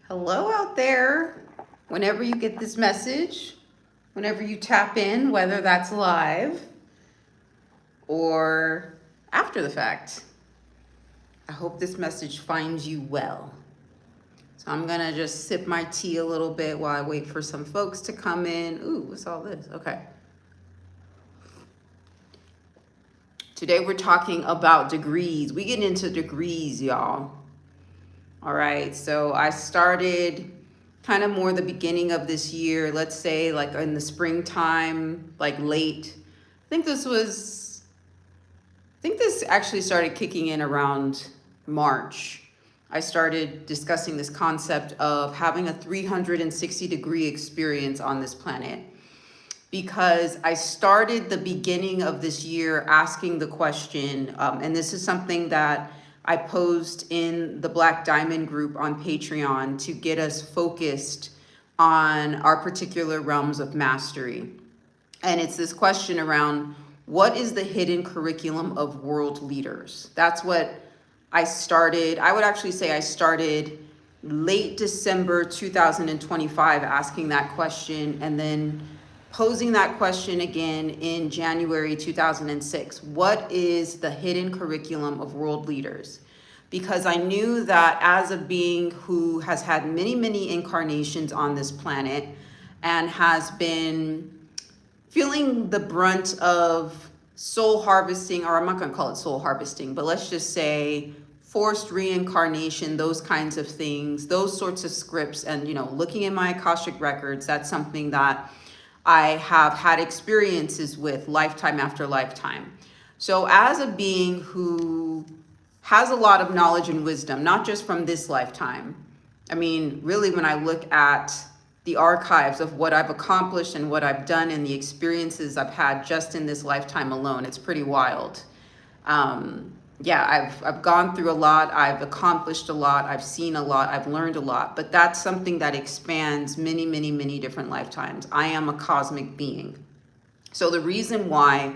Hello out there. Whenever you get this message, whenever you tap in, whether that's live or after the fact, I hope this message finds you well. So I'm gonna just sip my tea a little bit while I wait for some folks to come in. Ooh, what's all this? Okay. Today we're talking about degrees. We get into degrees, y'all. All right, so I started kind of more the beginning of this year, let's say like in the springtime, like late. I think this actually started kicking in around March. I started discussing this concept of having a 360-degree experience on this planet because I started the beginning of this year asking the question, and this is something that I posed in the Black Diamond group on Patreon to get us focused on our particular realms of mastery. And it's this question around what is the hidden curriculum of world leaders? That's what I started. I would actually say I started late December 2025 asking that question and then posing that question again in January 2006. What is the hidden curriculum of world leaders? Because I knew that as a being who has had many, many incarnations on this planet and has been feeling the brunt of soul harvesting, or I'm not going to call it soul harvesting, but let's just say forced reincarnation, those kinds of things, those sorts of scripts, and looking at my Akashic records, that's something that I have had experiences with lifetime after lifetime. So as a being who has a lot of knowledge and wisdom, not just from this lifetime, I mean, really when I look at the archives of what I've accomplished and what I've done and the experiences I've had just in this lifetime alone, it's pretty wild. I've gone through a lot, I've accomplished a lot, I've seen a lot, I've learned a lot, but that's something that expands many, many, many different lifetimes. I am a cosmic being. So the reason why,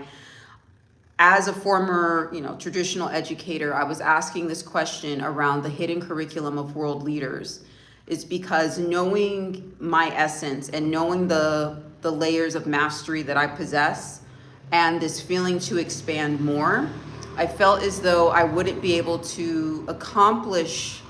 as a former, traditional educator, I was asking this question around the hidden curriculum of world leaders is because knowing my essence and knowing the layers of mastery that I possess and this feeling to expand more, I felt as though I wouldn't be able to accomplish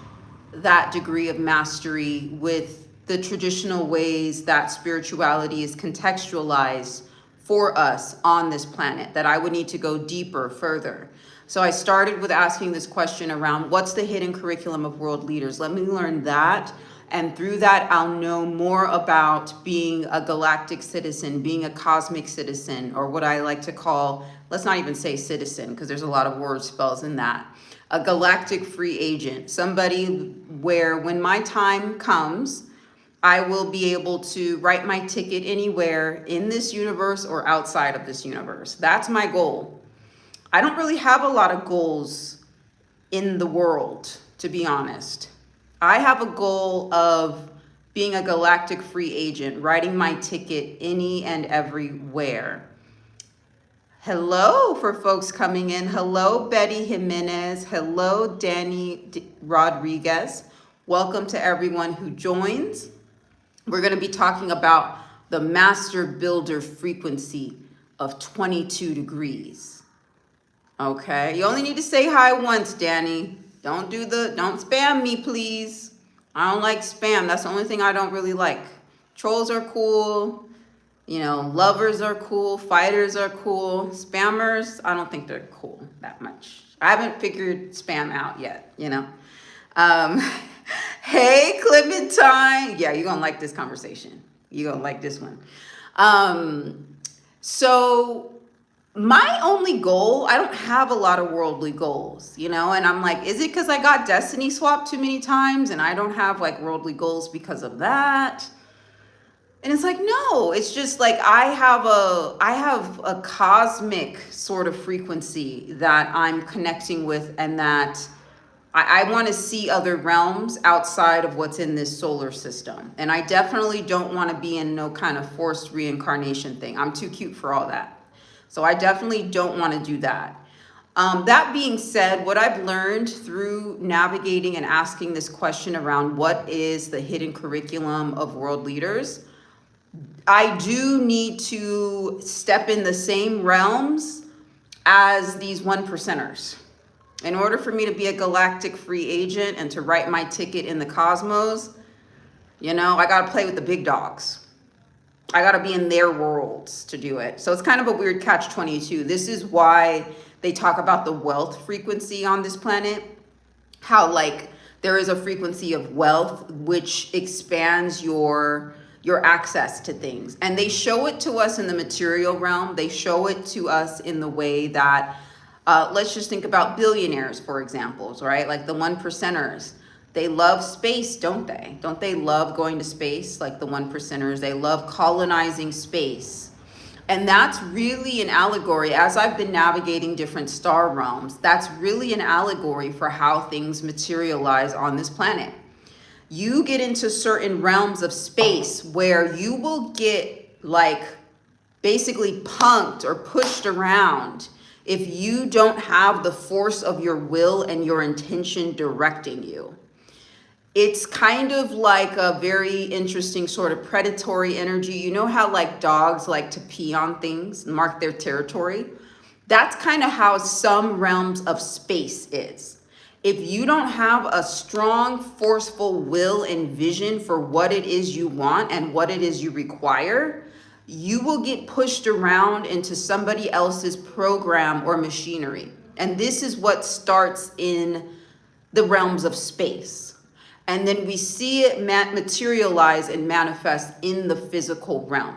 that degree of mastery with the traditional ways that spirituality is contextualized for us on this planet, that I would need to go deeper, further. So I started with asking this question around what's the hidden curriculum of world leaders? Let me learn that. And through that, I'll know more about being a galactic citizen, being a cosmic citizen, or what I like to call, let's not even say citizen, because there's a lot of word spells in that. A galactic free agent, somebody where when my time comes, I will be able to write my ticket anywhere in this universe or outside of this universe. That's my goal. I don't really have a lot of goals in the world, to be honest. I have a goal of being a galactic free agent, writing my ticket any and everywhere. Hello for folks coming in. Hello, Betty Jimenez. Hello, Danny Rodriguez. Welcome to everyone who joins. We're going to be talking about the master builder frequency of 22 degrees. Okay, you only need to say hi once, Danny. Don't spam me, please. I don't like spam. That's the only thing I don't really like. Trolls are cool. Lovers are cool. Fighters are cool. Spammers, I don't think they're cool that much. I haven't figured spam out yet, Hey, Clementine. Yeah, you're going to like this conversation. You're going to like this one. So my only goal, I don't have a lot of worldly goals, and I'm like, is it because I got destiny swapped too many times and I don't have like worldly goals because of that? And it's like, no, it's just like I have a cosmic sort of frequency that I'm connecting with, and that I want to see other realms outside of what's in this solar system. And I definitely don't want to be in no kind of forced reincarnation thing. I'm too cute for all that. So I definitely don't want to do that. That being said, what I've learned through navigating and asking this question around what is the hidden curriculum of world leaders, I do need to step in the same realms as these one percenters. In order for me to be a galactic free agent and to write my ticket in the cosmos, I got to play with the big dogs. I got to be in their worlds to do it. So it's kind of a weird catch-22. This is why they talk about the wealth frequency on this planet, how like there is a frequency of wealth which expands your access to things. And they show it to us in the material realm. They show it to us in the way that, let's just think about billionaires, for example, right? Like the one percenters. They love space, don't they? Don't they love going to space like the one percenters? They love colonizing space. And that's really an allegory, as I've been navigating different star realms, that's really an allegory for how things materialize on this planet. You get into certain realms of space where you will get like basically punked or pushed around if you don't have the force of your will and your intention directing you. It's kind of like a very interesting sort of predatory energy. You know how like dogs like to pee on things, mark their territory? That's kind of how some realms of space is. If you don't have a strong, forceful will and vision for what it is you want and what it is you require, you will get pushed around into somebody else's program or machinery. And this is what starts in the realms of space. And then we see it materialize and manifest in the physical realm.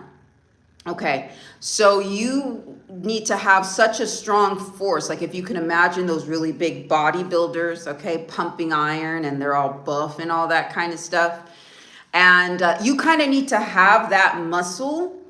Okay, so you need to have such a strong force. Like if you can imagine those really big bodybuilders, okay, pumping iron and they're all buff and all that kind of stuff. And you kind of need to have that muscle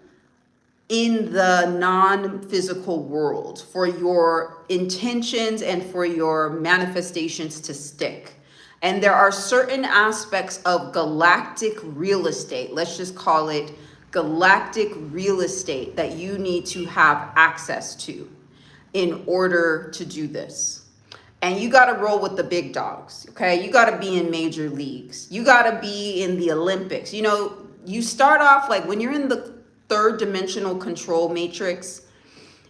in the non-physical world for your intentions and for your manifestations to stick. And there are certain aspects of galactic real estate, let's just call it galactic real estate, that you need to have access to in order to do this. And you got to roll with the big dogs, okay? You got to be in major leagues. You got to be in the Olympics. You start off like when you're in the third dimensional control matrix,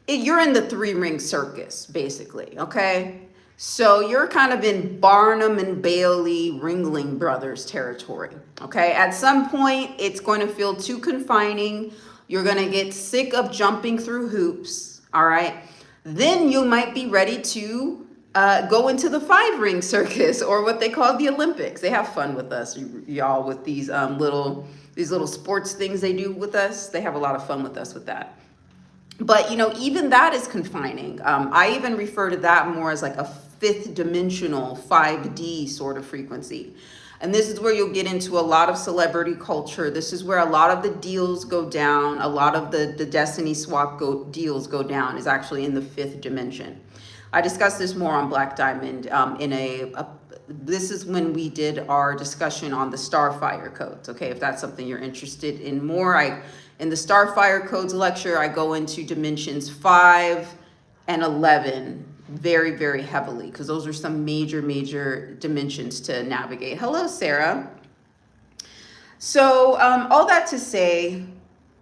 you're in the 3-ring circus, basically, okay? So you're kind of in Barnum and Bailey, Ringling Brothers territory, okay? At some point, it's going to feel too confining. You're going to get sick of jumping through hoops, all right? Then you might be ready to go into the 5-ring circus, or what they call the Olympics. They have fun with us, y'all, with these little sports things they do with us. They have a lot of fun with us with that. But, even that is confining. I even refer to that more as like a 5th dimensional, 5D sort of frequency. And this is where you'll get into a lot of celebrity culture. This is where a lot of the deals go down. A lot of the destiny swap deals go down is actually in the 5th dimension. I discussed this more on Black Diamond this is when we did our discussion on the Starfire codes. Okay, if that's something you're interested in more, in the Starfire codes lecture, I go into dimensions 5 and 11 very, very heavily, because those are some major dimensions to navigate. Hello, Sarah. So all that to say,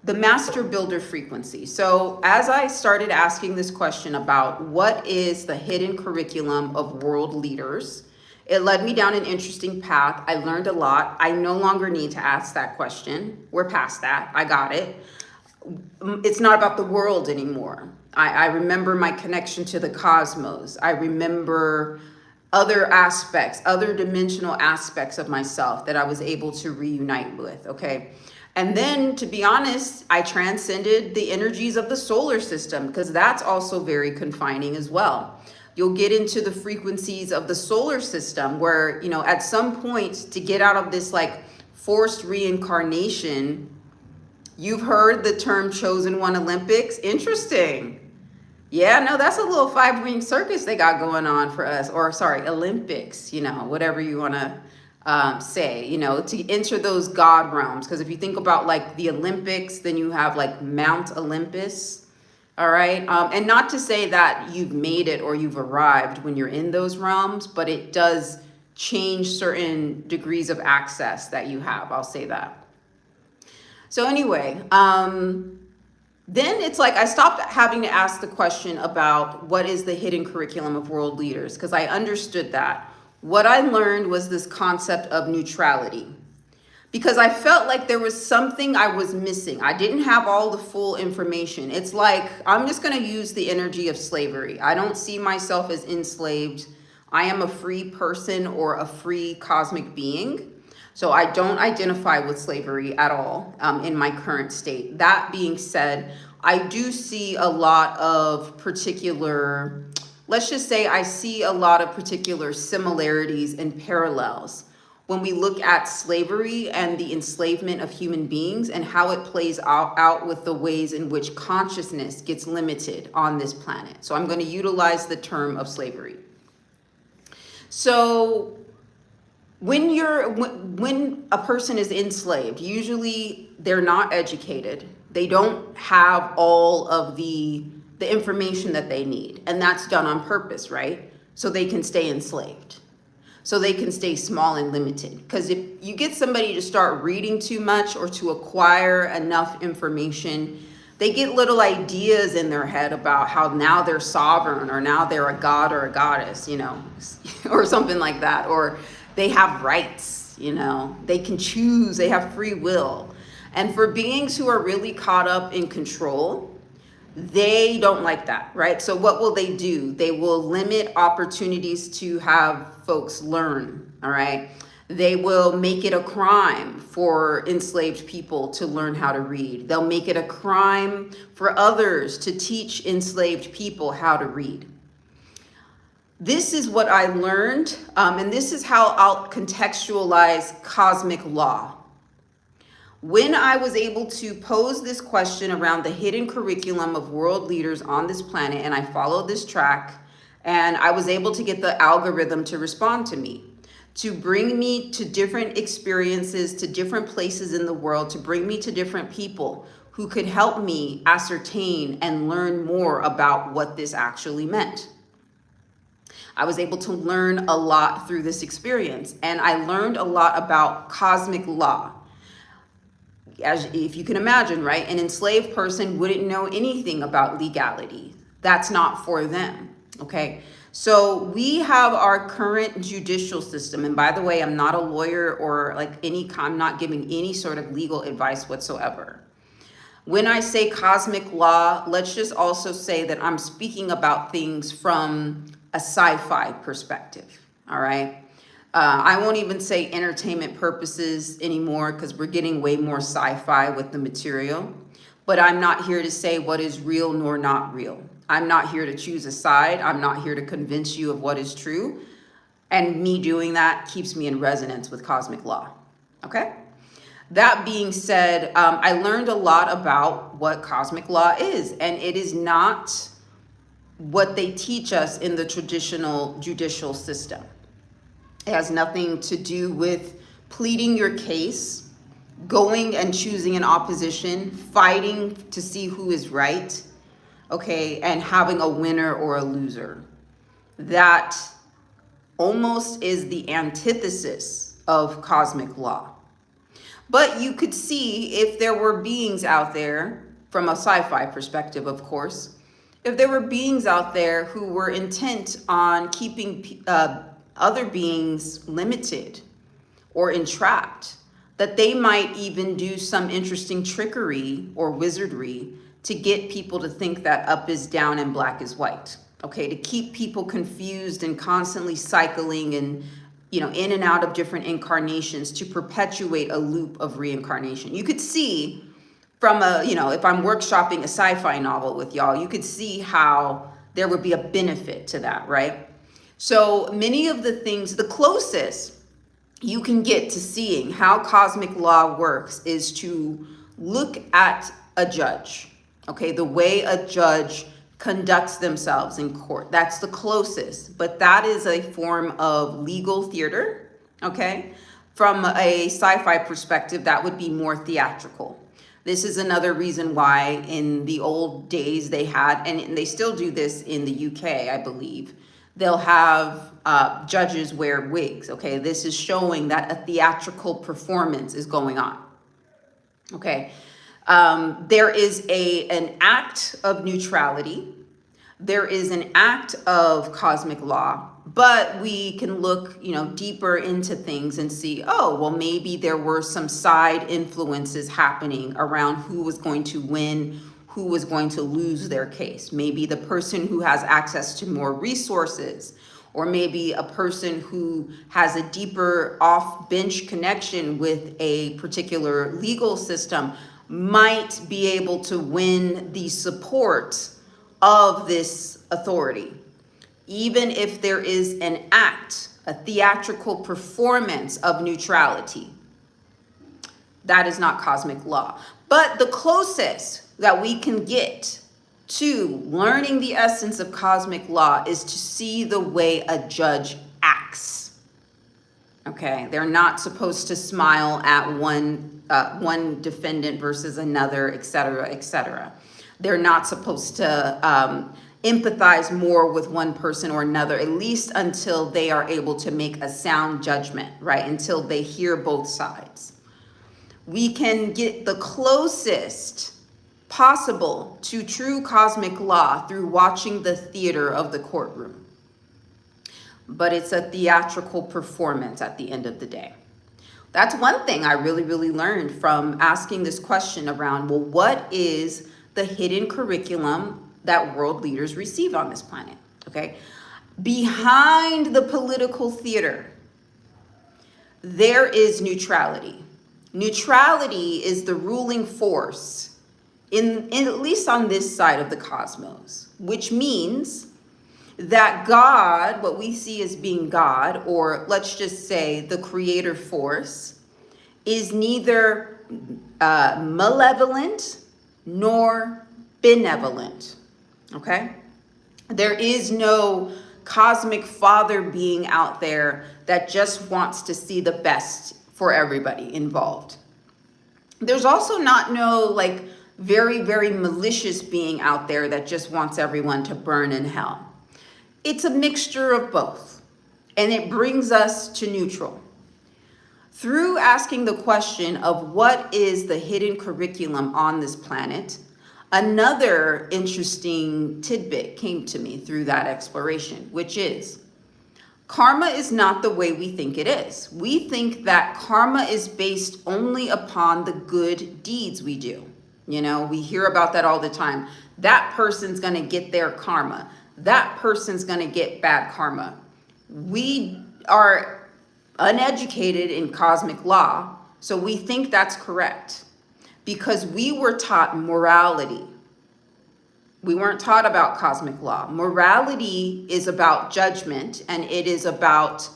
the master builder frequency. So as I started asking this question about what is the hidden curriculum of world leaders, it led me down an interesting path. I learned a lot. I no longer need to ask that question. We're past that. I got it. It's not about the world anymore. I remember my connection to the cosmos. I remember other aspects, other dimensional aspects of myself that I was able to reunite with, okay? And then, to be honest, I transcended the energies of the solar system, because that's also very confining as well. You'll get into the frequencies of the solar system where, at some point to get out of this like forced reincarnation, you've heard the term chosen one Olympics. Interesting. Yeah, no, that's a little 5-ring circus they got going on for us, or sorry, Olympics, whatever you want to say, to enter those God realms. Because if you think about like the Olympics, then you have like Mount Olympus, All right. And not to say that you've made it or you've arrived when you're in those realms, but it does change certain degrees of access that you have. I'll say that. So anyway, then it's like I stopped having to ask the question about what is the hidden curriculum of world leaders, because I understood that. What I learned was this concept of neutrality, because I felt like there was something I was missing. I didn't have all the full information. It's like, I'm just going to use the energy of slavery. I don't see myself as enslaved. I am a free person or a free cosmic being. So I don't identify with slavery at all in my current state. That being said, I do see a lot of particular, let's just say I see a lot of particular similarities and parallels when we look at slavery and the enslavement of human beings and how it plays out with the ways in which consciousness gets limited on this planet. So I'm going to utilize the term of slavery. So when a person is enslaved, usually they're not educated. They don't have all of the information that they need. And that's done on purpose, right? So they can stay enslaved. So they can stay small and limited. Because if you get somebody to start reading too much or to acquire enough information, they get little ideas in their head about how now they're sovereign, or now they're a god or a goddess, you know, or something like that. Or they have rights, you know, they can choose, they have free will. And for beings who are really caught up in control, they don't like that, right? So what will they do? They will limit opportunities to have folks learn, all right? They will make it a crime for enslaved people to learn how to read. They'll make it a crime for others to teach enslaved people how to read. This is what I learned, and this is how I'll contextualize cosmic law. When I was able to pose this question around the hidden curriculum of world leaders on this planet, and I followed this track, and I was able to get the algorithm to respond to me, to bring me to different experiences, to different places in the world, to bring me to different people who could help me ascertain and learn more about what this actually meant. I was able to learn a lot through this experience, and I learned a lot about cosmic law. As if you can imagine, right? An enslaved person wouldn't know anything about legality. That's not for them, okay? So we have our current judicial system. And by the way, I'm not a lawyer or I'm not giving any sort of legal advice whatsoever. When I say cosmic law, let's just also say that I'm speaking about things from a sci-fi perspective, all right? I won't even say entertainment purposes anymore, because we're getting way more sci-fi with the material. But I'm not here to say what is real nor not real. I'm not here to choose a side. I'm not here to convince you of what is true. And me doing that keeps me in resonance with cosmic law. Okay? That being said, I learned a lot about what cosmic law is. And it is not what they teach us in the traditional judicial system. It has nothing to do with pleading your case, going and choosing an opposition, fighting to see who is right, okay, and having a winner or a loser. That almost is the antithesis of cosmic law. But you could see if there were beings out there, from a sci-fi perspective, of course, if there were beings out there who were intent on keeping other beings limited or entrapped, that they might even do some interesting trickery or wizardry to get people to think that up is down and black is white, okay, to keep people confused and constantly cycling and, you know, in and out of different incarnations to perpetuate a loop of reincarnation. You could see from if I'm workshopping a sci-fi novel with y'all, you could see how there would be a benefit to that, right? So many of the things, the closest you can get to seeing how cosmic law works is to look at a judge, okay? The way a judge conducts themselves in court. That's the closest, but that is a form of legal theater, okay? From a sci-fi perspective, that would be more theatrical. This is another reason why in the old days they had, and they still do this in the UK, I believe, they'll have judges wear wigs. Okay, this is showing that a theatrical performance is going on. Okay, there is an act of neutrality. There is an act of cosmic law, but we can look, deeper into things and see, oh, well, maybe there were some side influences happening around who was going to win, who was going to lose their case. Maybe the person who has access to more resources, or maybe a person who has a deeper off-bench connection with a particular legal system might be able to win the support of this authority. Even if there is an act, a theatrical performance of neutrality, that is not cosmic law. But the closest that we can get to learning the essence of cosmic law is to see the way a judge acts. Okay, they're not supposed to smile at one defendant versus another, etc., etc. They're not supposed to empathize more with one person or another, at least until they are able to make a sound judgment, right? Until they hear both sides. We can get the closest possible to true cosmic law through watching the theater of the courtroom. But it's a theatrical performance at the end of the day. That's one thing I really, really learned from asking this question around, well, what is the hidden curriculum that world leaders receive on this planet? Okay. Behind the political theater, there is neutrality. Neutrality is the ruling force in at least on this side of the cosmos, which means that God, what we see as being God, or let's just say the creator force, is neither malevolent nor benevolent. Okay? There is no cosmic father being out there that just wants to see the best for everybody involved. There's also no very, very malicious being out there that just wants everyone to burn in hell. It's a mixture of both, and it brings us to neutral. Through asking the question of what is the hidden curriculum on this planet, another interesting tidbit came to me through that exploration, which is karma is not the way we think it is. We think that karma is based only upon the good deeds we do. We hear about that all the time. That person's going to get their karma. That person's going to get bad karma. We are uneducated in cosmic law, so we think that's correct because we were taught morality. We weren't taught about cosmic law. Morality is about judgment, and it is about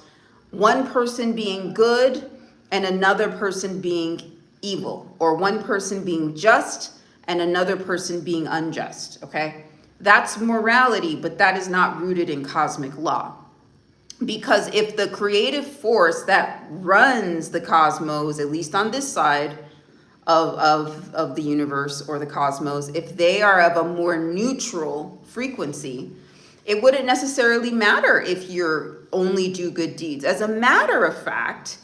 one person being good and another person being evil, or one person being just and another person being unjust, okay? That's morality, but that is not rooted in cosmic law. Because if the creative force that runs the cosmos, at least on this side of the universe or the cosmos, if they are of a more neutral frequency, it wouldn't necessarily matter if you only do good deeds. As a matter of fact,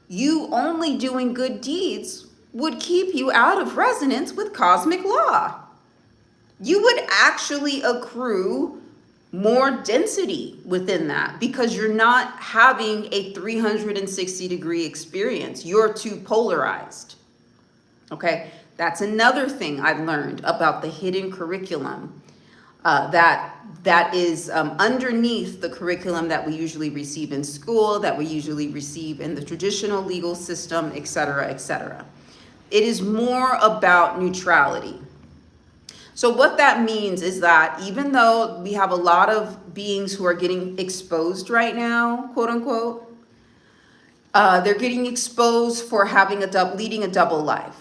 you only doing good deeds would keep you out of resonance with cosmic law. You would actually accrue more density within that because you're not having a 360-degree experience. You're too polarized. Okay, that's another thing I learned about the hidden curriculum that is underneath the curriculum that we usually receive in school, that we usually receive in the traditional legal system, et cetera, et cetera. It is more about neutrality. So what that means is that even though we have a lot of beings who are getting exposed right now, quote unquote, they're getting exposed for leading a double life.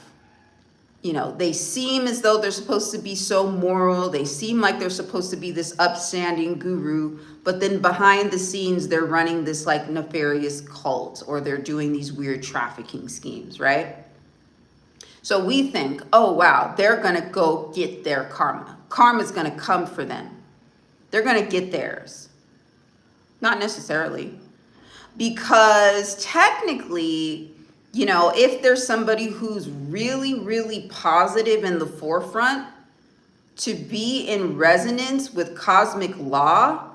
They seem as though they're supposed to be so moral. They seem like they're supposed to be this upstanding guru, but then behind the scenes, they're running this nefarious cult, or they're doing these weird trafficking schemes, right? So we think, oh, wow, they're going to go get their karma. Karma's going to come for them. They're going to get theirs. Not necessarily. Because technically, you know, if there's somebody who's really, really positive in the forefront, to be in resonance with cosmic law,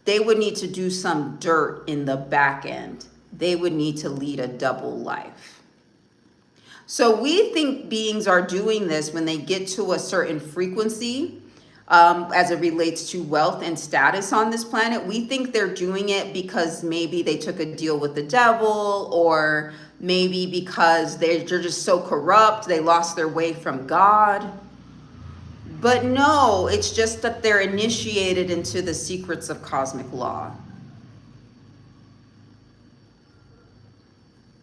they would need to do some dirt in the back end. They would need to lead a double life. So we think beings are doing this when they get to a certain frequency, as it relates to wealth and status on this planet. We think they're doing it because maybe they took a deal with the devil, or maybe because they're just so corrupt, they lost their way from God. But no, it's just that they're initiated into the secrets of cosmic law.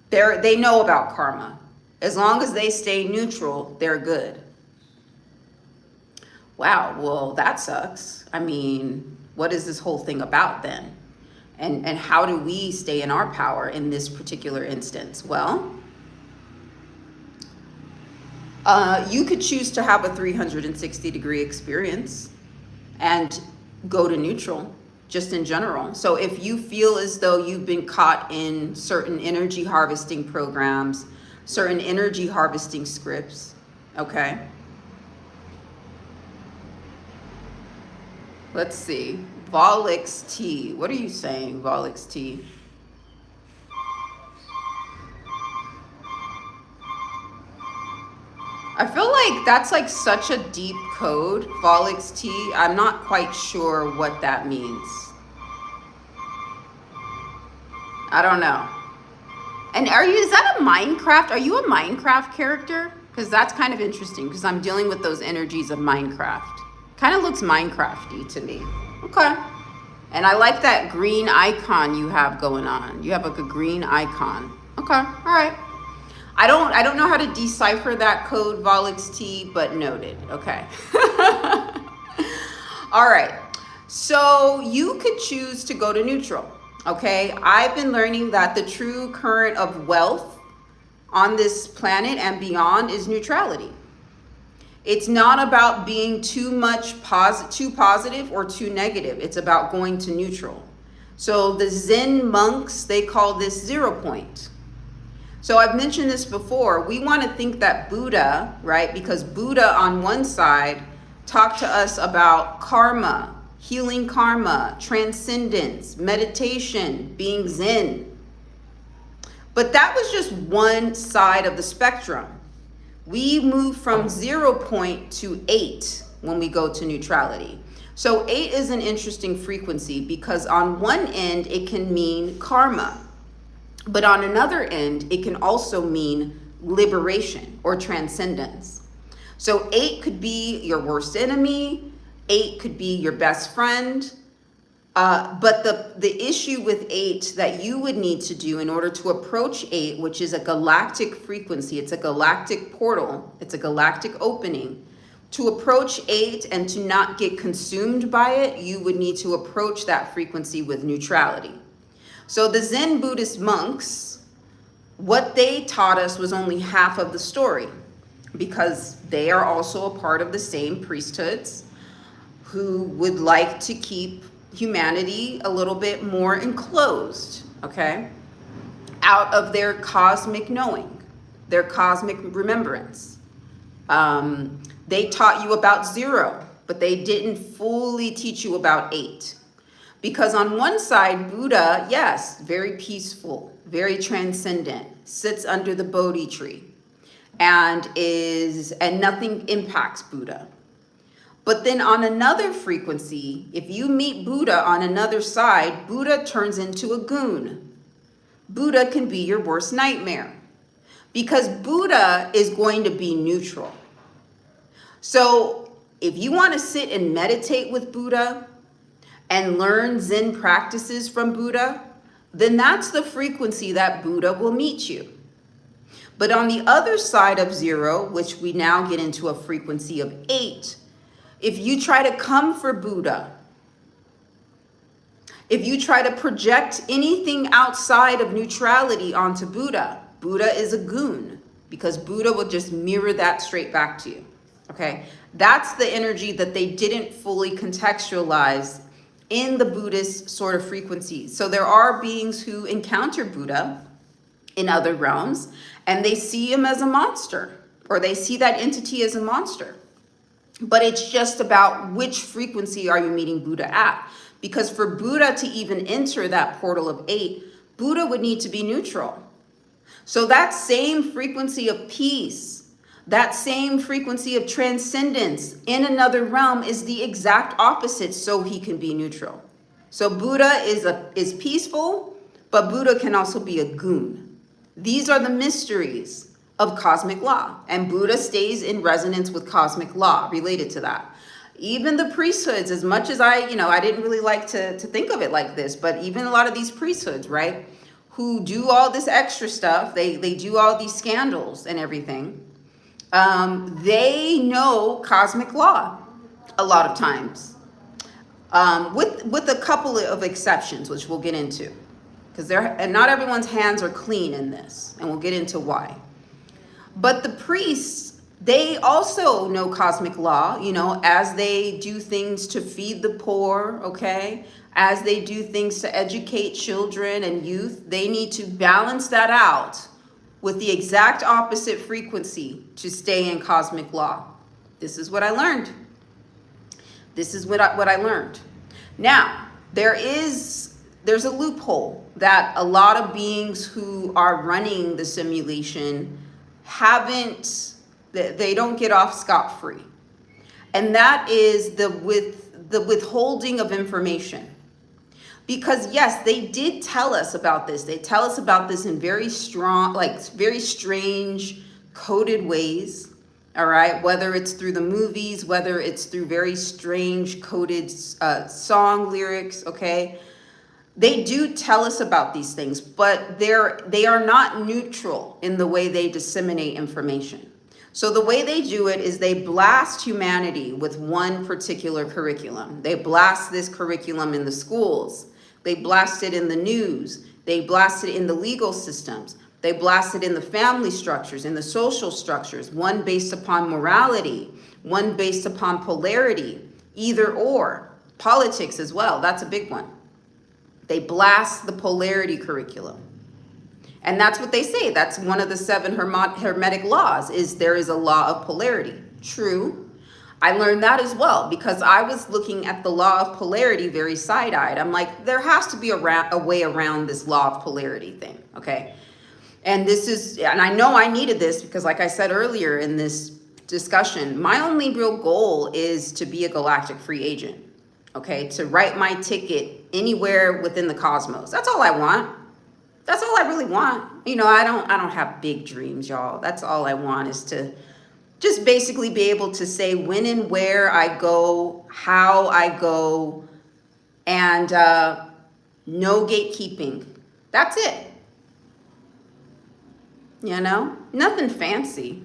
They know about karma. As long as they stay neutral, they're good. Wow, well, that sucks. I mean, what is this whole thing about then? And how do we stay in our power in this particular instance? Well, you could choose to have a 360-degree experience and go to neutral, just in general. So if you feel as though you've been caught in certain energy harvesting programs, certain energy harvesting scripts, okay? Let's see. Volix T. What are you saying, Volix T? I feel like that's like such a deep code, Volix T. I'm not quite sure what that means. I don't know. And is that a Minecraft? Are you a Minecraft character? Because that's kind of interesting, because I'm dealing with those energies of Minecraft. Kind of looks Minecrafty to me. Okay. And I like that green icon you have going on. You have like a green icon. Okay. All right. I don't know how to decipher that code, Volix T, but noted. Okay. All right. So you could choose to go to neutral. Okay. I've been learning that the true current of wealth on this planet and beyond is neutrality. It's not about being too positive or too negative. It's about going to neutral. So the Zen monks, they call this 0 point. So I've mentioned this before. We want to think that Buddha, right? Because Buddha on one side talked to us about karma, healing karma, transcendence, meditation, being Zen. But that was just one side of the spectrum. We move from 0 point to 8 when we go to neutrality. So 8 is an interesting frequency because on one end, it can mean karma. But on another end, it can also mean liberation or transcendence. So 8 could be your worst enemy. 8 could be your best friend. But the issue with 8 that you would need to do in order to approach 8, which is a galactic frequency, it's a galactic portal, it's a galactic opening. To approach 8 and to not get consumed by it, you would need to approach that frequency with neutrality. So the Zen Buddhist monks, what they taught us was only half of the story, because they are also a part of the same priesthoods who would like to keep humanity a little bit more enclosed, okay, out of their cosmic knowing, their cosmic remembrance. They taught you about 0, but they didn't fully teach you about 8. Because on one side, Buddha, yes, very peaceful, very transcendent, sits under the Bodhi tree, and nothing impacts Buddha. But then on another frequency, if you meet Buddha on another side, Buddha turns into a goon. Buddha can be your worst nightmare because Buddha is going to be neutral. So if you want to sit and meditate with Buddha and learn Zen practices from Buddha, then that's the frequency that Buddha will meet you. But on the other side of 0, which we now get into a frequency of 8, if you try to come for Buddha, if you try to project anything outside of neutrality onto Buddha, Buddha is a goon. because Buddha will just mirror that straight back to you. Okay, that's the energy that they didn't fully contextualize in the Buddhist sort of frequencies. So there are beings who encounter Buddha in other realms and they see him as a monster, or they see that entity as a monster. But it's just about which frequency are you meeting Buddha at? Because for Buddha to even enter that portal of 8, Buddha would need to be neutral. So that same frequency of peace, that same frequency of transcendence in another realm is the exact opposite, so he can be neutral. So Buddha is peaceful, but Buddha can also be a goon. These are the mysteries of cosmic law, and Buddha stays in resonance with cosmic law related to that. Even the priesthoods, as much as I didn't really like to think of it like this, but even a lot of these priesthoods, right, who do all this extra stuff, they do all these scandals and everything, they know cosmic law a lot of times, with a couple of exceptions, which we'll get into, because not everyone's hands are clean in this, and we'll get into why. But the priests, they also know cosmic law, as they do things to feed the poor, okay? As they do things to educate children and youth, they need to balance that out with the exact opposite frequency to stay in cosmic law. This is what I learned. This is what I learned. Now, there's a loophole that a lot of beings who are running the simulation they don't get off scot-free. And that is the withholding of information. Because yes, they did tell us about this. They tell us about this in very strong, very strange, coded ways. All right, whether it's through the movies, whether it's through very strange coded song lyrics, okay? They do tell us about these things, but they are not neutral in the way they disseminate information. So the way they do it is they blast humanity with one particular curriculum. They blast this curriculum in the schools. They blast it in the news. They blast it in the legal systems. They blast it in the family structures, in the social structures, one based upon morality, one based upon polarity, either or. Politics as well, that's a big one. They blast the polarity curriculum. And that's what they say. That's one of the 7 hermetic laws, is there is a law of polarity. True. I learned that as well, because I was looking at the law of polarity very side-eyed. I'm like, there has to be a way around this law of polarity thing, okay? And I know I needed this because, like I said earlier in this discussion, my only real goal is to be a galactic free agent, okay? To write my ticket anywhere within the cosmos. That's all I want. That's all I really want. I don't have big dreams, y'all. That's all I want, is to just basically be able to say when and where I go, how I go, and no gatekeeping. That's it. Nothing fancy.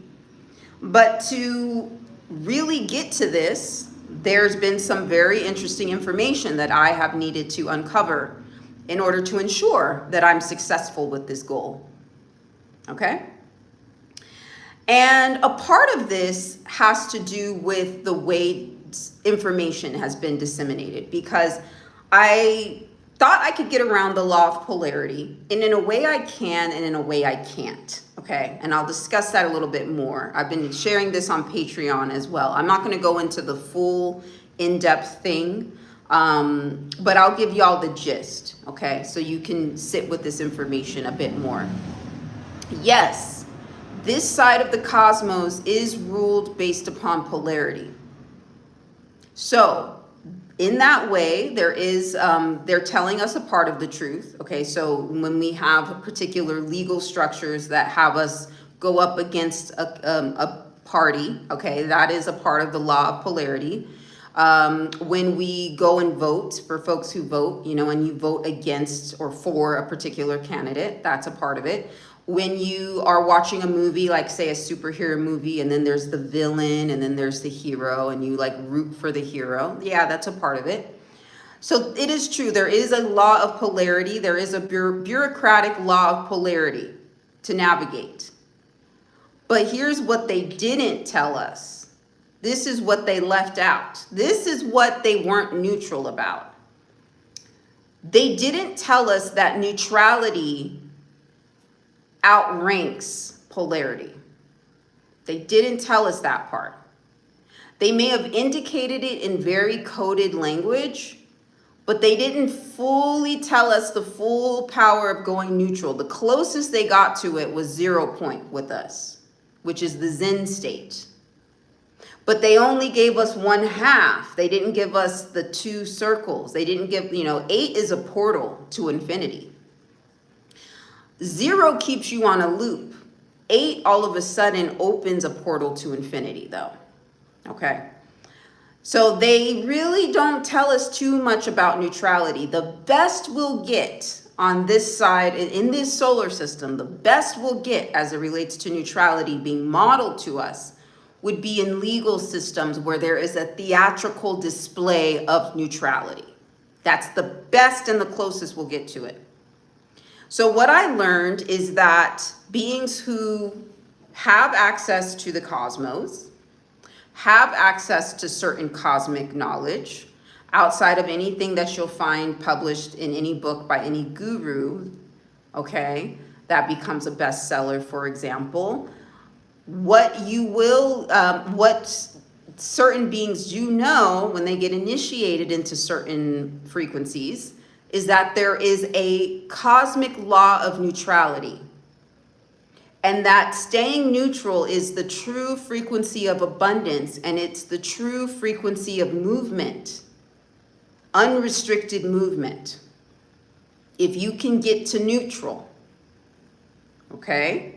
But to really get to this, there's been some very interesting information that I have needed to uncover in order to ensure that I'm successful with this goal. Okay? And a part of this has to do with the way information has been disseminated, because I thought I could get around the law of polarity, and in a way I can, and in a way I can't. Okay, and I'll discuss that a little bit more. I've been sharing this on Patreon as well. I'm not going to go into the full in-depth thing, but I'll give y'all the gist, okay? So you can sit with this information a bit more. Yes, this side of the cosmos is ruled based upon polarity. So in that way, they're telling us a part of the truth. Okay, so when we have particular legal structures that have us go up against a party, okay, that is a part of the law of polarity. When we go and vote, for folks who vote, and you vote against or for a particular candidate, that's a part of it. When you are watching a movie, like say a superhero movie, and then there's the villain and then there's the hero, and you root for the hero, yeah, that's a part of it. So it is true, there is a law of polarity, there is a bureaucratic law of polarity to navigate. But here's what they didn't tell us. This is what they left out. This is what they weren't neutral about. They didn't tell us that neutrality outranks polarity. They didn't tell us that part. They may have indicated it in very coded language, but they didn't fully tell us the full power of going neutral. The closest they got to it was 0 point with us, which is the Zen state. But they only gave us 1/2. They didn't give us the 2 circles. They didn't give, 8 is a portal to infinity. 0 keeps you on a loop. 8 all of a sudden opens a portal to infinity though. Okay. So they really don't tell us too much about neutrality. The best we'll get on this side, in this solar system, the best we'll get as it relates to neutrality being modeled to us would be in legal systems where there is a theatrical display of neutrality. That's the best and the closest we'll get to it. So what I learned is that beings who have access to the cosmos, have access to certain cosmic knowledge outside of anything that you'll find published in any book by any guru, okay, that becomes a bestseller, for example. What certain beings do know when they get initiated into certain frequencies is that there is a cosmic law of neutrality. And that staying neutral is the true frequency of abundance, and it's the true frequency of movement, unrestricted movement. If you can get to neutral, okay?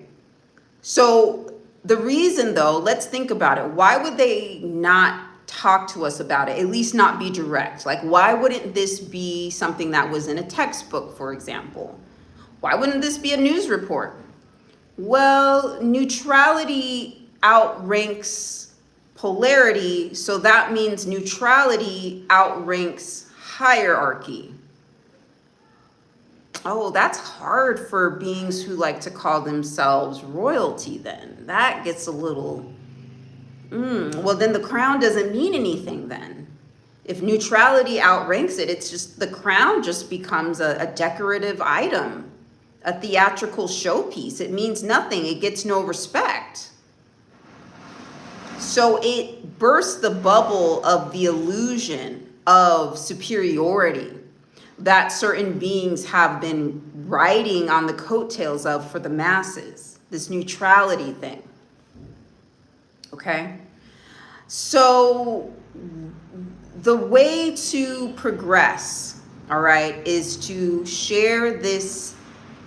So the reason though, let's think about it. Why would they not talk to us about it, at least not be direct? Like, why wouldn't this be something that was in a textbook, for example? Why wouldn't this be a news report? Well, neutrality outranks polarity, so that means neutrality outranks hierarchy. Oh, that's hard for beings who like to call themselves royalty then. That gets a little, well, then the crown doesn't mean anything then. If neutrality outranks it, it's just, the crown just becomes a decorative item, a theatrical showpiece. It means nothing. It gets no respect. So it bursts the bubble of the illusion of superiority that certain beings have been riding on the coattails of for the masses, this neutrality thing. Okay? So the way to progress, all right, is to share this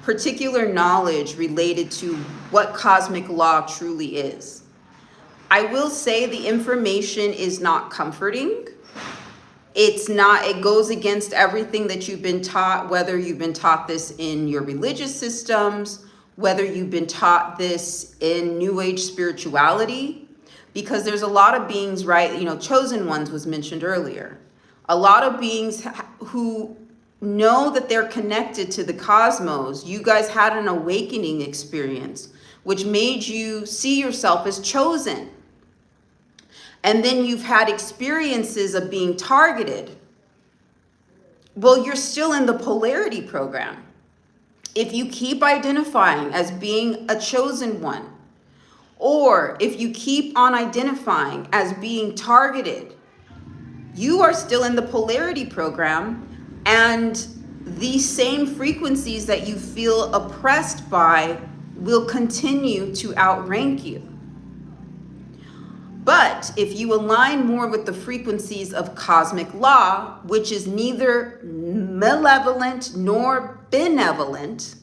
particular knowledge related to what cosmic law truly is. I will say the information is not comforting. It's not, it goes against everything that you've been taught, whether you've been taught this in your religious systems, whether you've been taught this in New Age spirituality, because there's a lot of beings, right? Chosen ones was mentioned earlier. A lot of beings who know that they're connected to the cosmos. You guys had an awakening experience, which made you see yourself as chosen. And then you've had experiences of being targeted. Well, you're still in the polarity program. If you keep identifying as being a chosen one, or if you keep on identifying as being targeted, you are still in the polarity program, and these same frequencies that you feel oppressed by will continue to outrank you. But if you align more with the frequencies of cosmic law, which is neither malevolent nor benevolent,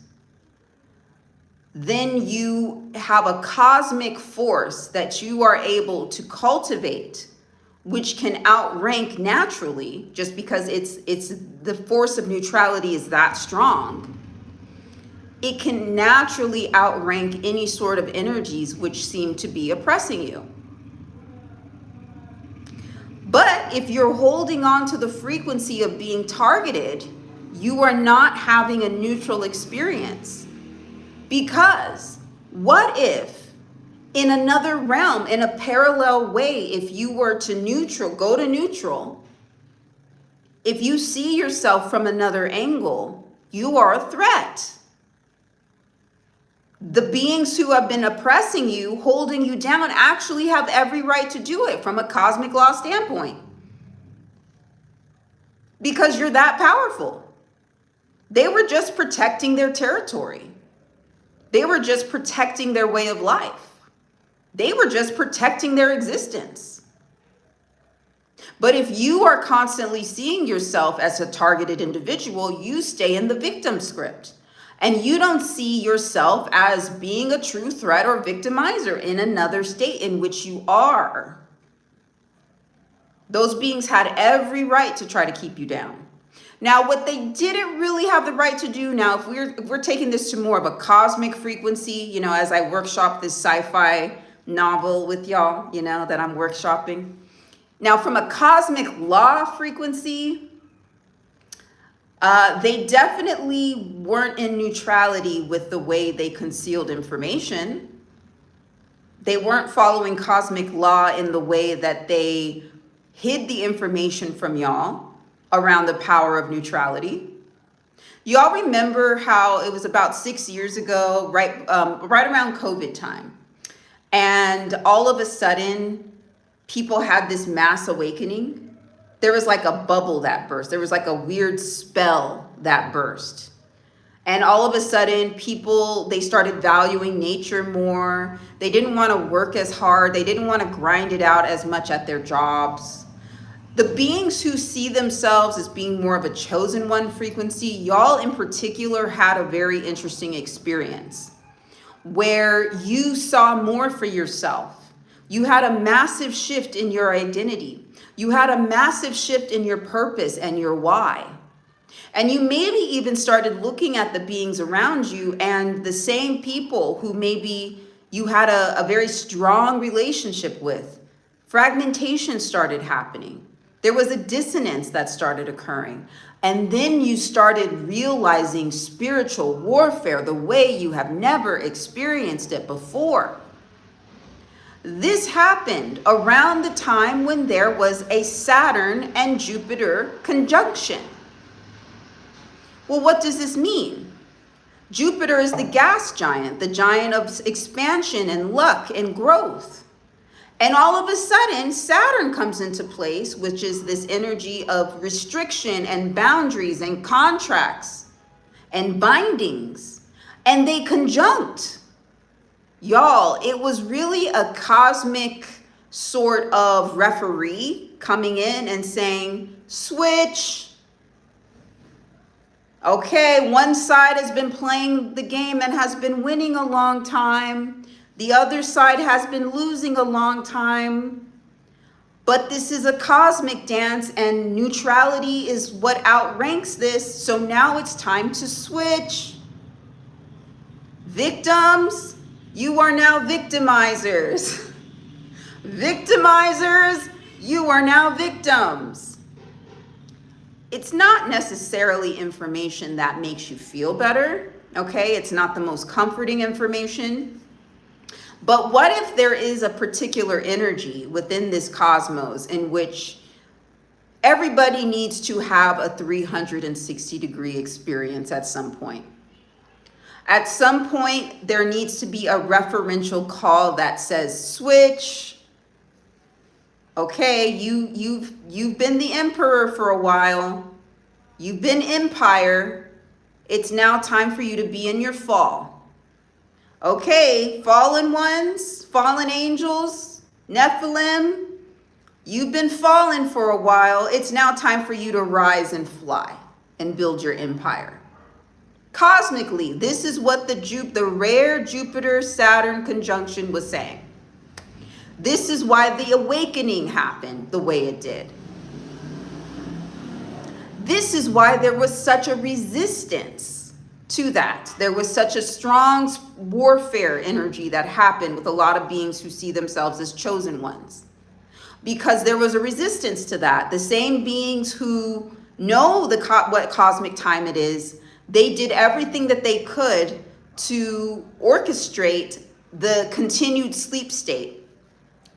then you have a cosmic force that you are able to cultivate, which can outrank naturally, just because it's the force of neutrality is that strong. It can naturally outrank any sort of energies which seem to be oppressing you. But if you're holding on to the frequency of being targeted, you are not having a neutral experience. Because what if in another realm, in a parallel way. If you were to go to neutral, if you see yourself from another angle, you are a threat. The beings who have been oppressing you, holding you down, actually have every right to do it from a cosmic law standpoint. Because you're that powerful. They were just protecting their territory. They were just protecting their way of life. They were just protecting their existence. But if you are constantly seeing yourself as a targeted individual, you stay in the victim script. And you don't see yourself as being a true threat or victimizer in another state in which you are. Those beings had every right to try to keep you down. Now, what they didn't really have the right to do, now, if we're taking this to more of a cosmic frequency, you know, as I workshop this sci-fi novel with y'all, you know, that I'm workshopping. Now, from a cosmic law frequency, they definitely weren't in neutrality with the way they concealed information. They weren't following cosmic law in the way that they hid the information from y'all around the power of neutrality. Y'all remember how it was about 6 years ago, right around COVID time. And all of a sudden, people had this mass awakening. There was like a bubble that burst. There was like a weird spell that burst. And all of a sudden, people, they started valuing nature more. They didn't want to work as hard. They didn't want to grind it out as much at their jobs. The beings who see themselves as being more of a chosen one frequency, y'all in particular had a very interesting experience where you saw more for yourself. You had a massive shift in your identity. You had a massive shift in your purpose and your why. And you maybe even started looking at the beings around you and the same people who maybe you had a very strong relationship with. Fragmentation started happening. There was a dissonance that started occurring. And then you started realizing spiritual warfare the way you have never experienced it before. This happened around the time when there was a Saturn and Jupiter conjunction. Well, what does this mean? Jupiter is the gas giant, the giant of expansion and luck and growth. And all of a sudden, Saturn comes into place, which is this energy of restriction and boundaries and contracts and bindings. And they conjunct. Y'all, it was really a cosmic sort of referee coming in and saying, switch. Okay, one side has been playing the game and has been winning a long time. The other side has been losing a long time. But this is a cosmic dance and neutrality is what outranks this. So now it's time to switch. Victims, you are now victimizers. Victimizers, you are now victims. It's not necessarily information that makes you feel better, okay? It's not the most comforting information. But what if there is a particular energy within this cosmos in which everybody needs to have a 360-degree experience at some point? At some point, there needs to be a referential call that says, switch. Okay, you've been the emperor for a while. You've been empire. It's now time for you to be in your fall. Okay, fallen ones, fallen angels, Nephilim, you've been fallen for a while. It's now time for you to rise and fly and build your empire. Cosmically, this is what the rare Jupiter-Saturn conjunction was saying. This is why the awakening happened the way it did. This is why there was such a resistance to that. There was such a strong warfare energy that happened with a lot of beings who see themselves as chosen ones. Because there was a resistance to that. The same beings who know what cosmic time it is, they did everything that they could to orchestrate the continued sleep state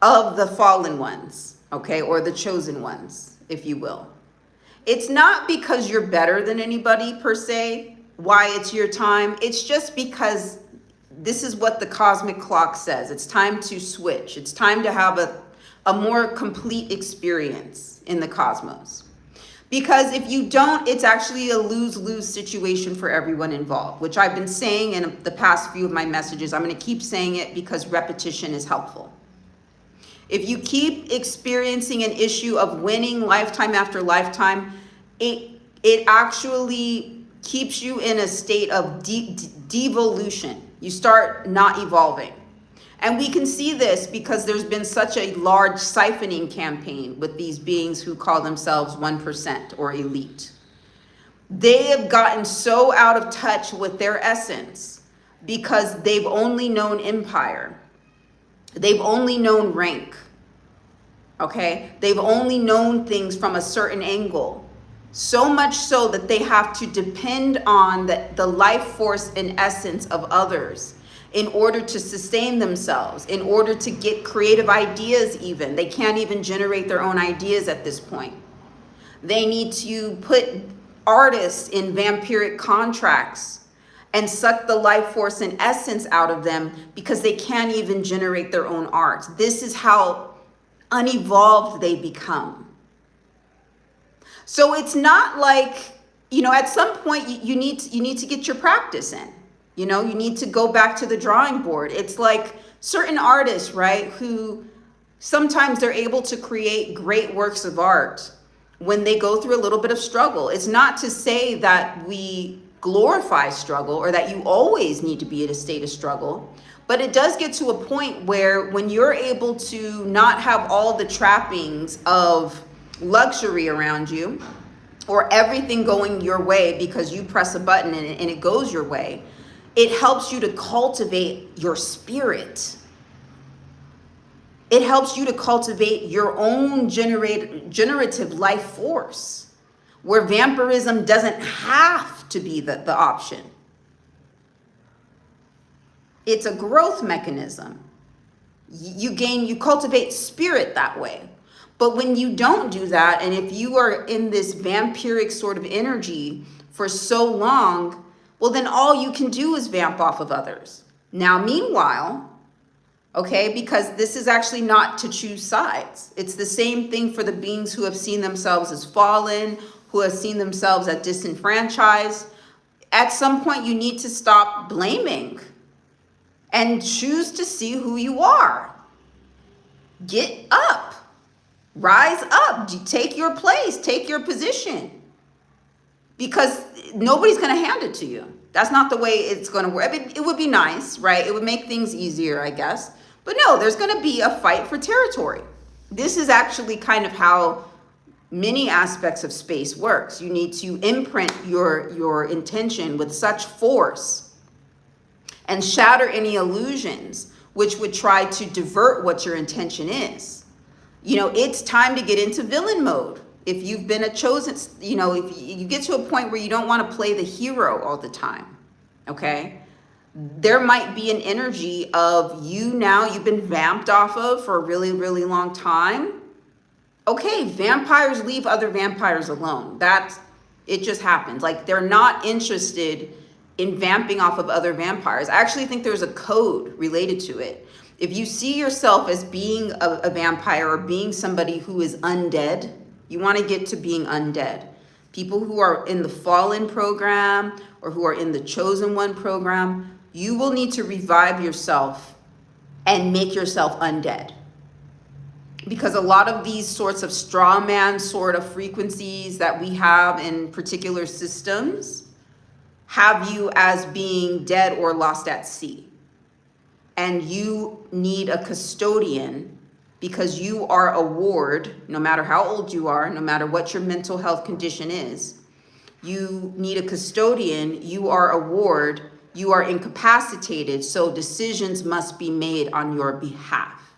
of the fallen ones, okay, or the chosen ones, if you will. It's not because you're better than anybody per se, why it's your time. It's just because this is what the cosmic clock says. It's time to switch. It's time to have a more complete experience in the cosmos. Because if you don't, it's actually a lose-lose situation for everyone involved, which I've been saying in the past few of my messages. I'm going to keep saying it because repetition is helpful. If you keep experiencing an issue of winning lifetime after lifetime, it actually keeps you in a state of devolution. You start not evolving. And we can see this because there's been such a large siphoning campaign with these beings who call themselves 1% or elite. They have gotten so out of touch with their essence because they've only known empire. They've only known rank. Okay? They've only known things from a certain angle. So much so that they have to depend on the life force and essence of others in order to sustain themselves, in order to get creative ideas even. They can't even generate their own ideas at this point. They need to put artists in vampiric contracts and suck the life force and essence out of them because they can't even generate their own art. This is how unevolved they become. So it's not like, at some point you need to get your practice in. You need to go back to the drawing board. It's like certain artists, right, who sometimes they're able to create great works of art when they go through a little bit of struggle. It's not to say that we glorify struggle or that you always need to be in a state of struggle, but it does get to a point where when you're able to not have all the trappings of luxury around you or everything going your way because you press a button and it goes your way, it helps you to cultivate your spirit. It helps you to cultivate your own generative life force, where vampirism doesn't have to be the option. It's a growth mechanism. You cultivate spirit that way. But when you don't do that, and if you are in this vampiric sort of energy for so long, well, then all you can do is vamp off of others. Now, meanwhile, okay, because this is actually not to choose sides. It's the same thing for the beings who have seen themselves as fallen, who have seen themselves as disenfranchised. At some point, you need to stop blaming and choose to see who you are. Get up. Rise up. Take your place. Take your position. Because nobody's going to hand it to you. That's not the way it's going to work. I mean, it would be nice, right? It would make things easier, I guess. But no, there's going to be a fight for territory. This is actually kind of how many aspects of space works. You need to imprint your intention with such force and shatter any illusions which would try to divert what your intention is. It's time to get into villain mode. If you've been a chosen, if you get to a point where you don't want to play the hero all the time, okay? There might be an energy of you've been vamped off of for a really, really long time. Okay, vampires leave other vampires alone. It just happens. Like, they're not interested in vamping off of other vampires. I actually think there's a code related to it. If you see yourself as being a vampire or being somebody who is undead, you want to get to being undead. People who are in the Fallen program or who are in the Chosen One program, you will need to revive yourself and make yourself undead. Because a lot of these sorts of straw man sort of frequencies that we have in particular systems have you as being dead or lost at sea. And you need a custodian, because you are a ward, no matter how old you are, no matter what your mental health condition is. You need a custodian, you are a ward, you are incapacitated, so decisions must be made on your behalf.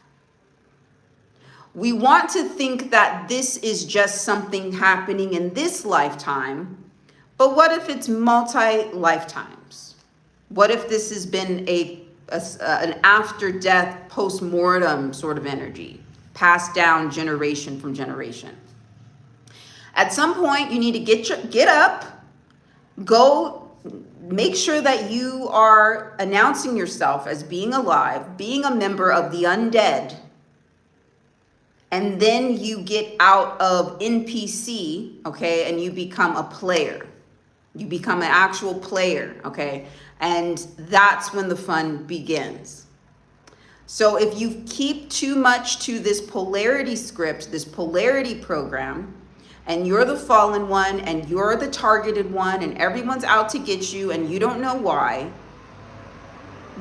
We want to think that this is just something happening in this lifetime, but what if it's multi-lifetimes? What if this has been a an after death, post-mortem sort of energy, passed down generation from generation. At some point, you need to get up, go make sure that you are announcing yourself as being alive, being a member of the undead, and then you get out of NPC, okay, and you become a player. You become an actual player, okay? And that's when the fun begins. So if you keep too much to this polarity script, this polarity program, and you're the fallen one, and you're the targeted one, and everyone's out to get you, and you don't know why,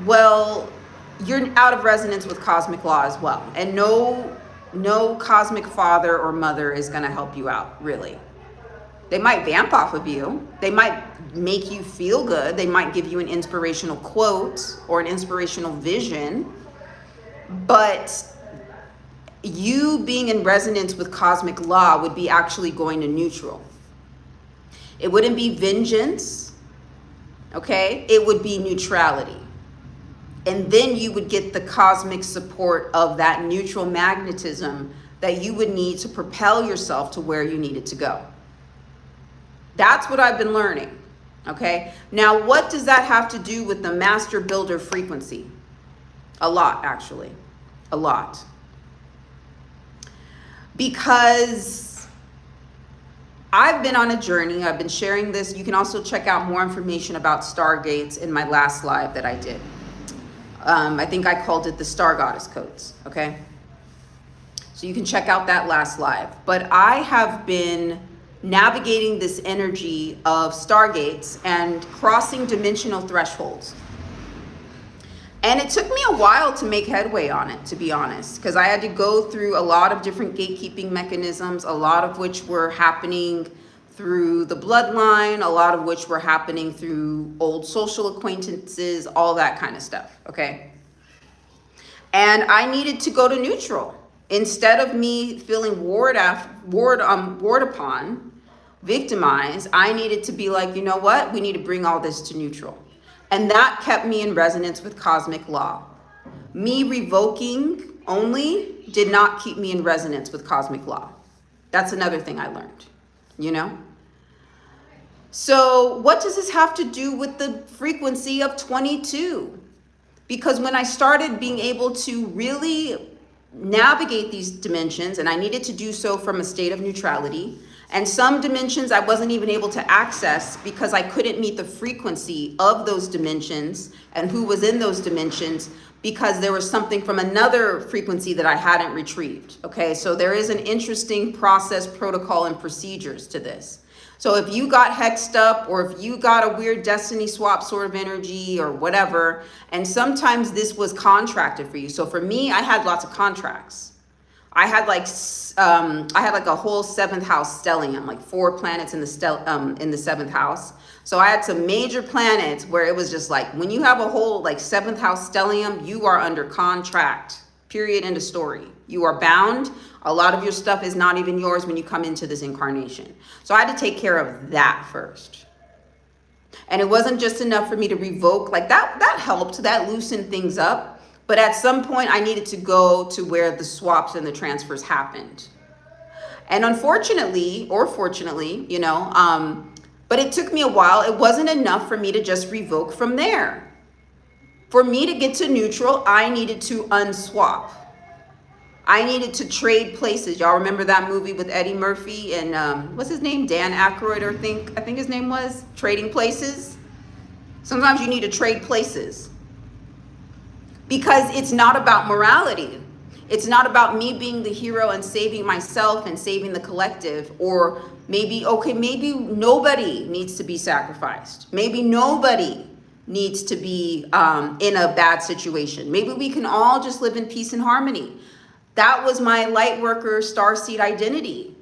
well, you're out of resonance with cosmic law as well. And no cosmic father or mother is going to help you out, really. They might vamp off of you. They might make you feel good. They might give you an inspirational quote or an inspirational vision. But you being in resonance with cosmic law would be actually going to neutral. It wouldn't be vengeance, okay? It would be neutrality. And then you would get the cosmic support of that neutral magnetism that you would need to propel yourself to where you needed to go. That's what I've been learning, okay? Now, what does that have to do with the master builder frequency? A lot, actually. A lot. Because I've been on a journey. I've been sharing this. You can also check out more information about stargates in my last live that I did. I think I called it the Star Goddess Codes, okay? So you can check out that last live. But I have been navigating this energy of stargates and crossing dimensional thresholds. And it took me a while to make headway on it, to be honest, because I had to go through a lot of different gatekeeping mechanisms, a lot of which were happening through the bloodline, a lot of which were happening through old social acquaintances, all that kind of stuff, okay? And I needed to go to neutral. Instead of me feeling warred upon, victimized, I needed to be like, you know what? We need to bring all this to neutral. And that kept me in resonance with cosmic law. Me revoking only did not keep me in resonance with cosmic law. That's another thing I learned, you know? So what does this have to do with the frequency of 22? Because when I started being able to really navigate these dimensions, and I needed to do so from a state of neutrality, and some dimensions I wasn't even able to access because I couldn't meet the frequency of those dimensions and who was in those dimensions, because there was something from another frequency that I hadn't retrieved. Okay, so there is an interesting process, protocol, and procedures to this. So if you got hexed up, or if you got a weird destiny swap sort of energy or whatever, and sometimes this was contracted for you. So for me, I had lots of contracts. I had like a whole 7th house stellium, like 4 planets in the 7th house. So I had some major planets where it was just like, when you have a whole like 7th house stellium, you are under contract, period, end of story. You are bound. A lot of your stuff is not even yours when you come into this incarnation. So I had to take care of that first. And it wasn't just enough for me to revoke, like that helped, that loosened things up. But at some point I needed to go to where the swaps and the transfers happened. And unfortunately, or fortunately, you know, but it took me a while. It wasn't enough for me to just revoke from there. For me to get to neutral, I needed to unswap. I needed to trade places. Y'all remember that movie with Eddie Murphy and what's his name? Dan Aykroyd, I think his name was, Trading Places. Sometimes you need to trade places. Because it's not about morality. It's not about me being the hero and saving myself and saving the collective. Or maybe, okay, maybe nobody needs to be sacrificed. Maybe nobody needs to be in a bad situation. Maybe we can all just live in peace and harmony. That was my light worker starseed identity,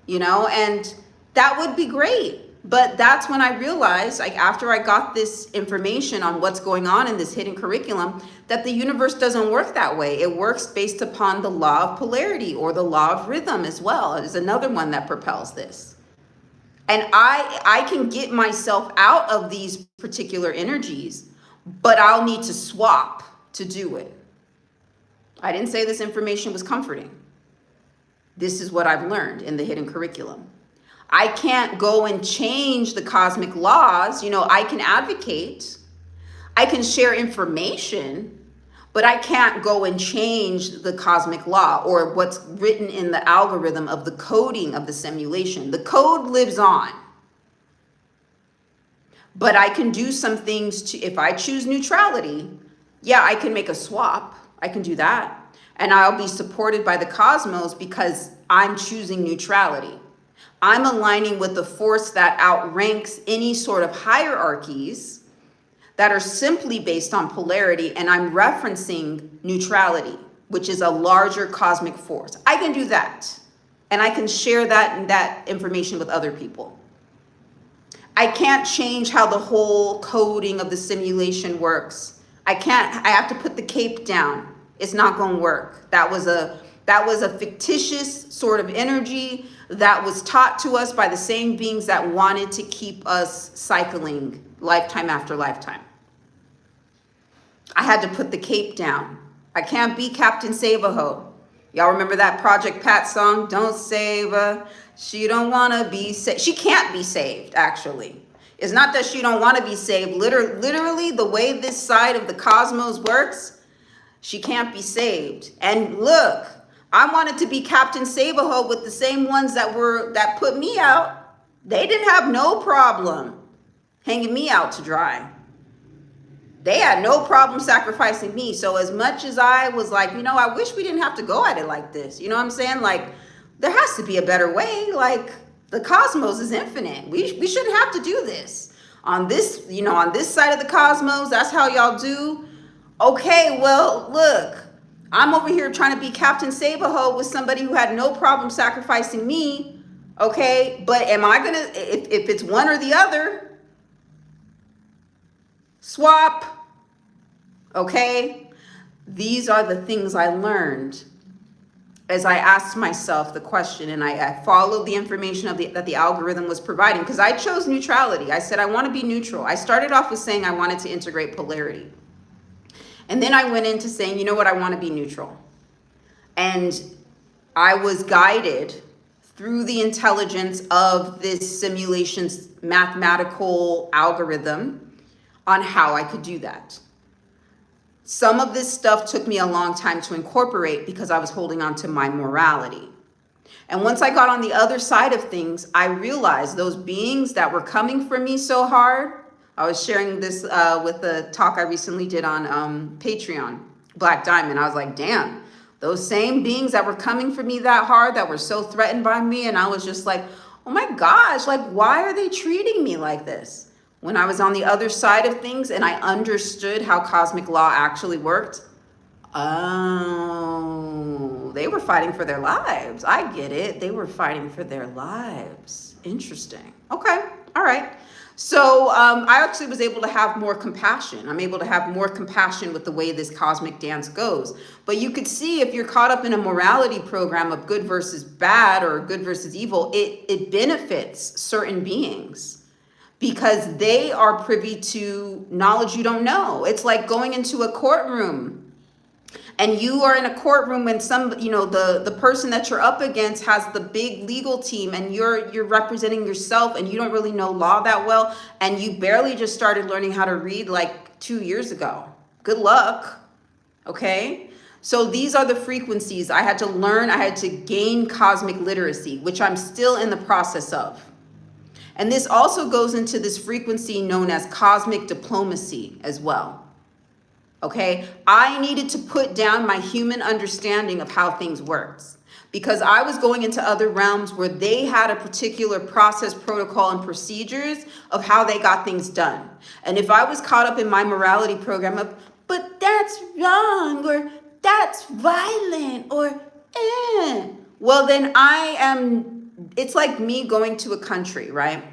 you know, and that would be great. But that's when I realized, like after I got this information on what's going on in this hidden curriculum, that the universe doesn't work that way. It works based upon the law of polarity, or the law of rhythm as well. It is another one that propels this. And I can get myself out of these particular energies but I'll need to swap to do it. I didn't say this information was comforting. This is what I've learned in the hidden curriculum. I can't go and change the cosmic laws. You know, I can advocate, I can share information, but I can't go and change the cosmic law or what's written in the algorithm of the coding of the simulation. The code lives on. But I can do some things to, if I choose neutrality, yeah, I can make a swap. I can do that. And I'll be supported by the cosmos because I'm choosing neutrality. I'm aligning with the force that outranks any sort of hierarchies that are simply based on polarity, and I'm referencing neutrality, which is a larger cosmic force. I can do that, and I can share that information with other people. I can't change how the whole coding of the simulation works. I have to put the cape down. It's not going to work. That was a fictitious sort of energy that was taught to us by the same beings that wanted to keep us cycling lifetime after lifetime. I had to put the cape down. I can't be Captain Save-A-Ho. Y'all remember that Project Pat song? Don't save her. She don't want to be saved. She can't be saved, actually. It's not that she don't want to be saved. Literally, the way this side of the cosmos works, she can't be saved. And look, I wanted to be Captain Save-A-Ho with the same ones that put me out. They didn't have no problem hanging me out to dry. They had no problem sacrificing me. So as much as I was like, you know, I wish we didn't have to go at it like this. You know what I'm saying? Like, there has to be a better way. Like, the cosmos is infinite. We shouldn't have to do this. On this, you know, on this side of the cosmos, that's how y'all do. Okay, well, look, I'm over here trying to be Captain Save-A-Ho with somebody who had no problem sacrificing me. Okay, but am I going to, if it's one or the other, swap. Okay, these are the things I learned as I asked myself the question, and I followed the information that the algorithm was providing, because I chose neutrality. I said, I want to be neutral. I started off with saying I wanted to integrate polarity. And then I went into saying, you know what, I want to be neutral. And I was guided through the intelligence of this simulation's mathematical algorithm on how I could do that. Some of this stuff took me a long time to incorporate because I was holding on to my morality. And once I got on the other side of things, I realized those beings that were coming for me so hard. I was sharing this with the talk I recently did on Patreon, Black Diamond. I was like, damn, those same beings that were coming for me that hard, that were so threatened by me. And I was just like, oh my gosh, like, why are they treating me like this? When I was on the other side of things and I understood how cosmic law actually worked, oh, they were fighting for their lives. I get it. They were fighting for their lives. Interesting. Okay. All right. So I actually was able to have more compassion. I'm able to have more compassion with the way this cosmic dance goes. But you could see, if you're caught up in a morality program of good versus bad or good versus evil, it benefits certain beings, because they are privy to knowledge you don't know. It's like going into a courtroom, and you are in a courtroom and the person that you're up against has the big legal team, and you're representing yourself, and you don't really know law that well, and you barely just started learning how to read like 2 years ago. Good luck. Okay? So these are the frequencies I had to learn. I had to gain cosmic literacy, which I'm still in the process of. And this also goes into this frequency known as cosmic diplomacy as well. Okay, I needed to put down my human understanding of how things works, because I was going into other realms where they had a particular process, protocol, and procedures of how they got things done. And if I was caught up in my morality program of, but that's wrong, or that's violent, or well, then it's like me going to a country, right?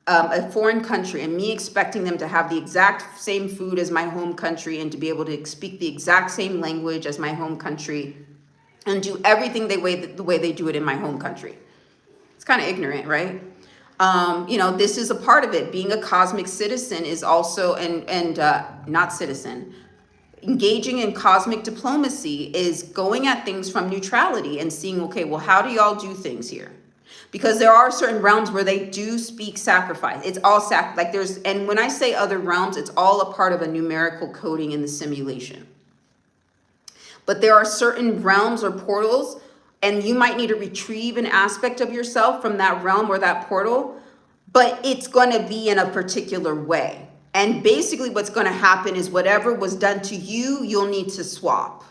A foreign country, and me expecting them to have the exact same food as my home country, and to be able to speak the exact same language as my home country, and do everything the way they do it in my home country. It's kind of ignorant, right? You know, this is a part of it. Being a cosmic citizen is also, and not citizen, engaging in cosmic diplomacy is going at things from neutrality and seeing, okay, well, how do y'all do things here? Because there are certain realms where they do speak sacrifice. It's all like there's, and when I say other realms, it's all a part of a numerical coding in the simulation. But there are certain realms or portals, and you might need to retrieve an aspect of yourself from that realm or that portal, but it's going to be in a particular way. And basically what's going to happen is whatever was done to you, you'll need to swap.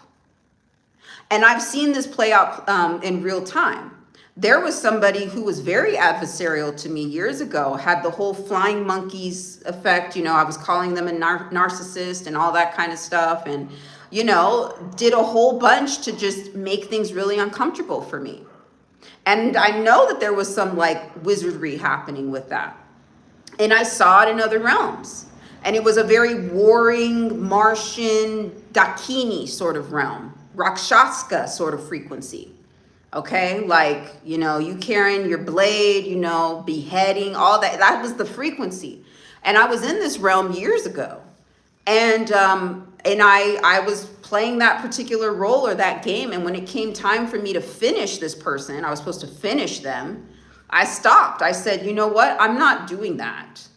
And I've seen this play out in real time. There was somebody who was very adversarial to me years ago, had the whole flying monkeys effect. You know, I was calling them a narcissist and all that kind of stuff. And, you know, did a whole bunch to just make things really uncomfortable for me. And I know that there was some like wizardry happening with that. And I saw it in other realms. And it was a very warring, Martian, Dakini sort of realm, Rakshasa sort of frequency. Okay, like, you know, you carrying your blade, you know, beheading, all that. That was the frequency. And I was in this realm years ago. And I was playing that particular role or that game. And when it came time for me to finish this person, I was supposed to finish them. I stopped. I said, you know what? I'm not doing that.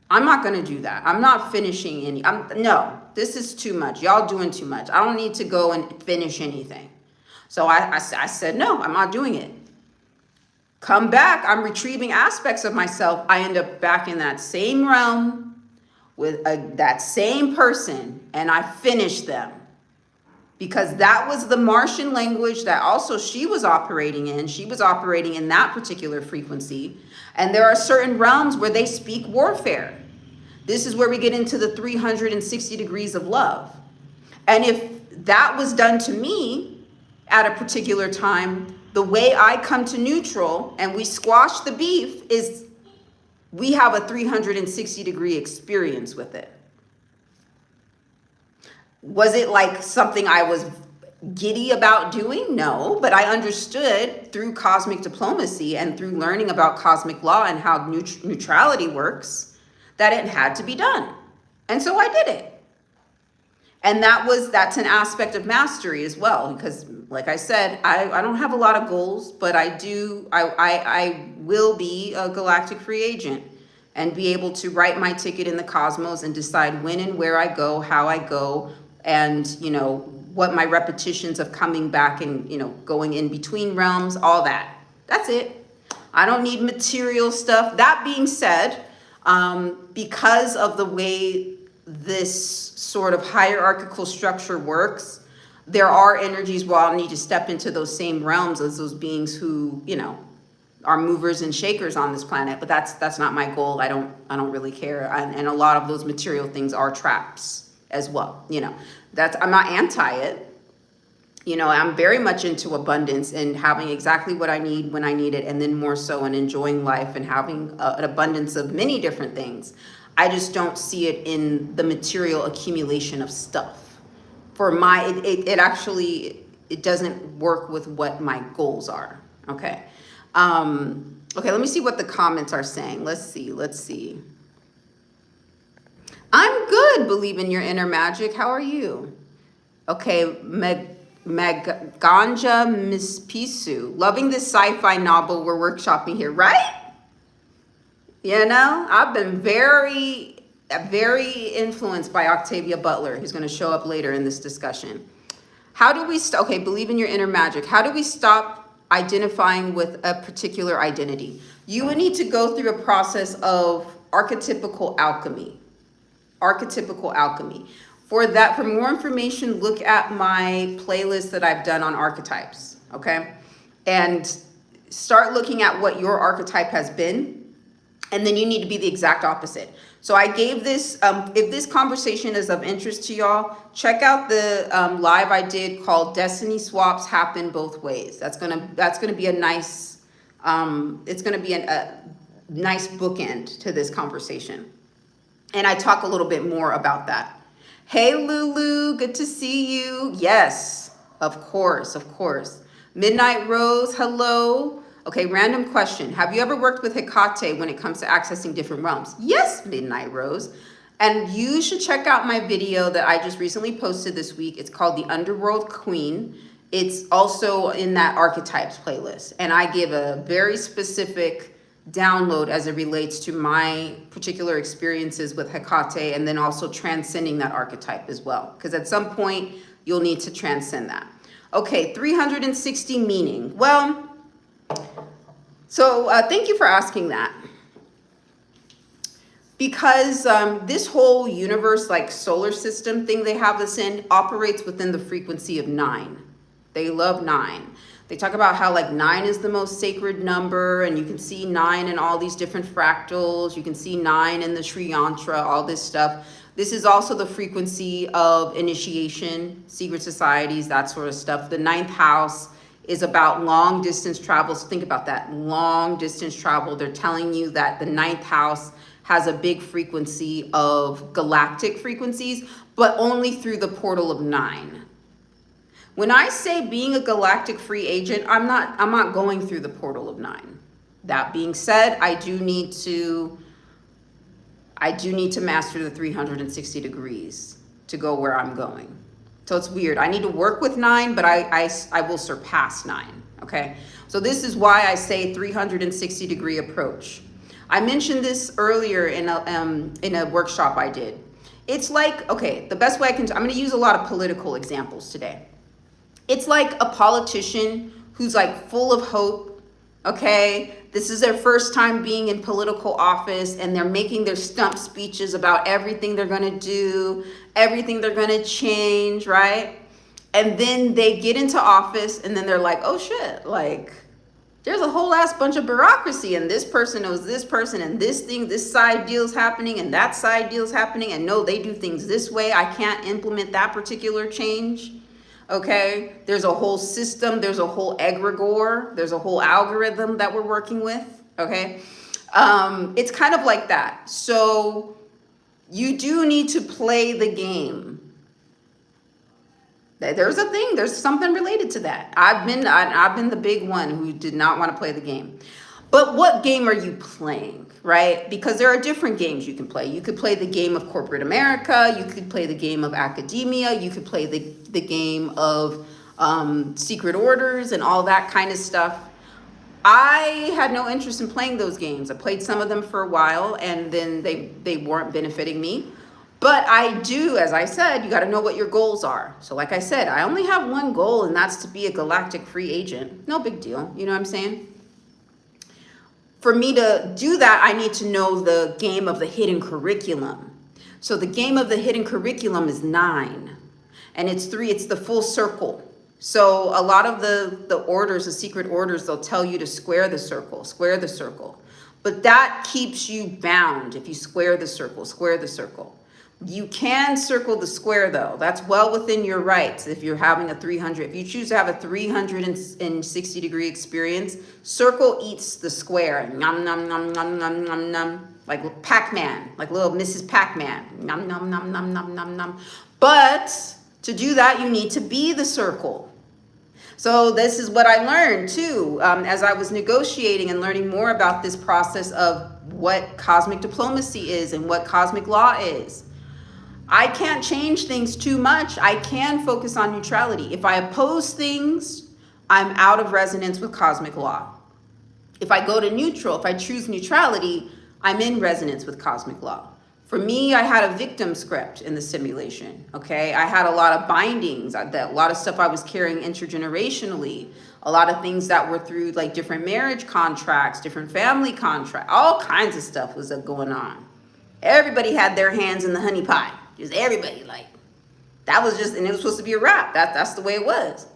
I'm not going to do that. I'm not finishing any. No, this is too much. Y'all doing too much. I don't need to go and finish anything. So I said, no, I'm not doing it. Come back. I'm retrieving aspects of myself. I end up back in that same realm with that same person, and I finish them. Because that was the Martian language that also she was operating in. She was operating in that particular frequency. And there are certain realms where they speak warfare. This is where we get into the 360 degrees of love. And if that was done to me at a particular time, the way I come to neutral and we squash the beef is we have a 360 degree experience with it. Was it like something I was giddy about doing? No, but I understood through cosmic diplomacy and through learning about cosmic law and how neutrality works that it had to be done. And so I did it. And that's an aspect of mastery as well, because like I said, I don't have a lot of goals, but I will be a galactic free agent and be able to write my ticket in the cosmos and decide when and where I go, how I go, and, you know, what my repetitions of coming back and, you know, going in between realms, all that. That's it. I don't need material stuff. That being said, because of the way this sort of hierarchical structure works, there are energies where I'll need to step into those same realms as those beings who, you know, are movers and shakers on this planet. But that's not my goal. I don't really care. And a lot of those material things are traps as well. You know, I'm not anti it. You know, I'm very much into abundance and having exactly what I need when I need it, and then more so and enjoying life and having an abundance of many different things. I just don't see it in the material accumulation of stuff. For it doesn't work with what my goals are. Okay. Okay, let me see what the comments are saying. Let's see. I'm good, believe in your inner magic. How are you? Okay, Ganja Miss Pisu. Loving this sci-fi novel we're workshopping here, right? You know, I've been very influenced by Octavia Butler, who's going to show up later in this discussion. How do we okay, believe in your inner magic. How do we stop identifying with a particular identity? You would need to go through a process of archetypical alchemy. For more information, look at my playlist that I've done on archetypes, okay? And start looking at what your archetype has been, and then you need to be the exact opposite. So I gave this, if this conversation is of interest to y'all, check out the live I did called Destiny Swaps Happen Both Ways. That's gonna be a nice, it's gonna be a nice bookend to this conversation. And I talk a little bit more about that. Hey, Lulu, good to see you. Yes, of course. Midnight Rose, hello. Okay, random question. Have you ever worked with Hecate when it comes to accessing different realms? Yes, Midnight Rose. And you should check out my video that I just recently posted this week. It's called The Underworld Queen. It's also in that archetypes playlist. And I give a very specific download as it relates to my particular experiences with Hecate, and then also transcending that archetype as well. Because at some point, you'll need to transcend that. Okay, 360 meaning. Well, so thank you for asking that. Because this whole universe, like solar system thing they have us in, operates within the frequency of 9. They love 9. They talk about how like 9 is the most sacred number, and you can see 9 in all these different fractals. You can see 9 in the Sri Yantra, all this stuff. This is also the frequency of initiation, secret societies, that sort of stuff. The 9th house is about long distance travel. So think about that, long distance travel. They're telling you that the 9th house has a big frequency of galactic frequencies, but only through the portal of 9. When I say being a galactic free agent, I'm not going through the portal of 9. That being said, I do need to master the 360 degrees to go where I'm going. So it's weird. I need to work with 9, but I will surpass 9. Okay. So this is why I say 360 degree approach. I mentioned this earlier in a workshop I did. It's like, okay, the best way I'm going to use a lot of political examples today. It's like a politician who's like full of hope, okay? This is their first time being in political office, and they're making their stump speeches about everything they're gonna do, everything they're gonna change, right? And then they get into office, and then they're like, oh shit, like, there's a whole ass bunch of bureaucracy, and this person knows this person, and this thing, this side deal's happening, and that side deal's happening, and no, they do things this way. I can't implement that particular change. Okay, there's a whole system, there's a whole egregore, there's a whole algorithm that we're working with. Okay, it's kind of like that. So you do need to play the game. There's a thing, there's something related to that. I've been the big one who did not want to play the game. But what game are you playing, right? Because there are different games you can play. You could play the game of corporate America. You could play the game of academia. You could play the game of secret orders and all that kind of stuff. I had no interest in playing those games. I played some of them for a while, and then they weren't benefiting me. But I do, as I said, you got to know what your goals are. So like I said, I only have one goal, and that's to be a galactic free agent. No big deal. You know what I'm saying? For me to do that, I need to know the game of the hidden curriculum. So the game of the hidden curriculum is 9. And it's the full circle. So a lot of the orders, the secret orders, they'll tell you to square the circle, square the circle. But that keeps you bound if you square the circle, square the circle. You can circle the square though. That's well within your rights if you're having a 300. If you choose to have a 360 degree experience, circle eats the square. Nom, nom, nom, nom, nom, nom, nom. Like Pac-Man, like little Mrs. Pac-Man. Nom, nom, nom, nom, nom, nom, nom. But to do that, you need to be the circle. So this is what I learned too, as I was negotiating and learning more about this process of what cosmic diplomacy is and what cosmic law is. I can't change things too much. I can focus on neutrality. If I oppose things, I'm out of resonance with cosmic law. If I go to neutral, if I choose neutrality, I'm in resonance with cosmic law. For me, I had a victim script in the simulation, okay? I had a lot of bindings, a lot of stuff I was carrying intergenerationally, a lot of things that were through like different marriage contracts, different family contracts, all kinds of stuff was going on. Everybody had their hands in the honey pot. Just everybody, like, that was just, and it was supposed to be a wrap. That's the way it was.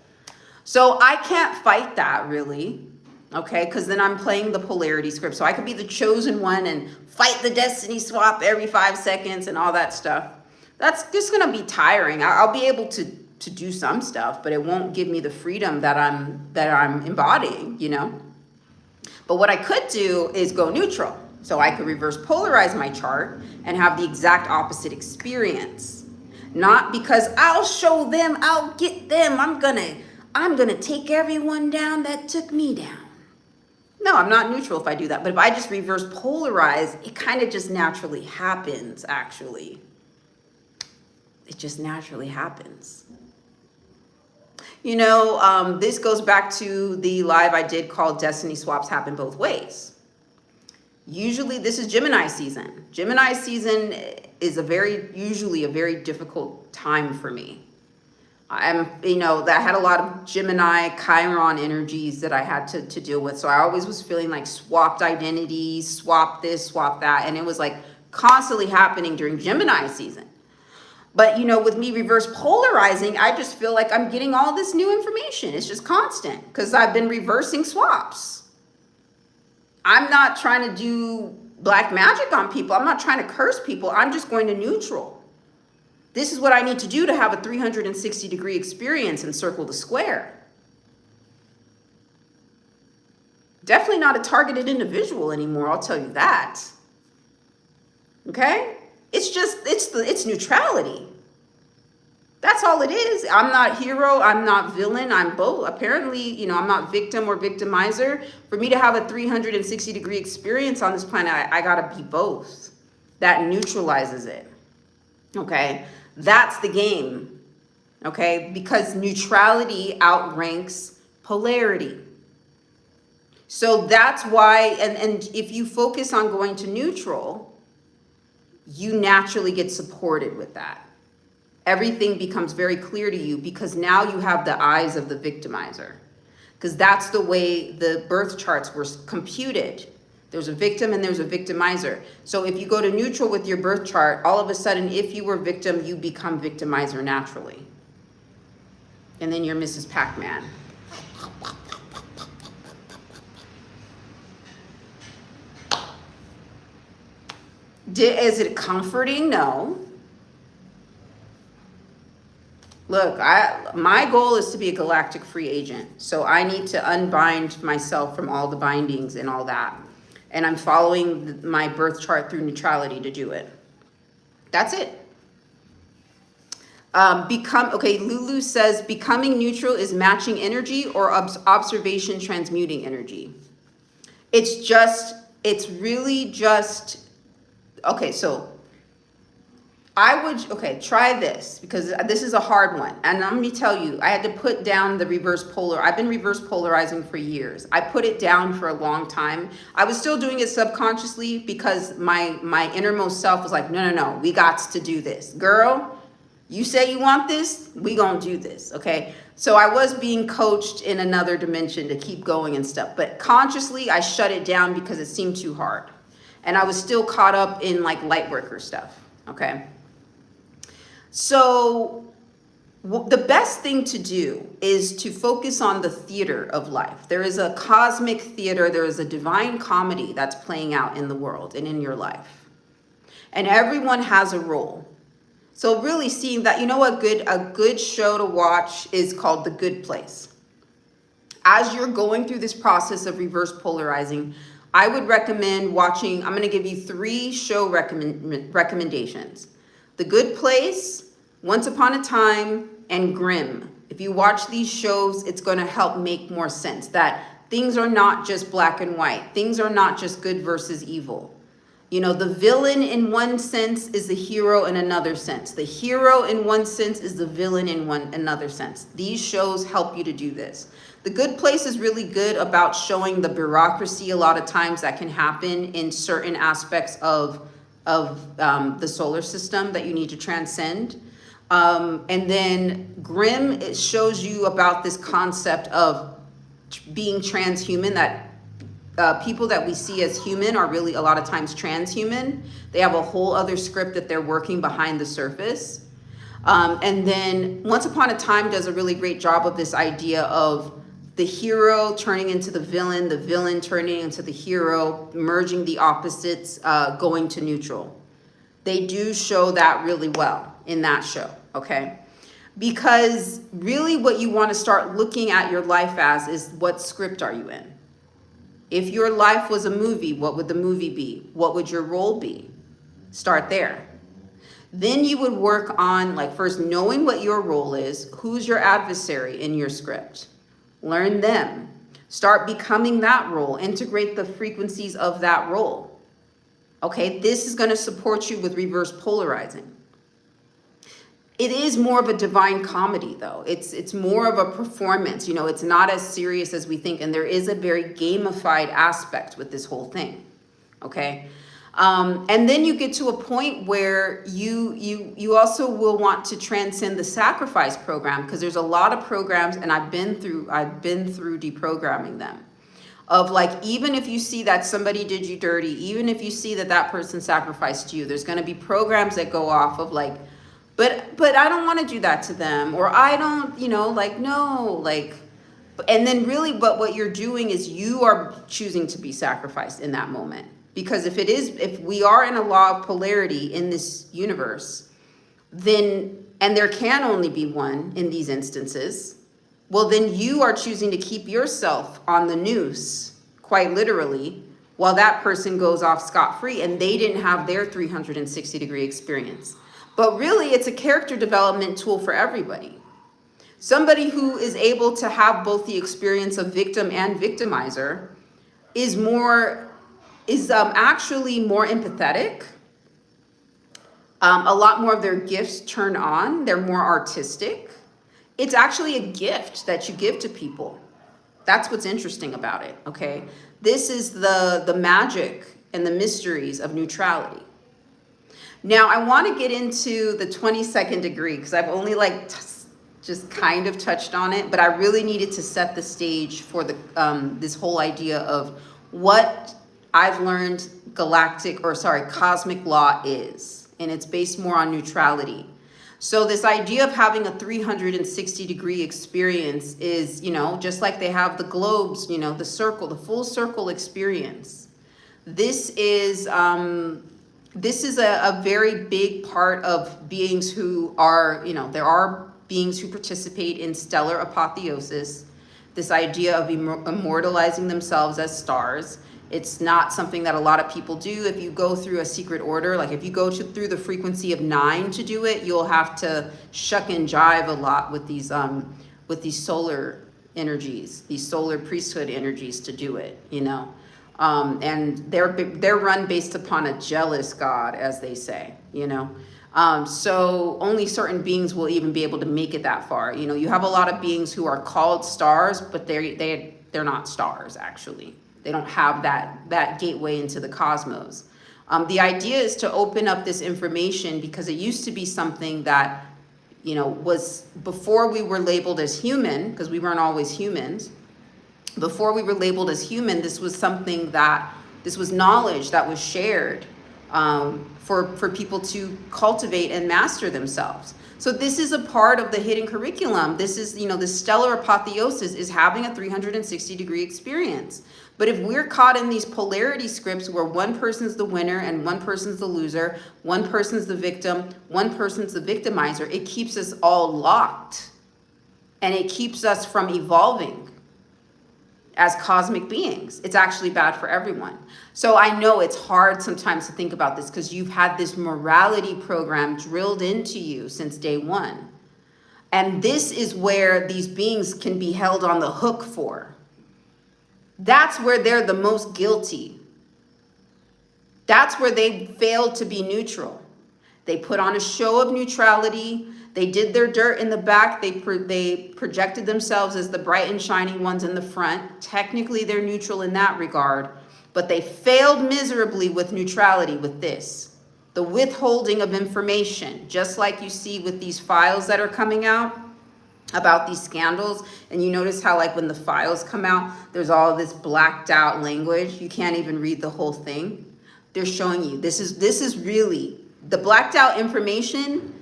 So I can't fight that really, okay? Because then I'm playing the polarity script. So I could be the chosen one and fight the destiny swap every 5 seconds and all that stuff. That's just gonna be tiring. I'll be able to do some stuff, but it won't give me the freedom that I'm embodying, you know? But what I could do is go neutral. So I could reverse polarize my chart and have the exact opposite experience. Not because I'll show them, I'll get them, I'm gonna take everyone down that took me down. No, I'm not neutral if I do that. But if I just reverse polarize, it kind of just naturally happens, actually. It just naturally happens. You know, this goes back to the live I did called Destiny Swaps Happen Both Ways. Usually this is Gemini season. Gemini season is usually a very difficult time for me. That had a lot of Gemini, Chiron energies that I had to deal with. So I always was feeling like swapped identities, swap this, swap that. And it was like constantly happening during Gemini season. But, with me reverse polarizing, I just feel like I'm getting all this new information. It's just constant because I've been reversing swaps. I'm not trying to do black magic on people. I'm not trying to curse people. I'm just going to neutral. This is what I need to do to have a 360-degree experience and circle the square. Definitely not a targeted individual anymore, I'll tell you that. Okay? It's neutrality. That's all it is. I'm not hero, I'm not villain, I'm both. Apparently, I'm not victim or victimizer. For me to have a 360-degree experience on this planet, I gotta be both. That neutralizes it. Okay? That's the game, okay? Because neutrality outranks polarity. So that's why, and if you focus on going to neutral, you naturally get supported with that. Everything becomes very clear to you because now you have the eyes of the victimizer. Because that's the way the birth charts were computed. There's a victim and there's a victimizer. So if you go to neutral with your birth chart, all of a sudden, if you were victim, you become victimizer naturally. And then you're Mrs. Pac-Man. Is it comforting? No. Look, my goal is to be a galactic free agent. So I need to unbind myself from all the bindings and all that. And I'm following my birth chart through neutrality to do it. That's it. Lulu says, becoming neutral is matching energy or observation transmuting energy. It's really just, okay, so try this because this is a hard one. And let me tell you, I had to put down the reverse polar. I've been reverse polarizing for years. I put it down for a long time. I was still doing it subconsciously because my innermost self was like, no, we got to do this. Girl, you say you want this, we gonna do this, okay? So I was being coached in another dimension to keep going and stuff. But consciously, I shut it down because it seemed too hard. And I was still caught up in like light worker stuff, okay? So the best thing to do is to focus on the theater of life. There is a cosmic theater. There is a divine comedy that's playing out in the world and in your life. And everyone has a role. So really seeing that, a good show to watch is called The Good Place. As you're going through this process of reverse polarizing, I would recommend watching, I'm going to give you 3 show recommendations. The Good Place, Once Upon a Time, and Grimm. If you watch these shows, it's going to help make more sense that things are not just black and white. Things are not just good versus evil. The villain in one sense is the hero in another sense. The hero in one sense is the villain in another sense. These shows help you to do this. The Good Place is really good about showing the bureaucracy a lot of times that can happen in certain aspects of the solar system that you need to transcend. And then Grimm, it shows you about this concept of being transhuman, that people that we see as human are really a lot of times transhuman. They have a whole other script that they're working behind the surface. And then Once Upon a Time does a really great job of this idea of the hero turning into the villain turning into the hero, merging the opposites, going to neutral. They do show that really well in that show, okay? Because really what you want to start looking at your life as is, what script are you in? If your life was a movie, what would the movie be? What would your role be? Start there. Then you would work on, first knowing what your role is, who's your adversary in your script. Learn them. Start becoming that role. Integrate the frequencies of that role. Okay, this is going to support you with reverse polarizing. It is more of a divine comedy, though. It's more of a performance. You know, it's not as serious as we think, and there is a very gamified aspect with this whole thing. Okay, and then you get to a point where you also will want to transcend the sacrifice program, because there's a lot of programs, and I've been through deprogramming them. Of like, even if you see that somebody did you dirty, even if you see that that person sacrificed you, there's going to be programs that go off of like, but I don't want to do that to them, or I don't, you know, like, no, like, and then really, but what you're doing is you are choosing to be sacrificed in that moment. Because if we are in a law of polarity in this universe, then, and there can only be one in these instances, well, then you are choosing to keep yourself on the noose, quite literally, while that person goes off scot-free and they didn't have their 360-degree experience. But really, it's a character development tool for everybody. Somebody who is able to have both the experience of victim and victimizer is actually more empathetic. A lot more of their gifts turn on. They're more artistic. It's actually a gift that you give to people. That's what's interesting about it, okay? This is the magic and the mysteries of neutrality. Now, I want to get into the 22nd degree, because I've only like just kind of touched on it, but I really needed to set the stage for this whole idea of what I've learned cosmic law is, and it's based more on neutrality. So this idea of having a 360-degree experience is, you know, just like they have the globes, you know, the circle, the full circle experience. This is a very big part of beings who are, you know, there are beings who participate in stellar apotheosis, this idea of immortalizing themselves as stars. It's not something that a lot of people do. If you go through a secret order, like if you go through the frequency of 9 to do it, you'll have to shuck and jive a lot with these solar energies, these solar priesthood energies to do it, you know. And they're run based upon a jealous God, as they say, you know. So only certain beings will even be able to make it that far. You know, you have a lot of beings who are called stars, but they're not stars, actually. They don't have that gateway into the cosmos. The idea is to open up this information, because it used to be something that, you know, was before we were labeled as human, because we weren't always humans. Before we were labeled as human, this was knowledge that was shared for people to cultivate and master themselves. So this is a part of the hidden curriculum. This is, you know, the stellar apotheosis is having a 360-degree experience. But if we're caught in these polarity scripts where one person's the winner and one person's the loser, one person's the victim, one person's the victimizer, it keeps us all locked. And it keeps us from evolving as cosmic beings. It's actually bad for everyone. So I know it's hard sometimes to think about this, because you've had this morality program drilled into you since day one. And this is where these beings can be held on the hook for. That's where they're the most guilty. That's where they failed to be neutral. They put on a show of neutrality. They did their dirt in the back. They projected themselves as the bright and shining ones in the front. Technically, they're neutral in that regard, but they failed miserably with neutrality with this. The withholding of information, just like you see with these files that are coming out about these scandals. And you notice how, like, when the files come out, there's all this blacked out language. You can't even read the whole thing. They're showing you this is really the blacked out information.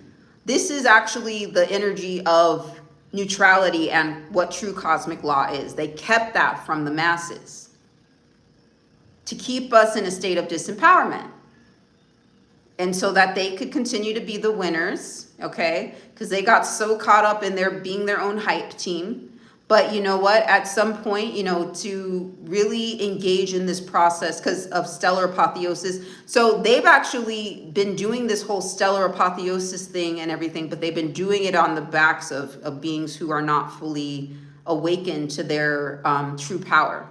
This is actually the energy of neutrality and what true cosmic law is. They kept that from the masses to keep us in a state of disempowerment. And so that they could continue to be the winners, okay? Because they got so caught up in their being their own hype team. But you know what? At some point, you know, to really engage in this process because of stellar apotheosis. So they've actually been doing this whole stellar apotheosis thing and everything, but they've been doing it on the backs of beings who are not fully awaken to their true power.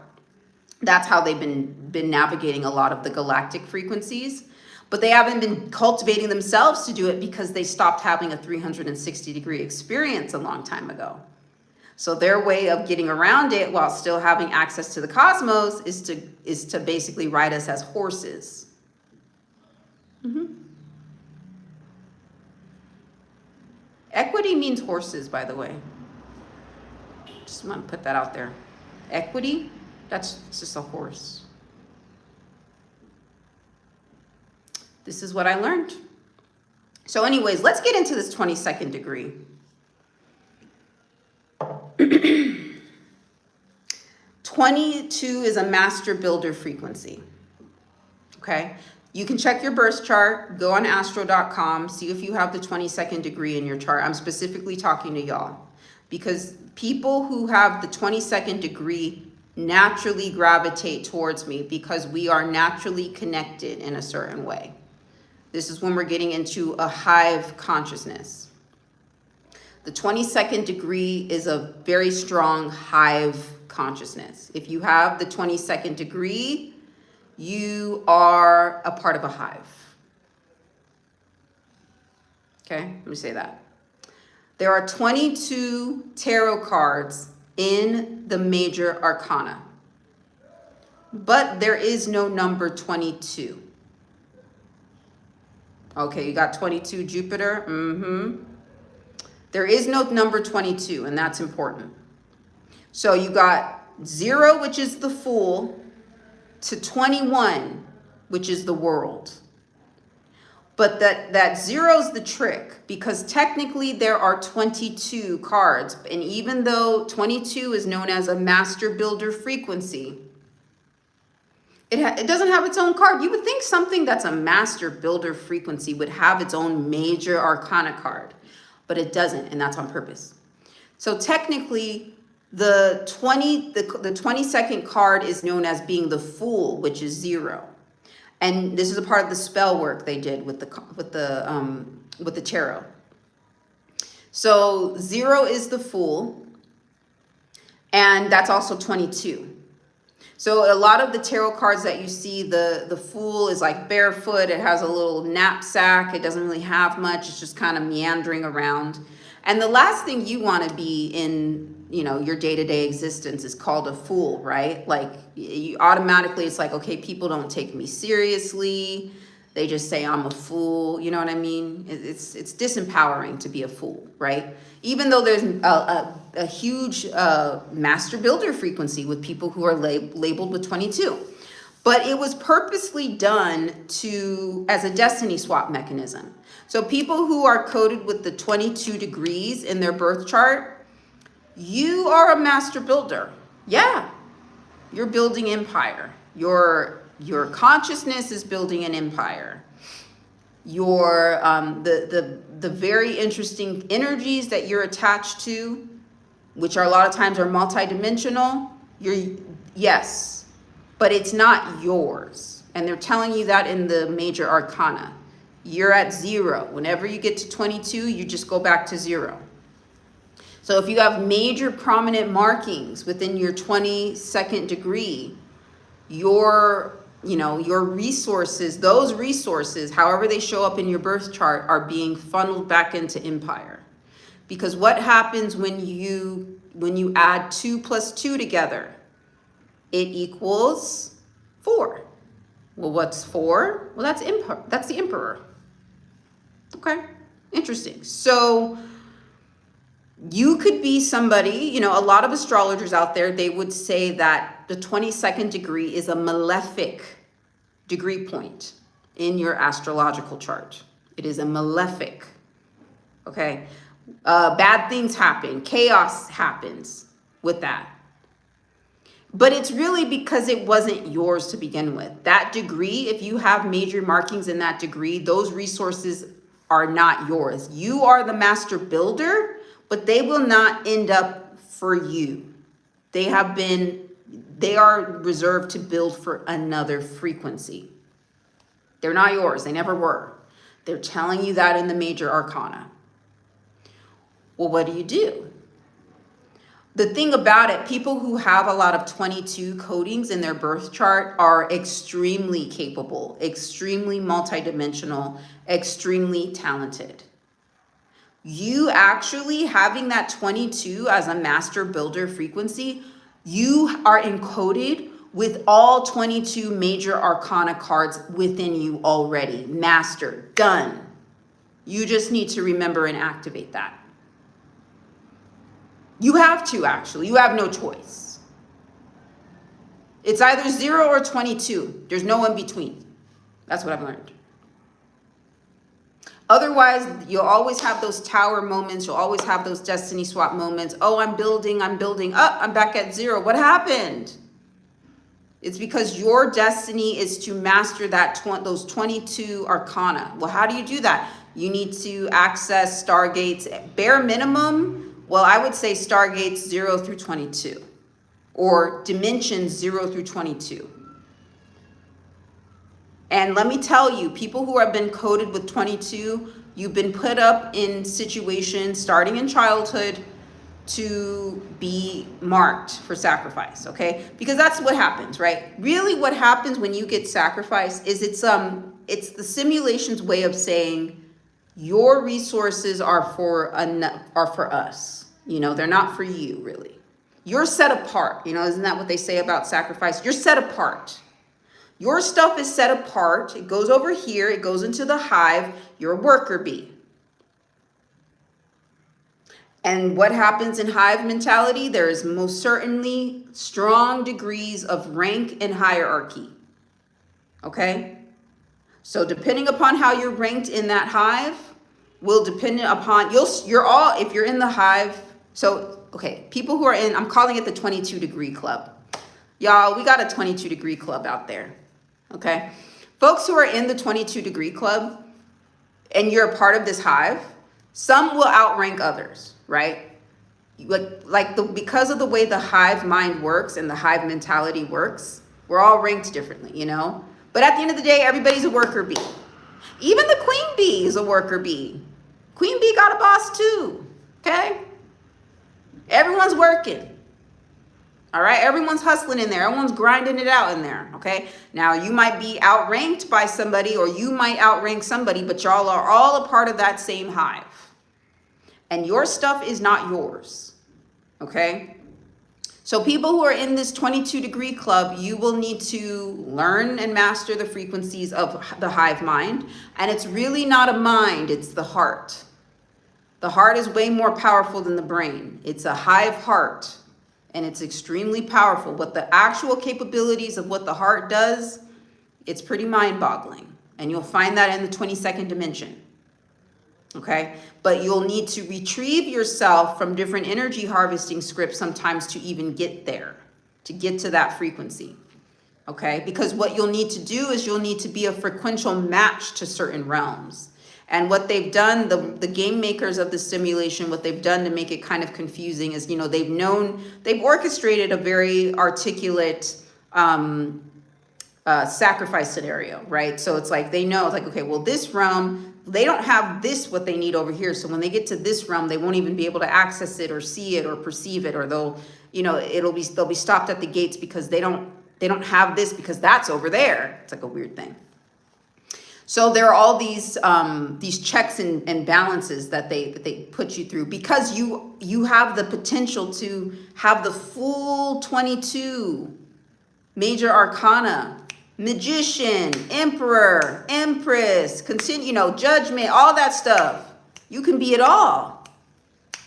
That's how they've been navigating a lot of the galactic frequencies. But they haven't been cultivating themselves to do it because they stopped having a 360-degree experience a long time ago. So their way of getting around it while still having access to the cosmos is to basically ride us as horses. Equity means horses, by the way. Just want to put that out there. Equity, it's just a horse. This is what I learned. So anyways, let's get into this 22nd degree. 22 is a master builder frequency. Okay? You can check your birth chart, go on astro.com, see if you have the 22nd degree in your chart. I'm specifically talking to y'all because people who have the 22nd degree naturally gravitate towards me because we are naturally connected in a certain way. This is when we're getting into a hive consciousness. The 22nd degree is a very strong hive consciousness. If you have the 22nd degree, you are a part of a hive. Okay, let me say that. There are 22 tarot cards in the major arcana, but there is no number 22. Okay, you got 22 Jupiter. There is no number 22, and that's important. So you got 0, which is the Fool, to 21, which is the World. But that 0 is the trick, because technically there are 22 cards. And even though 22 is known as a master builder frequency, it doesn't have its own card. You would think something that's a master builder frequency would have its own major arcana card, but it doesn't, and that's on purpose. So technically, the 22nd card is known as being the Fool, which is 0. And this is a part of the spell work they did with the tarot. So 0 is the Fool, and that's also 22. So a lot of the tarot cards that you see, the Fool is like barefoot. It has a little knapsack. It doesn't really have much. It's just kind of meandering around. And the last thing you want to be in, your day-to-day existence is called a fool, right? Like you automatically, it's like, okay, people don't take me seriously. They just say I'm a fool. You know what I mean? It's disempowering to be a fool, right? Even though there's a huge master builder frequency with people who are labeled with 22. But it was purposely done as a destiny swap mechanism. So people who are coded with the 22 degrees in their birth chart, you are a master builder. Yeah, you're building empire. Your consciousness is building an empire. Your the very interesting energies that you're attached to, which are a lot of times are multidimensional. Yes, but it's not yours. And they're telling you that in the major arcana. You're at 0. Whenever you get to 22, you just go back to 0. So if you have major prominent markings within your 22nd degree, your resources, those resources, however they show up in your birth chart, are being funneled back into empire. Because what happens when you add 2 plus 2 together? It equals 4. Well, what's 4? Well, that's the emperor. Okay, interesting. So you could be somebody, a lot of astrologers out there, they would say that the 22nd degree is a malefic degree point in your astrological chart. It is a malefic. Okay, bad things happen, chaos happens with that. But it's really because it wasn't yours to begin with. That degree, if you have major markings in that degree, those resources are not yours. You are the master builder, but they will not end up for you. They are reserved to build for another frequency. They're not yours. They never were. They're telling you that in the major arcana. Well, what do? The thing about it, people who have a lot of 22 codings in their birth chart are extremely capable, extremely multidimensional, extremely talented. You actually having that 22 as a master builder frequency, you are encoded with all 22 major arcana cards within you already. Master, done. You just need to remember and activate that. You have to, actually. You have no choice. It's either 0 or 22. There's no in between. That's what I've learned. Otherwise, you'll always have those tower moments. You'll always have those destiny swap moments. Oh, I'm building. Oh, I'm back at 0. What happened? It's because your destiny is to master those 22 arcana. Well, how do you do that? You need to access stargates, bare minimum. Well, I would say stargates 0 through 22 or dimensions 0 through 22. And let me tell you, people who have been coded with 22, you've been put up in situations starting in childhood to be marked for sacrifice, okay? Because that's what happens, right? Really what happens when you get sacrificed is it's the simulation's way of saying your resources are for us. You know, they're not for you, really. You're set apart. You know, isn't that what they say about sacrifice? You're set apart. Your stuff is set apart. It goes over here. It goes into the hive. You're a worker bee. And what happens in hive mentality? There is most certainly strong degrees of rank and hierarchy. Okay? So depending upon how you're ranked in that hive will depend upon, if you're in the hive, so, okay, people who are in, I'm calling it the 22 degree club. Y'all, we got a 22 degree club out there, okay? Folks who are in the 22 degree club and you're a part of this hive, some will outrank others, right? Because of the way the hive mind works and the hive mentality works, we're all ranked differently, you know? But at the end of the day, everybody's a worker bee. Even the queen bee is a worker bee. Queen bee got a boss too, okay? Everyone's working. All right, everyone's hustling in there. Everyone's grinding it out in there, okay? Now, you might be outranked by somebody or you might outrank somebody, but y'all are all a part of that same hive. And your stuff is not yours, okay? So people who are in this 22 degree club, you will need to learn and master the frequencies of the hive mind. And it's really not a mind, it's the heart. The heart is way more powerful than the brain. It's a hive heart, and it's extremely powerful. But the actual capabilities of what the heart does, it's pretty mind-boggling. And you'll find that in the 22nd dimension. Okay? But you'll need to retrieve yourself from different energy harvesting scripts sometimes to even get there, to get to that frequency. Okay? Because what you'll need to do is you'll need to be a frequential match to certain realms. And what they've done, the game makers of the simulation, what they've done to make it kind of confusing is, you know, they've orchestrated a very articulate sacrifice scenario, right? So it's like, they know, it's like, okay, well, this realm, they don't have this, what they need over here. So when they get to this realm, they won't even be able to access it or see it or perceive it, or they'll, you know, they'll be stopped at the gates because they don't have this because that's over there. It's like a weird thing. So there are all these checks and balances that they put you through because you have the potential to have the full 22 major arcana, magician, emperor, empress, judgment, all that stuff. You can be it all.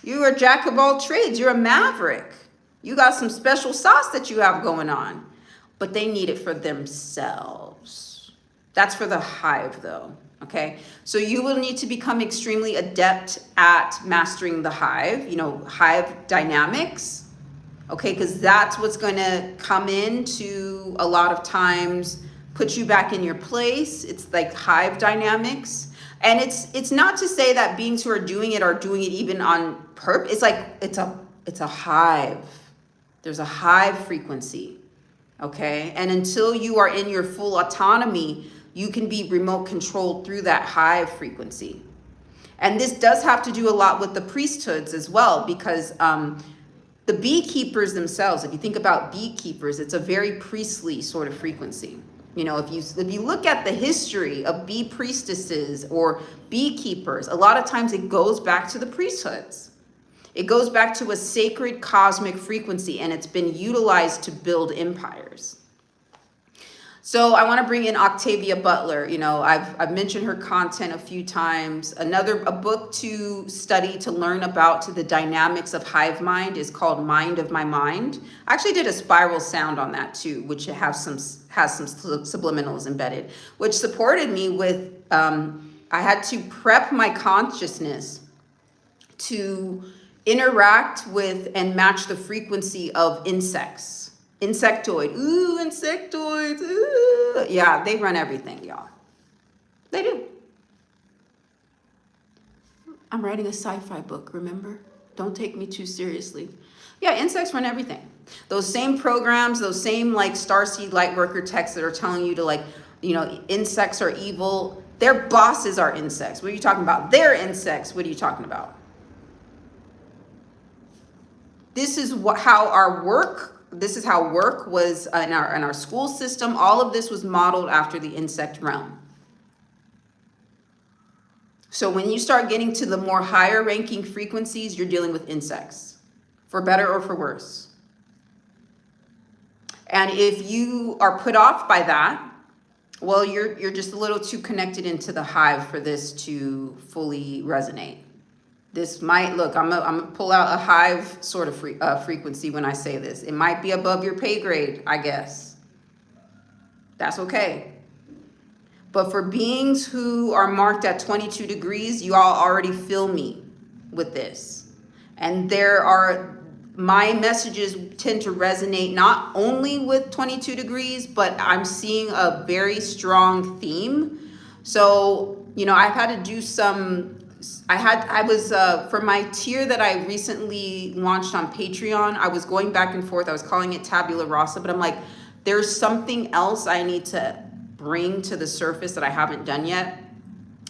You're a jack of all trades. You're a maverick. You got some special sauce that you have going on, but they need it for themselves. That's for the hive though, okay? So you will need to become extremely adept at mastering the hive, hive dynamics, okay? Because that's what's gonna come into a lot of times, put you back in your place. It's like hive dynamics. And it's not to say that beings who are doing it even on purpose. It's like, it's a hive. There's a hive frequency, okay? And until you are in your full autonomy, you can be remote controlled through that hive frequency. And this does have to do a lot with the priesthoods as well, because The beekeepers themselves, if you think about beekeepers, it's a very priestly sort of frequency. You know, if you look at the history of bee priestesses or beekeepers, a lot of times it goes back to the priesthoods. It goes back to a sacred cosmic frequency, and it's been utilized to build empires. So I want to bring in Octavia Butler. You know, I've mentioned her content a few times. A book to study to learn about the dynamics of hive mind is called Mind of My Mind. I actually did a spiral sound on that too, which has some subliminals embedded, which supported me with, I had to prep my consciousness to interact with and match the frequency of insects. Insectoid. Ooh, insectoids. Ooh. Yeah, they run everything, y'all. They do. I'm writing a sci-fi book, remember? Don't take me too seriously. Yeah, insects run everything. Those same programs, those same like Starseed Lightworker texts that are telling you to like, you know, insects are evil. Their bosses are insects. What are you talking about? They're insects. What are you talking about? This is how work was in our school system. All of this was modeled after the insect realm. So when you start getting to the more higher ranking frequencies, you're dealing with insects, for better or for worse. And if you are put off by that, well, you're just a little too connected into the hive for this to fully resonate. This might, look, I'm gonna pull out a hive sort of frequency when I say this. It might be above your pay grade, I guess. That's okay. But for beings who are marked at 22 degrees, you all already feel me with this. And my messages tend to resonate not only with 22 degrees, but I'm seeing a very strong theme. So, you know, I've had to do for my tier that I recently launched on Patreon, I was going back and forth. I was calling it Tabula Rasa, but I'm like, there's something else I need to bring to the surface that I haven't done yet.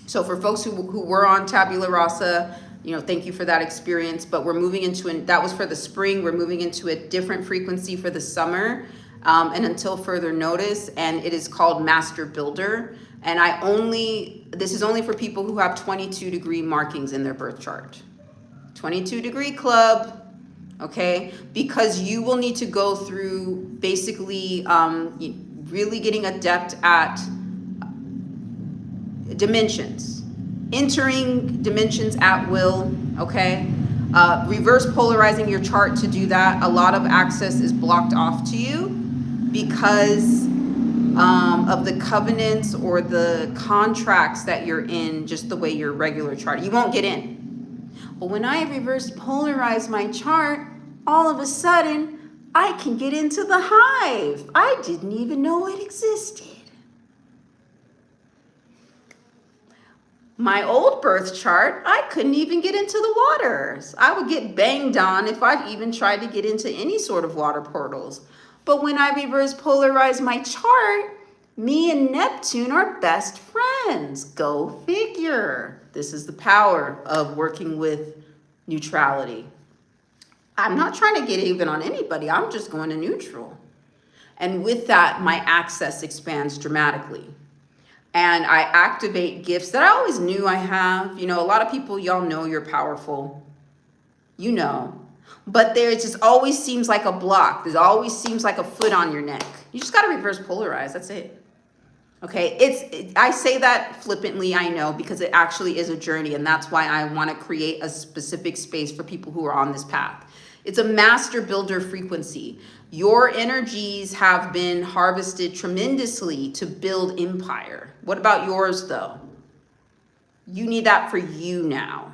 So for folks who were on Tabula Rasa, you know, thank you for that experience, but we're moving into, that was for the spring. We're moving into a different frequency for the summer, and until further notice, and it is called Master Builder. And this is only for people who have 22 degree markings in their birth chart. 22 degree club, okay? Because you will need to go through basically really getting adept at dimensions, entering dimensions at will, okay? Reverse polarizing your chart to do that. A lot of access is blocked off to you because of the covenants or the contracts that you're in, just the way your regular chart. You won't get in. But when I reverse polarize my chart, all of a sudden, I can get into the hive. I didn't even know it existed. My old birth chart, I couldn't even get into the waters. I would get banged on if I even tried to get into any sort of water portals. But when I reverse polarize my chart, me and Neptune are best friends. Go figure. This is the power of working with neutrality. I'm not trying to get even on anybody. I'm just going to neutral. And with that, my access expands dramatically. And I activate gifts that I always knew I have. You know, a lot of people, y'all know you're powerful. You know. But there just always seems like a block. There always seems like a foot on your neck. You just got to reverse polarize. That's it. Okay, I say that flippantly, I know, because it actually is a journey, and that's why I want to create a specific space for people who are on this path. It's a master builder frequency. Your energies have been harvested tremendously to build empire. What about yours, though? You need that for you now.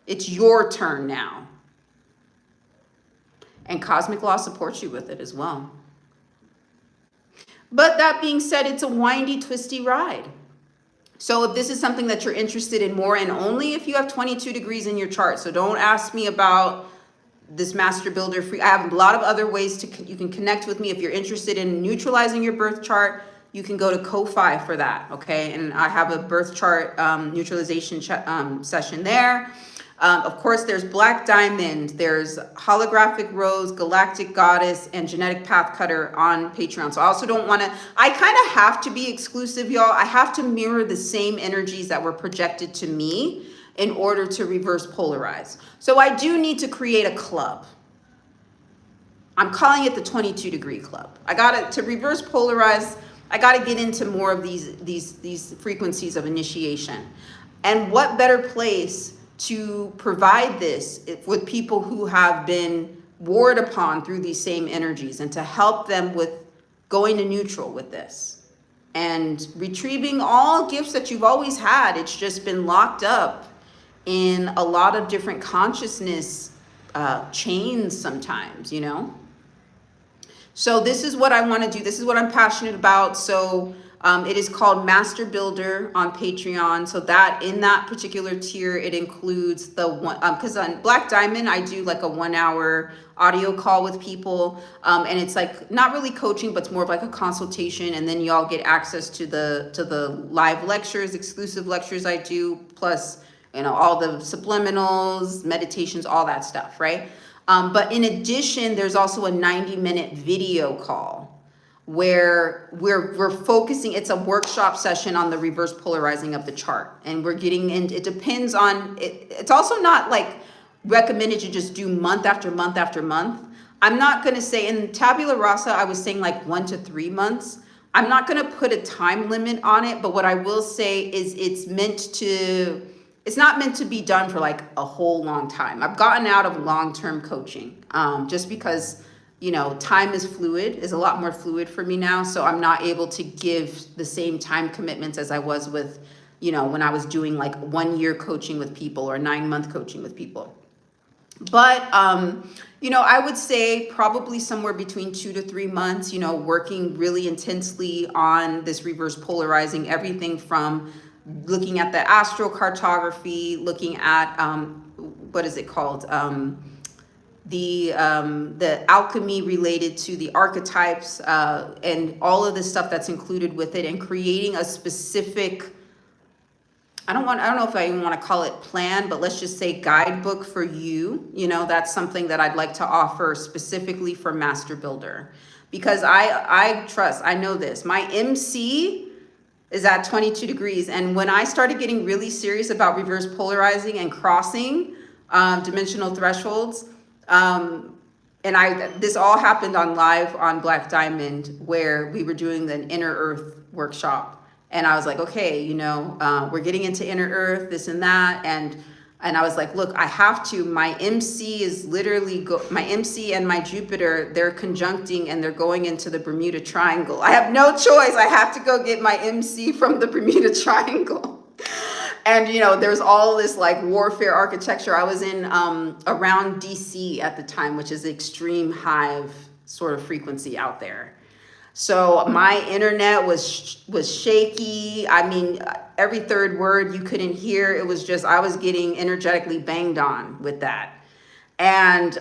It's your turn now. And cosmic law supports you with it as well. But that being said, it's a windy, twisty ride. So if this is something that you're interested in more, and only if you have 22 degrees in your chart, so don't ask me about this master builder free. I have a lot of other ways you can connect with me. If you're interested in neutralizing your birth chart, you can go to Ko-Fi for that, okay? And I have a birth chart neutralization session there. Of course, there's Black Diamond, there's Holographic Rose, Galactic Goddess, and Genetic Path Cutter on Patreon. So I also don't want to, I kind of have to be exclusive, y'all. I have to mirror the same energies that were projected to me in order to reverse polarize. So I do need to create a club. I'm calling it the 22 degree club. I got to reverse polarize. I got to get into more of these frequencies of initiation. And what better place to provide this with people who have been warred upon through these same energies, and to help them with going to neutral with this and retrieving all gifts that you've always had. It's just been locked up in a lot of different consciousness chains sometimes, you know? So this is what I want to do. This is what I'm passionate about. So it is called Master Builder on Patreon. So that in that particular tier, it includes the one, because on Black Diamond, I do like a 1 hour audio call with people. And it's like not really coaching, but it's more of like a consultation. And then y'all get access to the live lectures, exclusive lectures I do, plus, you know, all the subliminals, meditations, all that stuff, right? But in addition, there's also a 90-minute video call where we're focusing. It's a workshop session on the reverse polarizing of the chart, and we're getting in. It depends on it. It's also not like recommended to just do month after month after month. I'm not going to say in Tabula Rasa, I was saying like 1 to 3 months. I'm not going to put a time limit on it, but what I will say is it's not meant to be done for like a whole long time. I've gotten out of long-term coaching just because, you know, time is fluid, is a lot more fluid for me now. So I'm not able to give the same time commitments as I was with, you know, when I was doing like 1 year coaching with people or 9-month coaching with people. But, you know, I would say probably somewhere between 2 to 3 months, you know, working really intensely on this reverse polarizing, everything from looking at the astrocartography, looking at what is it called, the alchemy related to the archetypes, and all of the stuff that's included with it, and creating a specific, I don't know if I even want to call it plan, but let's just say guidebook for you. You know, that's something that I'd like to offer specifically for Master Builder, because I trust, I know this, my MC is at 22 degrees. And when I started getting really serious about reverse polarizing and crossing dimensional thresholds, this all happened on live on Black Diamond, where we were doing the Inner Earth workshop. And I was like, okay, you know, we're getting into Inner Earth, this and that. And I was like, look, I have to, my MC is literally, my MC and my Jupiter, they're conjuncting and they're going into the Bermuda Triangle. I have no choice. I have to go get my MC from the Bermuda Triangle. And, you know, there's all this like warfare architecture. I was in around DC at the time, which is extreme hive sort of frequency out there. So my internet was shaky. I mean, every third word you couldn't hear. It was just, I was getting energetically banged on with that. And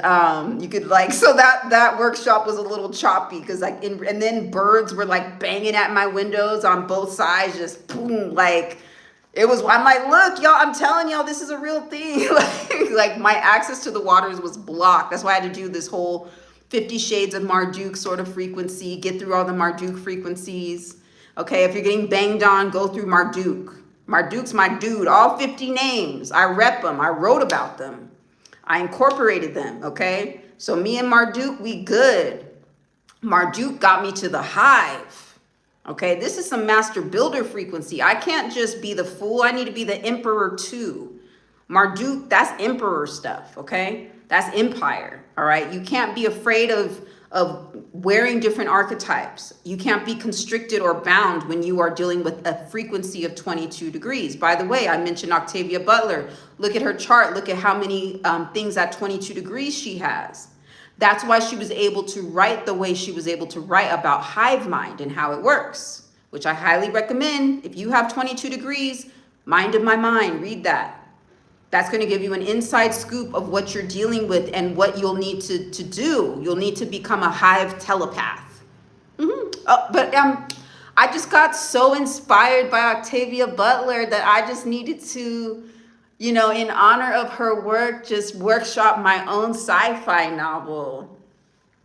you could like, so that workshop was a little choppy because like, and then birds were like banging at my windows on both sides, just boom, like it was, I'm like, look, y'all, I'm telling y'all, this is a real thing. like my access to the waters was blocked. That's why I had to do this whole 50 Shades of Marduk sort of frequency, get through all the Marduk frequencies. Okay, if you're getting banged on, go through Marduk. Marduk's my dude, all 50 names. I rep them, I wrote about them. I incorporated them, okay? So me and Marduk, we good. Marduk got me to the hive. Okay, this is some Master Builder frequency. I can't just be the fool, I need to be the emperor too. Marduk, that's emperor stuff, okay? That's empire, all right? You can't be afraid of wearing different archetypes. You can't be constricted or bound when you are dealing with a frequency of 22 degrees. By the way, I mentioned Octavia Butler. Look at her chart. Look at how many things at 22 degrees she has. That's why she was able to write the way she was able to write about hive mind and how it works, which I highly recommend. If you have 22 degrees, Mind of My Mind, read that. That's going to give you an inside scoop of what you're dealing with and what you'll need to do. You'll need to become a hive telepath. But I just got so inspired by Octavia Butler that I just needed to, In honor of her work, just workshop my own sci-fi novel.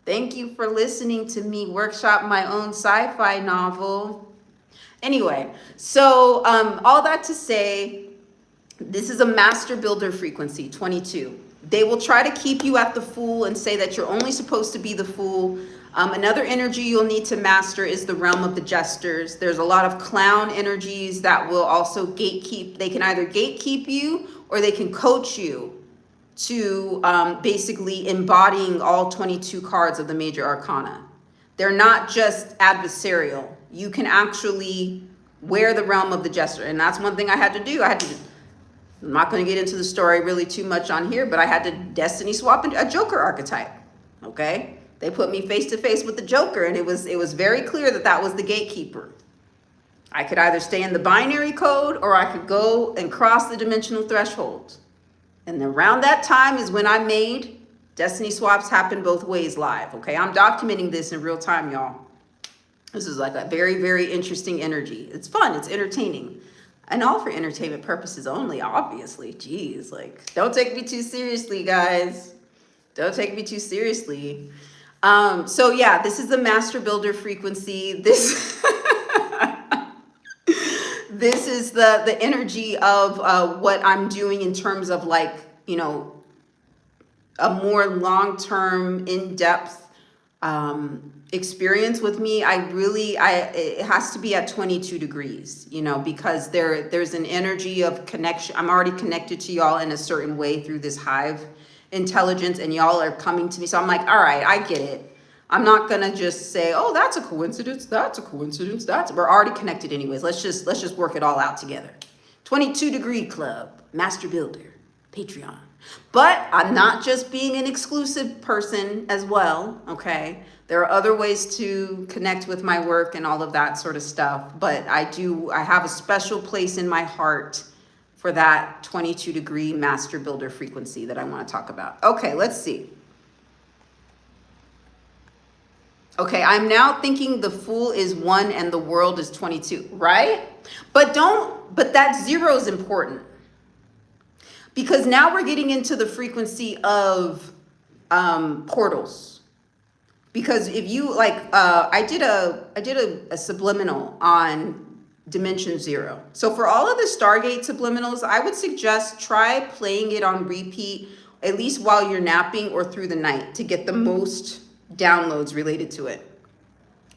Thank you for listening to me workshop my own sci-fi novel. Anyway, so all that to say, this is a master builder frequency, 22. They will try to keep you at the Fool and say that you're only supposed to be the Fool. Another energy you'll need to master is the realm of the jesters. There's a lot of clown energies that will also gatekeep. They can either gatekeep you or they can coach you to basically embodying all 22 cards of the major arcana. They're not just adversarial. You can actually wear the realm of the jester. And that's one thing I had to do. I'm not going to get into the story really too much on here, but I had to destiny swap a Joker archetype. Okay? They put me face to face with the Joker, and it was very clear that that was the gatekeeper. I could either stay in the binary code or I could go and cross the dimensional threshold. And around that time is when I made destiny swaps happen both ways live. Okay? I'm documenting this in real time, y'all. This is like a very, very interesting energy. It's fun. It's entertaining. And all for entertainment purposes only, obviously. Jeez, like, don't take me too seriously, guys. Don't take me too seriously. So yeah, this is the master builder frequency. This this is the energy of what I'm doing in terms of like, a more long-term, in-depth experience with me. It has to be at 22 degrees, because there's an energy of connection. I'm already connected to y'all in a certain way through this hive intelligence, and y'all are coming to me. So I'm like, all right, I get it. I'm not gonna just say, oh, that's a coincidence. That's a coincidence. We're already connected anyways. Let's just work it all out together. 22 degree club, master builder, Patreon. But I'm not just being an exclusive person as well, okay? There are other ways to connect with my work and all of that sort of stuff. But I have a special place in my heart for that 22 degree master builder frequency that I want to talk about. Okay, let's see. Okay, I'm now thinking the Fool is 1 and the world is 22, right? But that 0 is important. Because now we're getting into the frequency of portals. Because if you I did a subliminal on dimension 0. So for all of the Stargate subliminals, I would suggest try playing it on repeat, at least while you're napping or through the night, to get the most downloads related to it.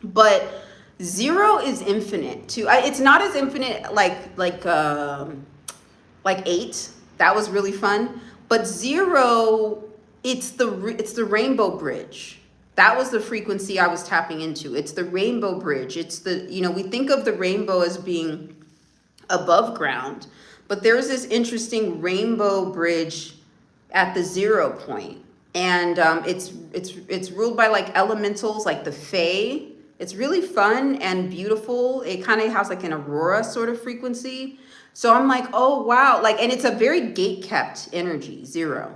But 0 is infinite too. It's not as infinite like 8. That was really fun. But 0, it's the rainbow bridge. That was the frequency I was tapping into. It's the rainbow bridge. It's we think of the rainbow as being above ground, but there's this interesting rainbow bridge at the 0 point. And it's ruled by like elementals, like the Fae. It's really fun and beautiful. It kind of has like an aurora sort of frequency. So I'm like, oh, wow. And it's a very gate-kept energy, 0.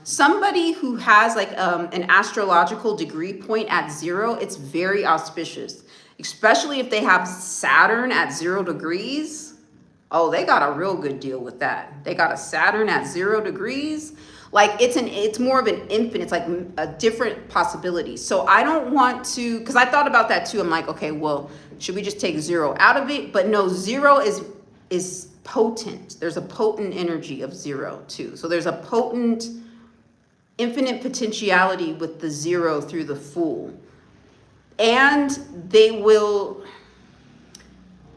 Somebody who has like an astrological degree point at 0, it's very auspicious, especially if they have Saturn at 0 degrees. Oh, they got a real good deal with that. They got a Saturn at 0 degrees. It's more of an infinite, it's like a different possibility. So I don't want to, because I thought about that too. I'm like, okay, well, should we just take 0 out of it? But no, 0 is potent. There's a potent energy of 0 too. So there's a potent infinite potentiality with the 0 through the Fool. And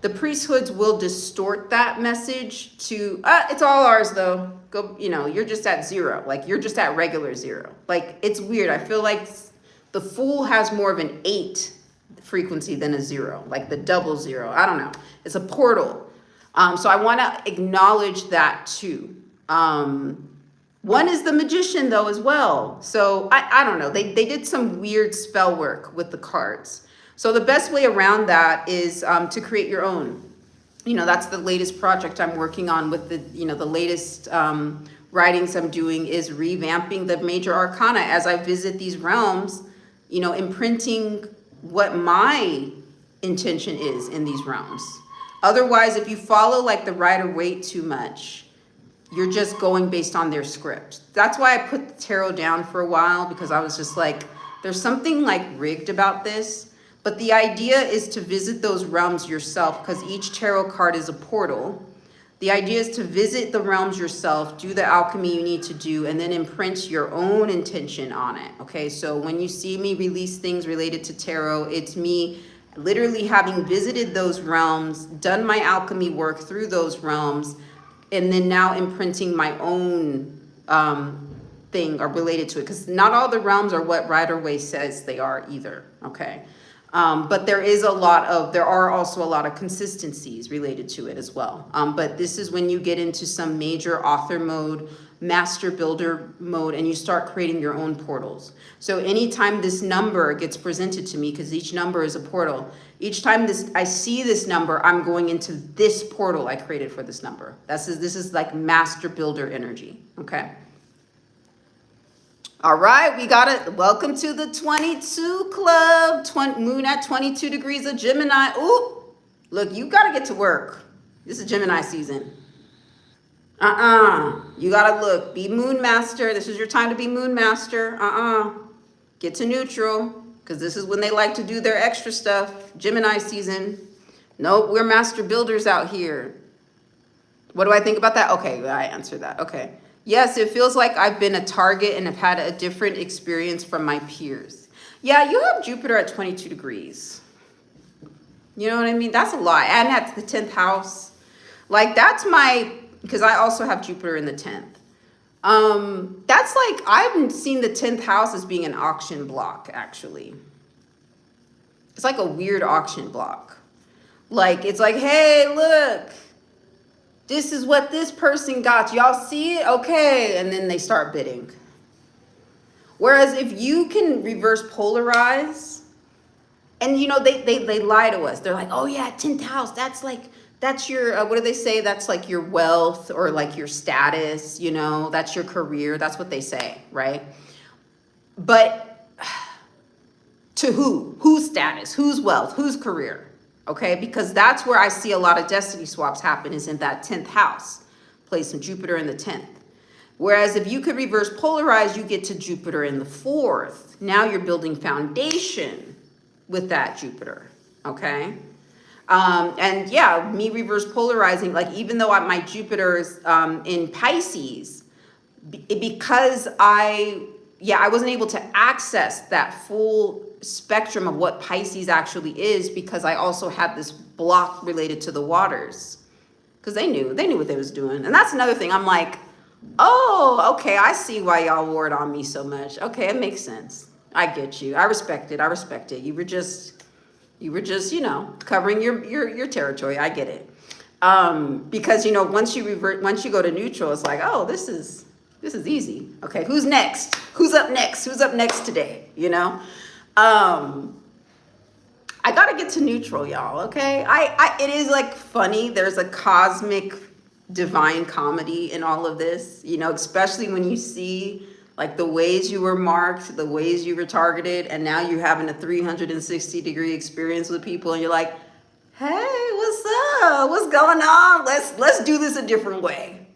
the priesthoods will distort that message to, it's all ours though. Go, you're just at 0. Like you're just at regular 0. Like it's weird. I feel like the Fool has more of an 8 frequency than a 0, like the double 0. I don't know. It's a portal. So I want to acknowledge that too. 1 is the magician though as well. So I don't know. They did some weird spell work with the cards. So the best way around that is to create your own. That's the latest project I'm working on with the latest writings I'm doing is revamping the major arcana as I visit these realms, imprinting what my intention is in these realms. Otherwise, if you follow like the Rider-Waite too much, you're just going based on their script. That's why I put the tarot down for a while, because I was just like, there's something like rigged about this. But the idea is to visit those realms yourself, because each tarot card is a portal. The idea is to visit the realms yourself, do the alchemy you need to do, and then imprint your own intention on it. Okay, so when you see me release things related to tarot, it's me literally having visited those realms, done my alchemy work through those realms, and then now imprinting my own thing or related to it. Because not all the realms are what Rider-Waite says they are either. Okay. But there are also a lot of consistencies related to it as well. But this is when you get into some major author mode, master builder mode, and you start creating your own portals. So anytime this number gets presented to me, because each number is a portal, each time I see this number, I'm going into this portal I created for this number. This is like master builder energy. Okay. All right, we got it. Welcome to the 22 club. Moon at 22 degrees of Gemini. Ooh, look, you got to get to work. This is Gemini season. You got to look. Be moon master. This is your time to be moon master. Get to neutral, because this is when they like to do their extra stuff. Gemini season. Nope, we're master builders out here. What do I think about that? Okay, I answered that. Okay. Yes, it feels like I've been a target and have had a different experience from my peers. Yeah, you have Jupiter at 22 degrees. You know what I mean? That's a lot. And at the 10th house. Like, because I also have Jupiter in the 10th. That's like, I've seen the 10th house as being an auction block, actually. It's like a weird auction block. Like, it's like, hey, look. This is what this person got. Y'all see it? Okay. And then they start bidding. Whereas if you can reverse polarize, and you know, they lie to us. They're like, oh yeah, 10th house. That's your, what do they say? That's like your wealth or like your status, you know, that's your career. That's what they say, right? But to who? Whose status? Whose wealth? Whose career? Okay, because that's where I see a lot of destiny swaps happen, is in that 10th house, place of Jupiter in the 10th. Whereas if you could reverse polarize, you get to Jupiter in the 4th. Now you're building foundation with that Jupiter, okay? And yeah, me reverse polarizing, like even though my Jupiter is in Pisces, because I wasn't able to access that full spectrum of what Pisces actually is, because I also had this block related to the waters, because they knew what they was doing. And that's another thing. I'm like, oh, okay, I see why y'all wore it on me so much. Okay, it makes sense. I get you. I respect it. You were just, you know, covering your territory. I get it. Because, you know, once you go to neutral, it's like, oh, this is easy. Okay, who's next? Who's up next? Who's up next today? You know? I gotta get to neutral, y'all. Okay, it is like funny. There's a cosmic divine comedy in all of this, you know, especially when you see like the ways you were marked, the ways you were targeted, and now you're having a 360-degree experience with people, and you're like, hey, what's up? What's going on? Let's do this a different way,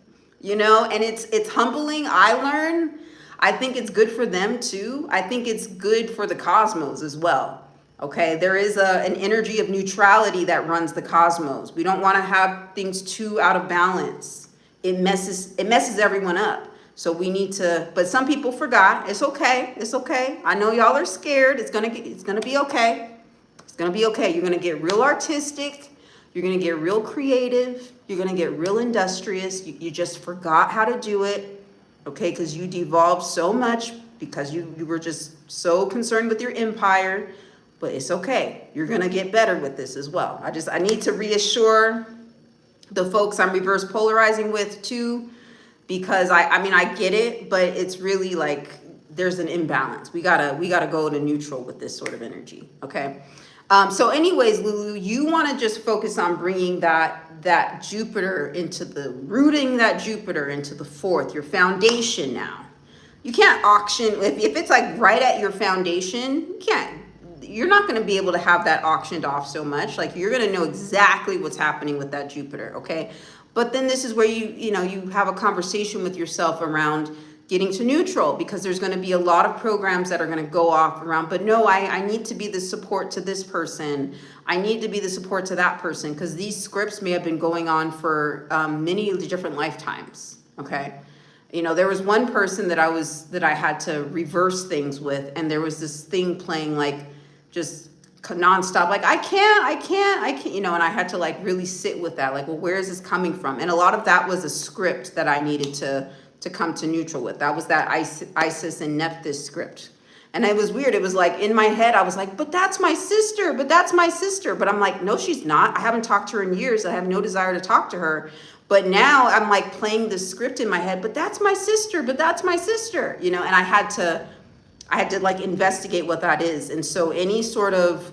you know. And it's humbling. I think it's good for them too. I think it's good for the cosmos as well. Okay, there is an energy of neutrality that runs the cosmos. We don't want to have things too out of balance. It messes everyone up. So we need to, but some people forgot. It's okay. It's okay. I know y'all are scared. It's gonna be okay. It's gonna be okay. You're gonna get real artistic. You're gonna get real creative. You're gonna get real industrious. You just forgot how to do it. Okay, because you devolved so much because you were just so concerned with your empire. But it's okay. You're gonna get better with this as well. I need to reassure the folks I'm reverse polarizing with too, because I mean I get it, but it's really like there's an imbalance. We gotta go to neutral with this sort of energy. Okay. So anyways, Lulu, you want to just focus on bringing that Jupiter rooting that Jupiter into the 4th, your foundation now. You can't auction, if it's like right at your foundation, you're not going to be able to have that auctioned off so much. Like you're going to know exactly what's happening with that Jupiter, okay? But then this is where you have a conversation with yourself around getting to neutral, because there's going to be a lot of programs that are going to go off around, but no, I need to be the support to this person. I need to be the support to that person, because these scripts may have been going on for many different lifetimes. Okay. There was one person that I had to reverse things with, and there was this thing playing like just nonstop, like I can't, and I had to like really sit with that, like, well, where is this coming from? And a lot of that was a script that I needed to come to neutral with. That was that Isis and Nephthys script. And it was weird. It was like in my head, I was like, but that's my sister, But I'm like, no, she's not. I haven't talked to her in years. I have no desire to talk to her. But now I'm like playing this script in my head, but that's my sister, and I had to like investigate what that is. And so any sort of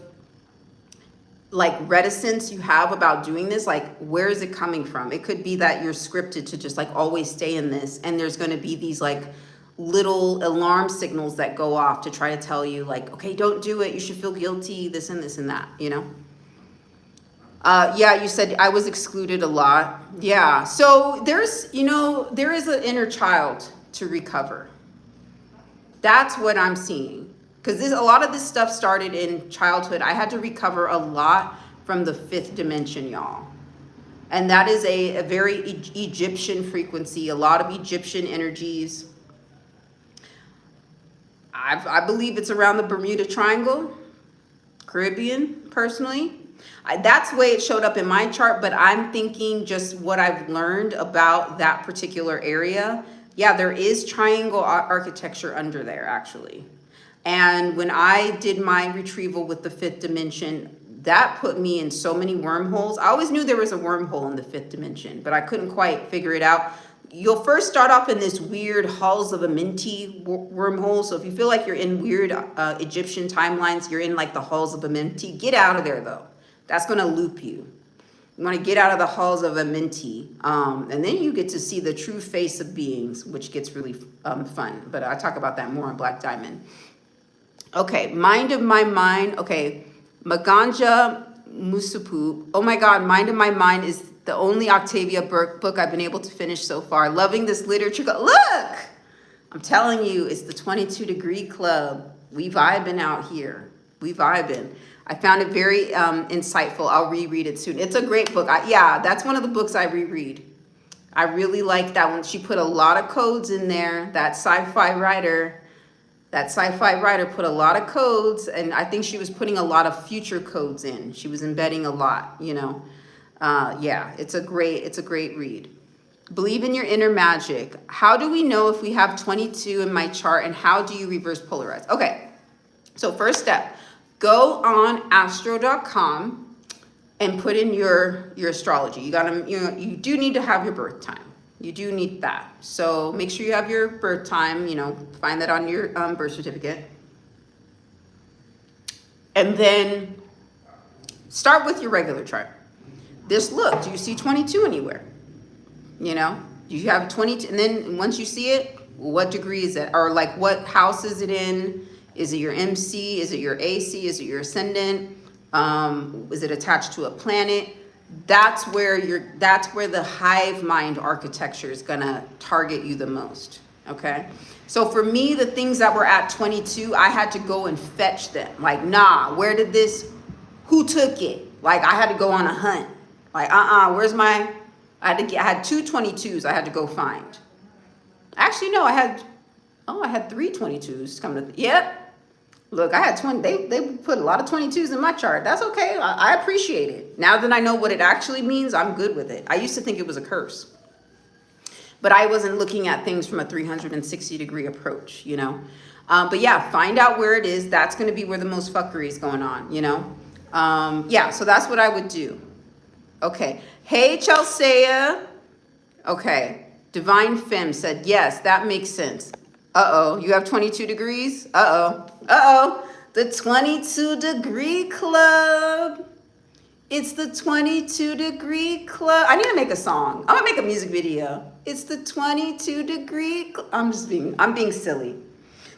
like reticence you have about doing this, like, where is it coming from? It could be that you're scripted to just like always stay in this, and there's going to be these like little alarm signals that go off to try to tell you like, okay, don't do it, you should feel guilty, this and that. Yeah, you said I was excluded a lot. Yeah, so there is an inner child to recover. That's what I'm seeing. Because a lot of this stuff started in childhood. I had to recover a lot from the 5th dimension, y'all. And that is a very Egyptian frequency, a lot of Egyptian energies. I believe it's around the Bermuda Triangle, Caribbean, personally. That's the way it showed up in my chart, but I'm thinking just what I've learned about that particular area. Yeah, there is triangle architecture under there, actually. And when I did my retrieval with the 5th dimension, that put me in so many wormholes. I always knew there was a wormhole in the 5th dimension, but I couldn't quite figure it out. You'll first start off in this weird halls of Amenti wormhole. So if you feel like you're in weird Egyptian timelines, you're in like the halls of Amenti. Get out of there, though. That's going to loop you. You want to get out of the halls of Amenti, and then you get to see the true face of beings, which gets really fun. But I talk about that more on Black Diamond. Okay, Mind of My Mind. Okay, Maganja Musupu. Oh my God, Mind of My Mind is the only Octavia Burke book I've been able to finish so far. Loving this literature. Look! I'm telling you, it's the 22 Degree Club. We vibing out here. We vibing. I found it very insightful. I'll reread it soon. It's a great book. Yeah, that's one of the books I reread. I really like that one. She put a lot of codes in there. That sci-fi writer put a lot of codes, and I think she was putting a lot of future codes in. She was embedding a lot, Yeah, it's a great read. Believe in your inner magic. How do we know if we have 22 in my chart, and how do you reverse polarize? Okay, so first step, go on astro.com and put in your astrology. You do need to have your birth time. You do need that. So make sure you have your birth time, find that on your birth certificate. And then start with your regular chart. Look, do you see 22 anywhere? Do you have 22? And then once you see it, what degree is it? Or like what house is it in? Is it your MC? Is it your AC? Is it your ascendant? Is it attached to a planet? That's where the hive mind architecture is gonna target you the most. Okay, so for me, the things that were at 22, I had to go and fetch them. Like, nah, who took it? Like, I had to go on a hunt. Like, where's my? I had 2 22s. I had to go find. Actually, no, I had 3 22s coming to. Yep. Look, I had 20. They put a lot of 22s in my chart. That's okay. I appreciate it. Now that I know what it actually means, I'm good with it. I used to think it was a curse, but I wasn't looking at things from a 360-degree approach, But yeah, find out where it is. That's going to be where the most fuckery is going on, Yeah, so that's what I would do. Okay. Hey, Chelsea. Okay. Divine Femme said, yes, that makes sense. Uh-oh, you have 22 degrees? Uh-oh, the 22 Degree Club. It's the 22 Degree Club. I need to make a song. I'm gonna make a music video. It's the 22 Degree Club. I'm being silly.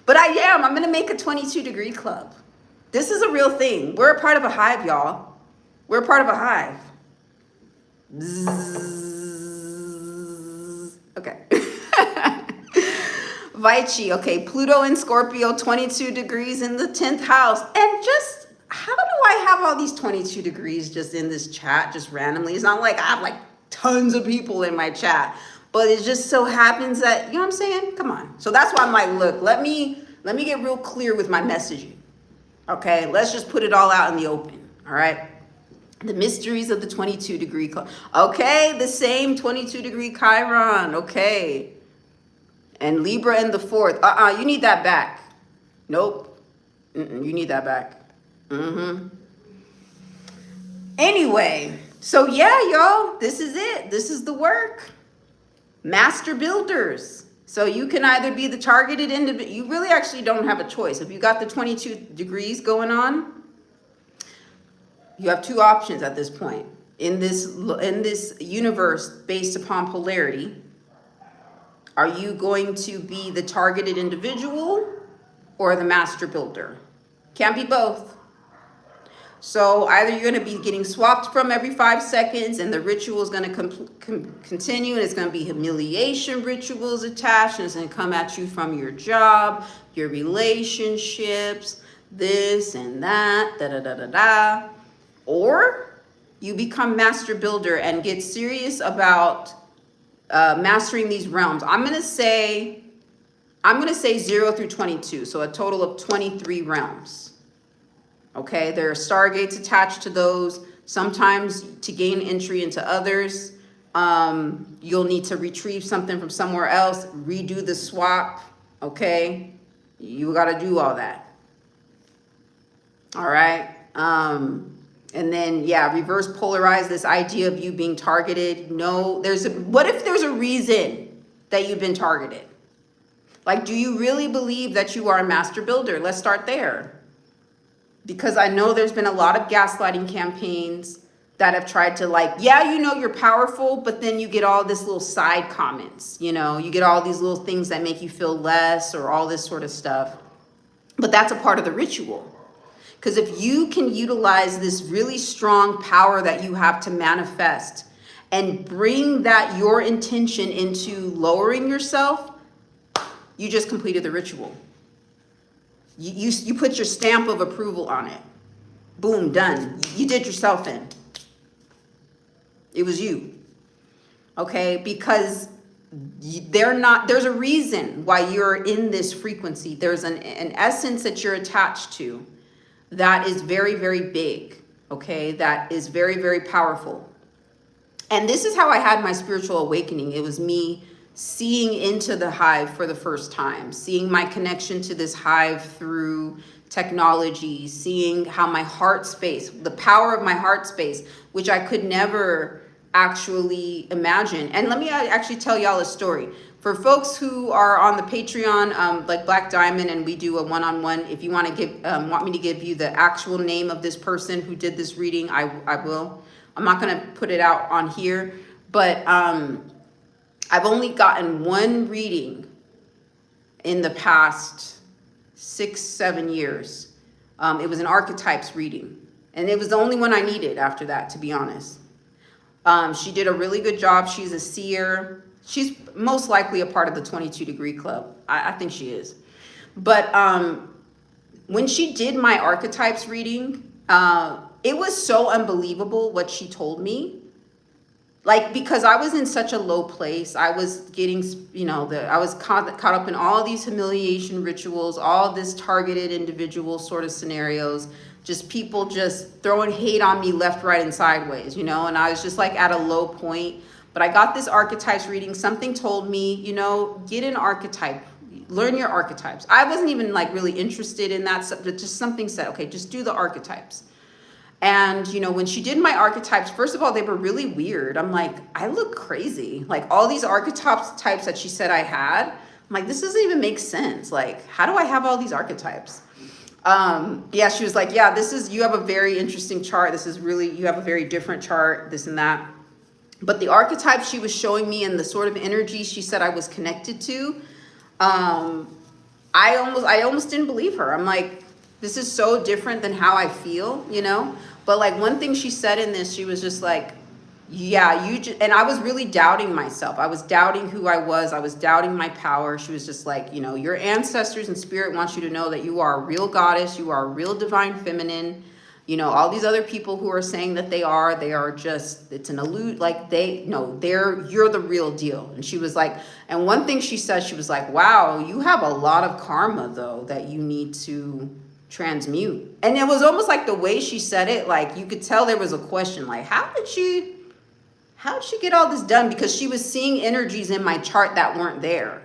But I'm gonna make a 22 Degree Club. This is a real thing. We're a part of a hive, y'all. We're a part of a hive. Bzzz. Okay. Vici, okay, Pluto in Scorpio, 22 degrees in the 10th house. And just, how do I have all these 22 degrees just in this chat, just randomly? It's not like I have like tons of people in my chat, but it just so happens that, you know what I'm saying? Come on. So that's why I'm like, look, let me get real clear with my messaging. Okay, let's just put it all out in the open, all right? The mysteries of the 22 degree club. Okay, the same 22 degree Chiron. Okay. And Libra in the 4th. You need that back. Nope. You need that back. Anyway, so yeah, y'all, this is it. This is the work. Master builders. So you can either be the targeted individual. You really actually don't have a choice. If you got the 22 degrees going on, you have two options at this point. In this universe based upon polarity, are you going to be the targeted individual or the master builder? Can't be both. So either you're going to be getting swapped from every 5 seconds and the ritual is going to continue, and it's going to be humiliation rituals attached, and it's going to come at you from your job, your relationships, this and that, da-da-da-da-da. Or you become master builder and get serious about mastering these realms. I'm gonna say 0 through 22, so a total of 23 realms. Okay, there are stargates attached to those. Sometimes to gain entry into others, you'll need to retrieve something from somewhere else, redo the swap. Okay, you got to do all that. All right. And then, yeah, reverse polarize this idea of you being targeted. No, what if there's a reason that you've been targeted? Like, do you really believe that you are a master builder? Let's start there. Because I know there's been a lot of gaslighting campaigns that have tried to, like, yeah, you know you're powerful, but then you get all this little side comments, you know, you get all these little things that make you feel less or all this sort of stuff. But that's a part of the ritual. Because if you can utilize this really strong power that you have to manifest and bring that your intention into lowering yourself, you just completed the ritual. You put your stamp of approval on it. Boom, done. You did yourself in. It was you. Okay? Because there's a reason why you're in this frequency. There's an essence that you're attached to that is very, very big, okay? That is very, very powerful. And this is how I had my spiritual awakening. It was me seeing into the hive for the first time, seeing my connection to this hive through technology, seeing how my heart space, the power of my heart space, which I could never actually imagine. And let me actually tell y'all a story. For folks who are on the Patreon, like Black Diamond, and we do a one-on-one, if you want to want me to give you the actual name of this person who did this reading, I will. I'm not going to put it out on here, but I've only gotten one reading in the past 6-7 years. It was an archetypes reading, and it was the only one I needed after that, to be honest. She did a really good job. She's a seer. She's most likely a part of the 22 degree club. I think she is. But when she did my archetypes reading, it was so unbelievable what she told me. Like, because I was in such a low place. I was getting, you know, I was caught up in all these humiliation rituals, all this targeted individual sort of scenarios, just people just throwing hate on me left, right, and sideways, you know, and I was just like at a low point. But I got this archetypes reading. Something told me, you know, get an archetype, learn your archetypes. I wasn't even like really interested in that, but just something said, okay, just do the archetypes. And, you know, when she did my archetypes, first of all, they were really weird. I'm like, I look crazy. Like all these archetypes that she said I had, I'm like, this doesn't even make sense. Like, how do I have all these archetypes? Yeah, she was like, yeah, you have a very interesting chart. You have a very different chart, this and that. But the archetypes she was showing me and the sort of energy she said I was connected to, I almost didn't believe her. I'm like, this is so different than how I feel, you know? But like one thing she said in this, she was just like, Yeah, and I was really doubting myself. I was doubting who I was. I was doubting my power. She was just like, your ancestors and spirit wants you to know that you are a real goddess. You are a real divine feminine. All these other people who are saying that they are just, it's an illusion. Like you're the real deal. And she was like, and one thing she said, she was like, wow, you have a lot of karma though, that you need to transmute. And it was almost like the way she said it, like you could tell there was a question, like, how did she get all this done? Because she was seeing energies in my chart that weren't there.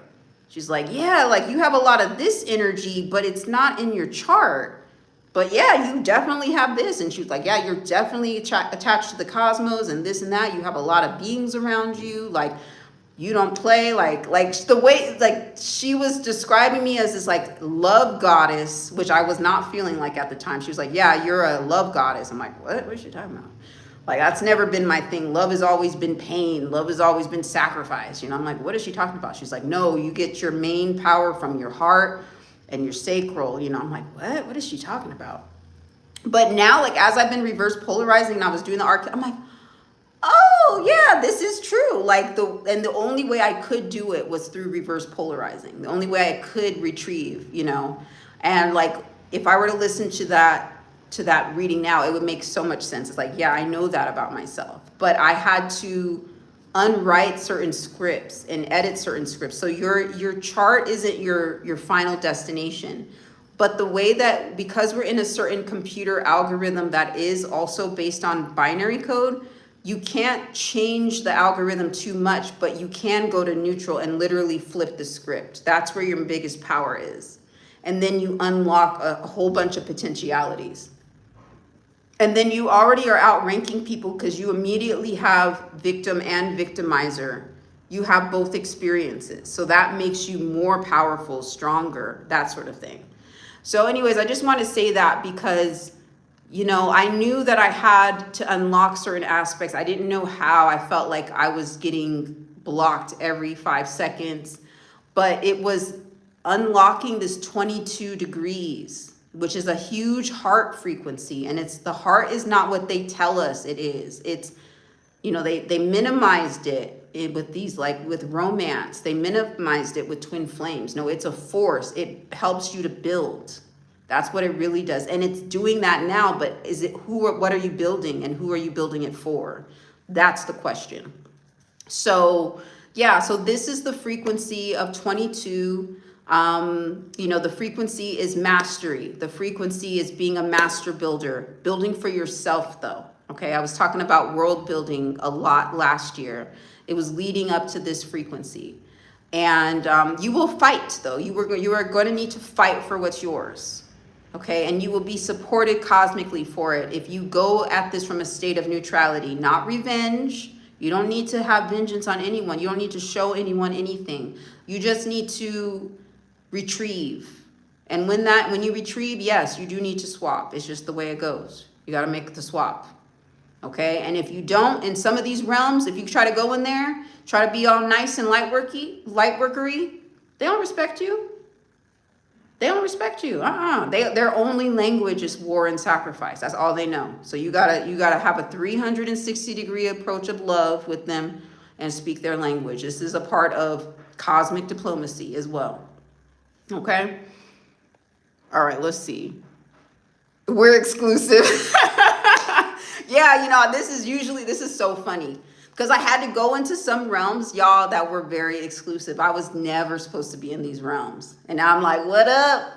She's like, yeah, like you have a lot of this energy, but it's not in your chart. But yeah, you definitely have this. And she was like, yeah, you're definitely attached to the cosmos and this and that. You have a lot of beings around you. Like, you don't play. Like the way, like she was describing me as this like love goddess, which I was not feeling like at the time. She was like, yeah, you're a love goddess. I'm like, what is she talking about? Like, that's never been my thing. Love has always been pain. Love has always been sacrifice. I'm like, what is she talking about? She's like, no, you get your main power from your heart and your sacral. I'm like, what? What is she talking about? But now, like, as I've been reverse polarizing and I was doing the archetype, I'm like, oh yeah, this is true. Like the only way I could do it was through reverse polarizing. The only way I could retrieve, and like, if I were to listen to that reading now, it would make so much sense. It's like, yeah, I know that about myself, but I had to unwrite certain scripts and edit certain scripts. So your chart isn't your final destination, but the way that, because we're in a certain computer algorithm that is also based on binary code, you can't change the algorithm too much, but you can go to neutral and literally flip the script. That's where your biggest power is. And then you unlock a whole bunch of potentialities. And then you already are outranking people because you immediately have victim and victimizer. You have both experiences. So that makes you more powerful, stronger, that sort of thing. So anyways, I just want to say that because, I knew that I had to unlock certain aspects. I didn't know how. I felt like I was getting blocked every 5 seconds. But it was unlocking this 22 degrees, which is a huge heart frequency. And the heart is not what they tell us it is. It's, they minimized it with these, like with romance, they minimized it with twin flames. No, it's a force. It helps you to build. That's what it really does. And it's doing that now, but what are you building and who are you building it for? That's the question. So yeah, so this is the frequency of 22. The frequency is mastery. The frequency is being a master builder, building for yourself though. Okay. I was talking about world building a lot last year. It was leading up to this frequency, and, you will fight though. You are going to need to fight for what's yours. Okay. And you will be supported cosmically for it. If you go at this from a state of neutrality, not revenge. You don't need to have vengeance on anyone. You don't need to show anyone anything. You just need to retrieve. And when you retrieve, yes, you do need to swap. It's just the way it goes. You got to make the swap. Okay. And if you don't, in some of these realms, if you try to go in there, try to be all nice and light workery, they don't respect you. They don't respect you. Their only language is war and sacrifice. That's all they know. So you gotta have a 360-degree approach of love with them and speak their language. This is a part of cosmic diplomacy as well. Okay. All right. Let's see. We're exclusive. Yeah. This is so funny. Because I had to go into some realms, y'all, that were very exclusive. I was never supposed to be in these realms. And now I'm like, what up?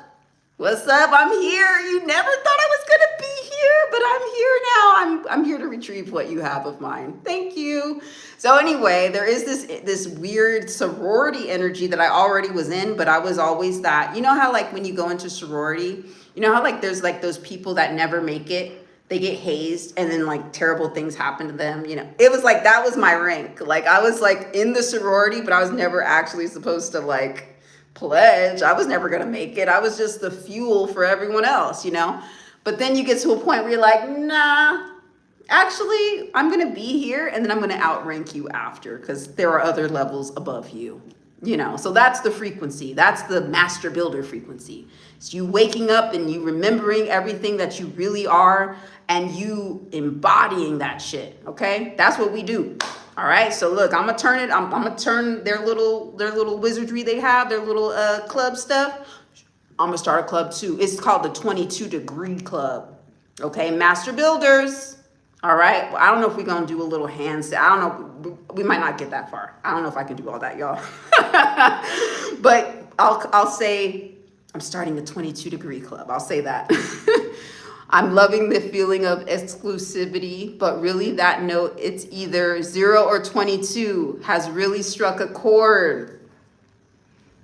What's up? I'm here. You never thought I was going to be here, but I'm here now. I'm here to retrieve what you have of mine. Thank you. So anyway, there is this weird sorority energy that I already was in, but I was always that. You know how like when you go into sorority, you know how like there's like those people that never make it? They get hazed and then like terrible things happen to them. It was like, that was my rank. Like I was like in the sorority, but I was never actually supposed to like pledge. I was never going to make it. I was just the fuel for everyone else, but then you get to a point where you're like, nah, actually I'm going to be here. And then I'm going to outrank you after, because there are other levels above you. You know, so that's the frequency. That's the master builder frequency. It's you waking up and you remembering everything that you really are and you embodying that shit. Okay, that's what we do. All right, so look, I'm gonna turn their little wizardry they have, their little club stuff. I'm gonna start a club too. It's called the 22 degree club. Okay, master builders. All right. Well, I don't know if we're gonna do a little handstand. I don't know. We might not get that far. I don't know if I can do all that, y'all. But I'll say I'm starting a 22 degree club. I'll say that. I'm loving the feeling of exclusivity, but really that note, it's either 0 or 22 has really struck a chord.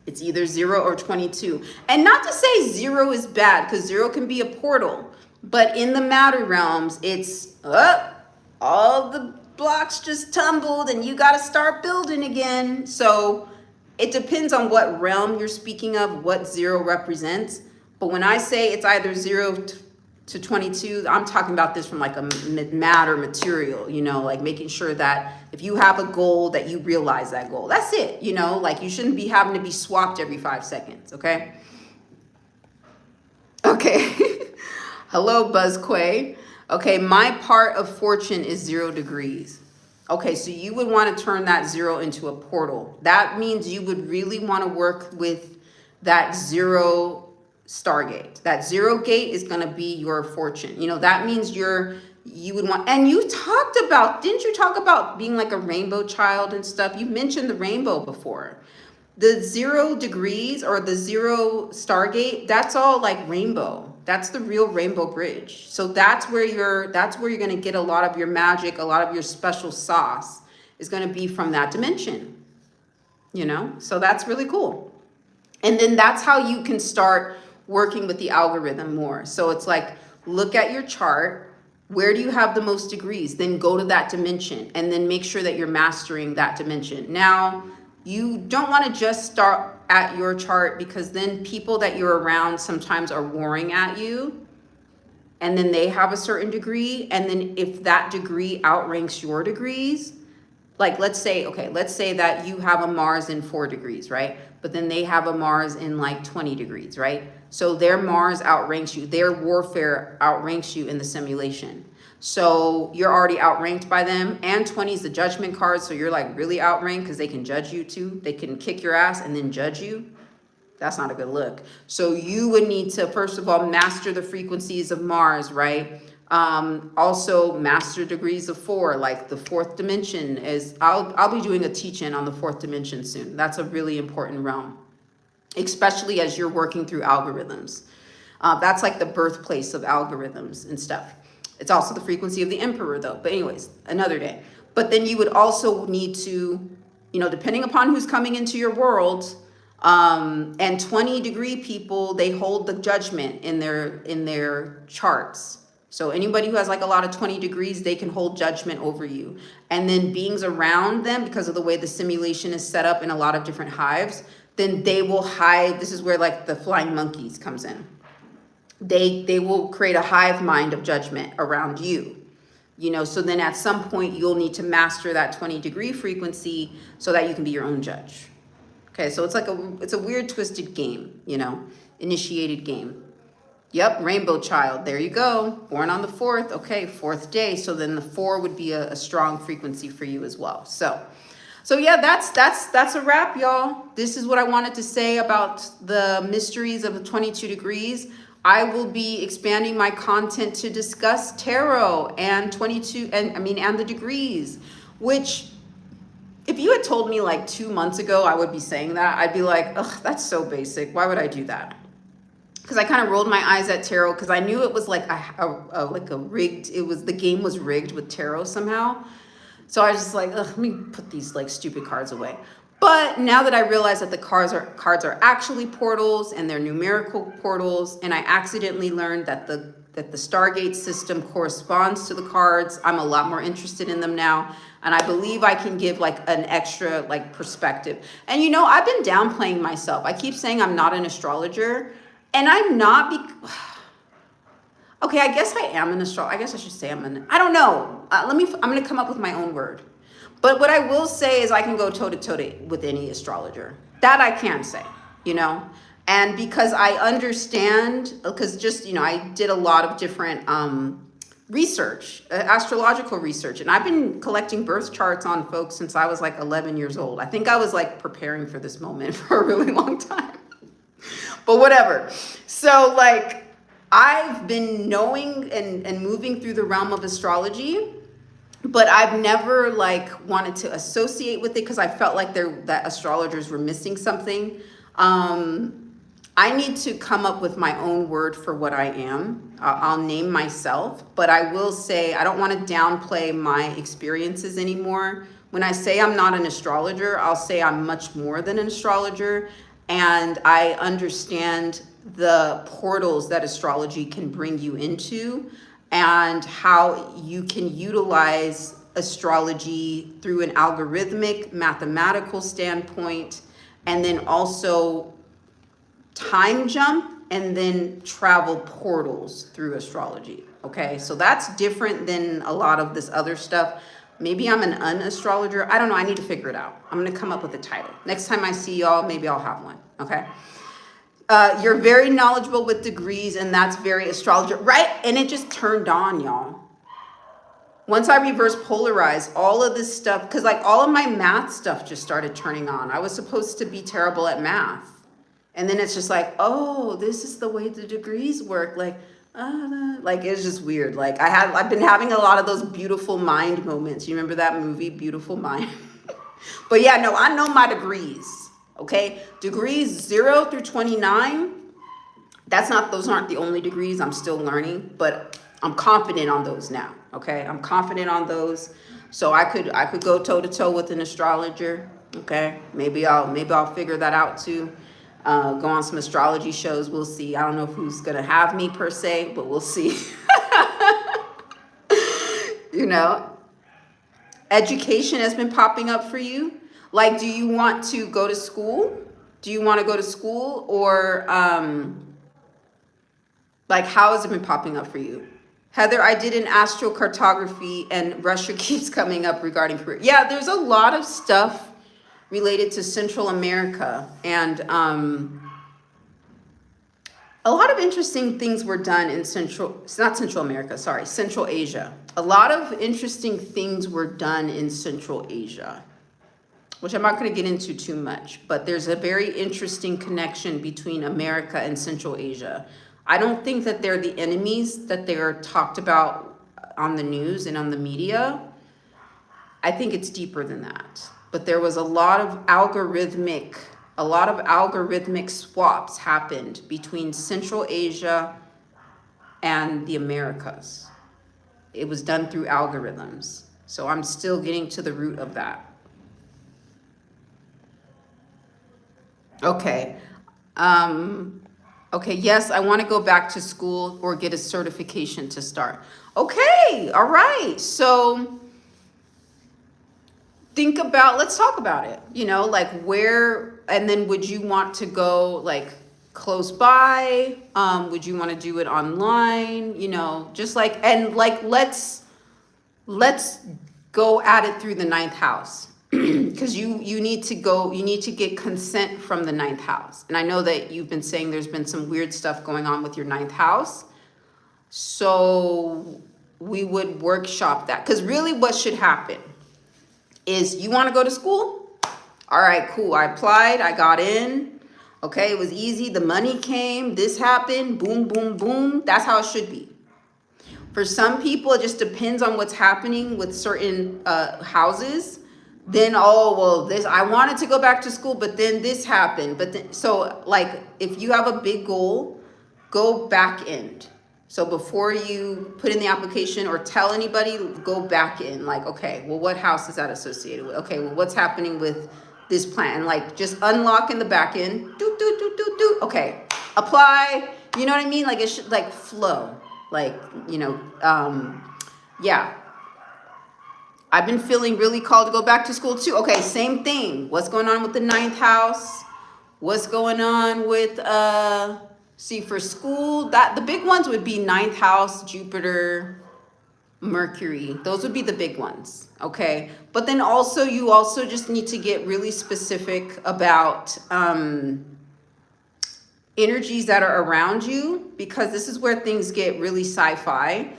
It's either 0 or 22. And not to say 0 is bad, because 0 can be a portal. But in the matter realms, it's all the blocks just tumbled and you got to start building again. So it depends on what realm you're speaking of, what 0 represents. But when I say it's either 0 to 22, I'm talking about this from like a matter material, you know, like making sure that if you have a goal that you realize that goal. That's it, you know, like you shouldn't be having to be swapped every 5 seconds, okay? Okay. Hello, Buzzquay. Okay, my part of fortune is 0 degrees. Okay, so you would want to turn that 0 into a portal. That means you would really want to work with that 0 stargate. That 0 gate is going to be your fortune. You know, that means you would want, and you talked about, didn't you talk about being like a rainbow child and stuff? You mentioned the rainbow before. The 0 degrees or the 0 stargate, that's all like rainbow. That's the real rainbow bridge. So that's where you're going to get a lot of your magic, a lot of your special sauce is going to be from that dimension. You know? So that's really cool. And then that's how you can start working with the algorithm more. So it's like, look at your chart. Where do you have the most degrees? Then go to that dimension and then make sure that you're mastering that dimension. Now, you don't want to just start at your chart, because then people that you're around sometimes are warring at you, and then they have a certain degree. And then if that degree outranks your degrees, like let's say that you have a Mars in 4 degrees, right? But then they have a Mars in like 20 degrees, right? So their Mars outranks you, their warfare outranks you in the simulation. So you're already outranked by them, and 20 is the judgment card. So you're like really outranked because they can judge you too. They can kick your ass and then judge you. That's not a good look. So you would need to, first of all, master the frequencies of Mars, right? Also master degrees of 4, like the 4th dimension is, I'll be doing a teach-in on the 4th dimension soon. That's a really important realm, especially as you're working through algorithms. That's like the birthplace of algorithms and stuff. It's also the frequency of the emperor though. But anyways, another day. But then you would also need to, you know, depending upon who's coming into your world, and 20 degree people, they hold the judgment in their charts. So anybody who has like a lot of 20 degrees, they can hold judgment over you. And then beings around them, because of the way the simulation is set up in a lot of different hives, then they will hide. This is where like the flying monkeys comes in. They will create a hive mind of judgment around you, you know. So then at some point you'll need to master that 20 degree frequency so that you can be your own judge. Okay, so it's a weird twisted game, you know, initiated game. Yep, rainbow child, there you go. Born on the 4th, okay, 4th day. So then the 4 would be a strong frequency for you as well. So yeah, that's a wrap, y'all. This is what I wanted to say about the mysteries of the 22 degrees. I will be expanding my content to discuss tarot and 22 and the degrees, which if you had told me like 2 months ago I would be saying that, I'd be like, ugh, that's so basic. Why would I do that? Because I kind of rolled my eyes at tarot because I knew it was like a rigged, the game was rigged with tarot somehow. So I was just like, ugh, let me put these like stupid cards away. But now that I realize that the cards are actually portals and they're numerical portals, and I accidentally learned that the Stargate system corresponds to the cards, I'm a lot more interested in them now. And I believe I can give like an extra like perspective. And you know, I've been downplaying myself. I keep saying I'm not an astrologer, and I'm not okay, I guess I am an astrologer. I guess I should say I don't know. I'm going to come up with my own word. But what I will say is I can go toe to toe with any astrologer. That I can say, you know. And because I understand, because just, you know, I did a lot of different research, astrological research. And I've been collecting birth charts on folks since I was like 11 years old. I think I was like preparing for this moment for a really long time. But whatever. So like I've been knowing and moving through the realm of astrology, but I've never like wanted to associate with it because I felt like that astrologers were missing something. I need to come up with my own word for what I am. I'll name myself, but I will say I don't want to downplay my experiences anymore. When I say I'm not an astrologer, I'll say I'm much more than an astrologer, and I understand the portals that astrology can bring you into and how you can utilize astrology through an algorithmic, mathematical standpoint, and then also time jump and then travel portals through astrology. Okay, so that's different than a lot of this other stuff. Maybe I'm an unastrologer. I don't know. I need to figure it out. I'm going to come up with a title. Next time I see y'all, maybe I'll have one. Okay. You're very knowledgeable with degrees, and that's very astrologer, right? And it just turned on, y'all. Once I reverse polarize all of this stuff, because like all of my math stuff just started turning on. I was supposed to be terrible at math. And then it's just like, oh, this is the way the degrees work. Like it's just weird. Like I've been having a lot of those beautiful mind moments. You remember that movie, Beautiful Mind? But yeah, no, I know my degrees. Okay, degrees 0 through 29. Those aren't the only degrees. I'm still learning, but I'm confident on those now. Okay, I'm confident on those. So I could go toe to toe with an astrologer. Okay, maybe I'll figure that out too. Go on some astrology shows. We'll see. I don't know who's gonna have me per se, but we'll see. You know, education has been popping up for you. Like, do you want to go to school? Do you want to go to school, or like how has it been popping up for you? Heather, I did an astrocartography and Russia keeps coming up regarding career. Yeah, there's a lot of stuff related to Central America, and a lot of interesting things were done in Central Asia. A lot of interesting things were done in Central Asia, which I'm not going to get into too much, but there's a very interesting connection between America and Central Asia. I don't think that they're the enemies that they are talked about on the news and on the media. I think it's deeper than that. But there was a lot of algorithmic swaps happened between Central Asia and the Americas. It was done through algorithms. So I'm still getting to the root of that. Okay. Okay, yes, I want to go back to school or get a certification to start. Okay, all right. So let's talk about it, you know, like where, and then would you want to go like close by? Would you want to do it online? You know, just like, and like, let's go at it through the ninth house. Because you need to get consent from the ninth house. And I know that you've been saying there's been some weird stuff going on with your ninth house. So we would workshop that. Because really what should happen is, you want to go to school? All right, cool. I applied. I got in. Okay, it was easy. The money came. This happened. Boom, boom, boom. That's how it should be. For some people, it just depends on what's happening with certain houses. Then, I wanted to go back to school, but then this happened. So like, if you have a big goal, go back end. So before you put in the application or tell anybody, go back in. Like, okay, well, what house is that associated with? Okay, well, what's happening with this plan? Like, just unlock in the back end. Okay, apply. You know what I mean? Like, it should like flow. Like, you know, yeah. I've been feeling really called to go back to school too. Okay, same thing. What's going on with the ninth house? What's going on with, for school, that the big ones would be ninth house, Jupiter, Mercury. Those would be the big ones. Okay. But then also, you also just need to get really specific about energies that are around you, because this is where things get really sci-fi.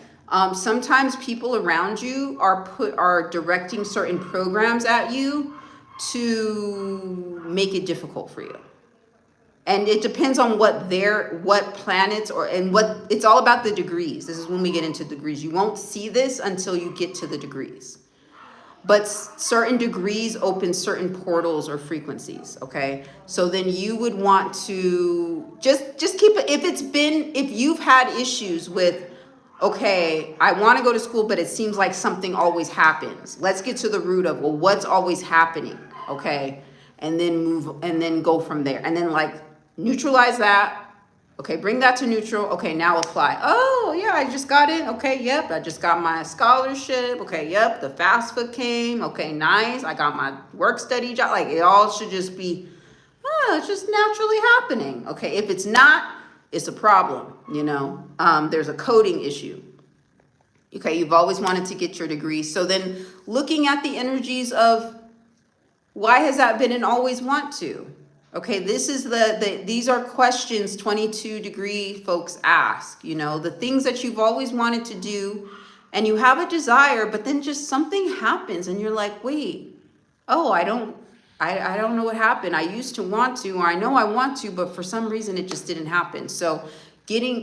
Sometimes people around you are directing certain programs at you to make it difficult for you. And it depends on what planets and what, it's all about the degrees. This is when we get into degrees. You won't see this until you get to the degrees. But certain degrees open certain portals or frequencies, okay? So then you would want to just keep it, if you've had issues with, okay, I want to go to school, but it seems like something always happens. Let's get to the root of, well, what's always happening, okay? And then go from there. And then like neutralize that. Okay, bring that to neutral. Okay, now apply. Oh, yeah, I just got in. Okay, yep, I just got my scholarship. Okay, yep, the FAFSA came. Okay, nice. I got my work study job. Like, it all should just be, it's just naturally happening. Okay, if it's not, it's a problem, you know. There's a coding issue. Okay, you've always wanted to get your degree. So then looking at the energies of, why has that been an always want to? Okay, this is these are questions 22 degree folks ask, you know, the things that you've always wanted to do and you have a desire, but then just something happens and you're like, wait, oh, I don't know what happened. I used to want to, or I know I want to, but for some reason it just didn't happen. So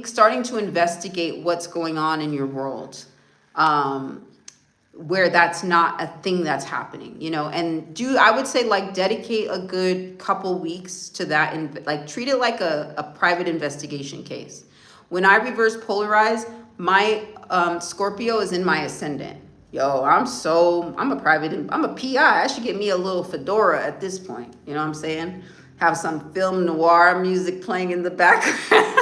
starting to investigate what's going on in your world, where that's not a thing that's happening, you know, and I would say like dedicate a good couple weeks to that and like treat it like a private investigation case. When I reverse polarize, my Scorpio is in my ascendant. Yo, I'm a PI. I should get me a little fedora at this point. You know what I'm saying? Have some film noir music playing in the background.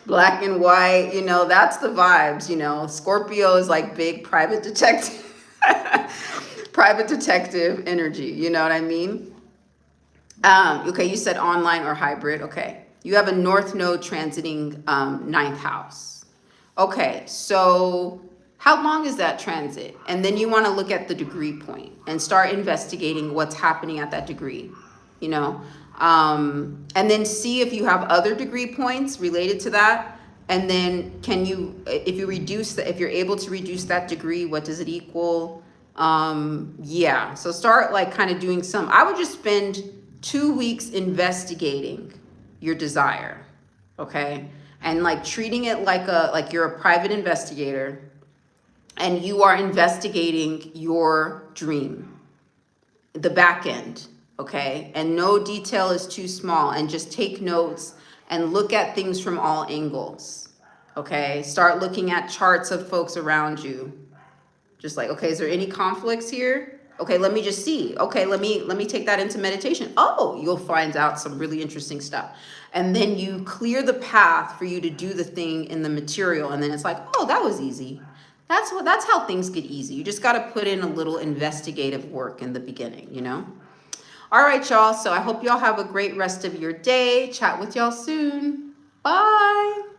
Black and white, you know, that's the vibes, you know. Scorpio is like big private detective, private detective energy, you know what I mean? Okay, you said online or hybrid, okay. You have a North Node transiting 9th house. Okay, so how long is that transit? And then you want to look at the degree point and start investigating what's happening at that degree, you know. And then see if you have other degree points related to that. And then if you're able to reduce that degree, what does it equal? Yeah, so start like kind of doing I would just spend 2 weeks investigating your desire, okay? And like treating it like you're a private investigator and you are investigating your dream, the back end. Okay, and no detail is too small, and just take notes and look at things from all angles. Okay, start looking at charts of folks around you. Just like, okay, is there any conflicts here? Okay, let me just see. Okay, let me take that into meditation. Oh, you'll find out some really interesting stuff. And then you clear the path for you to do the thing in the material, and then it's like, oh, that was easy. That's how things get easy. You just got to put in a little investigative work in the beginning, you know? All right, y'all. So I hope y'all have a great rest of your day. Chat with y'all soon. Bye.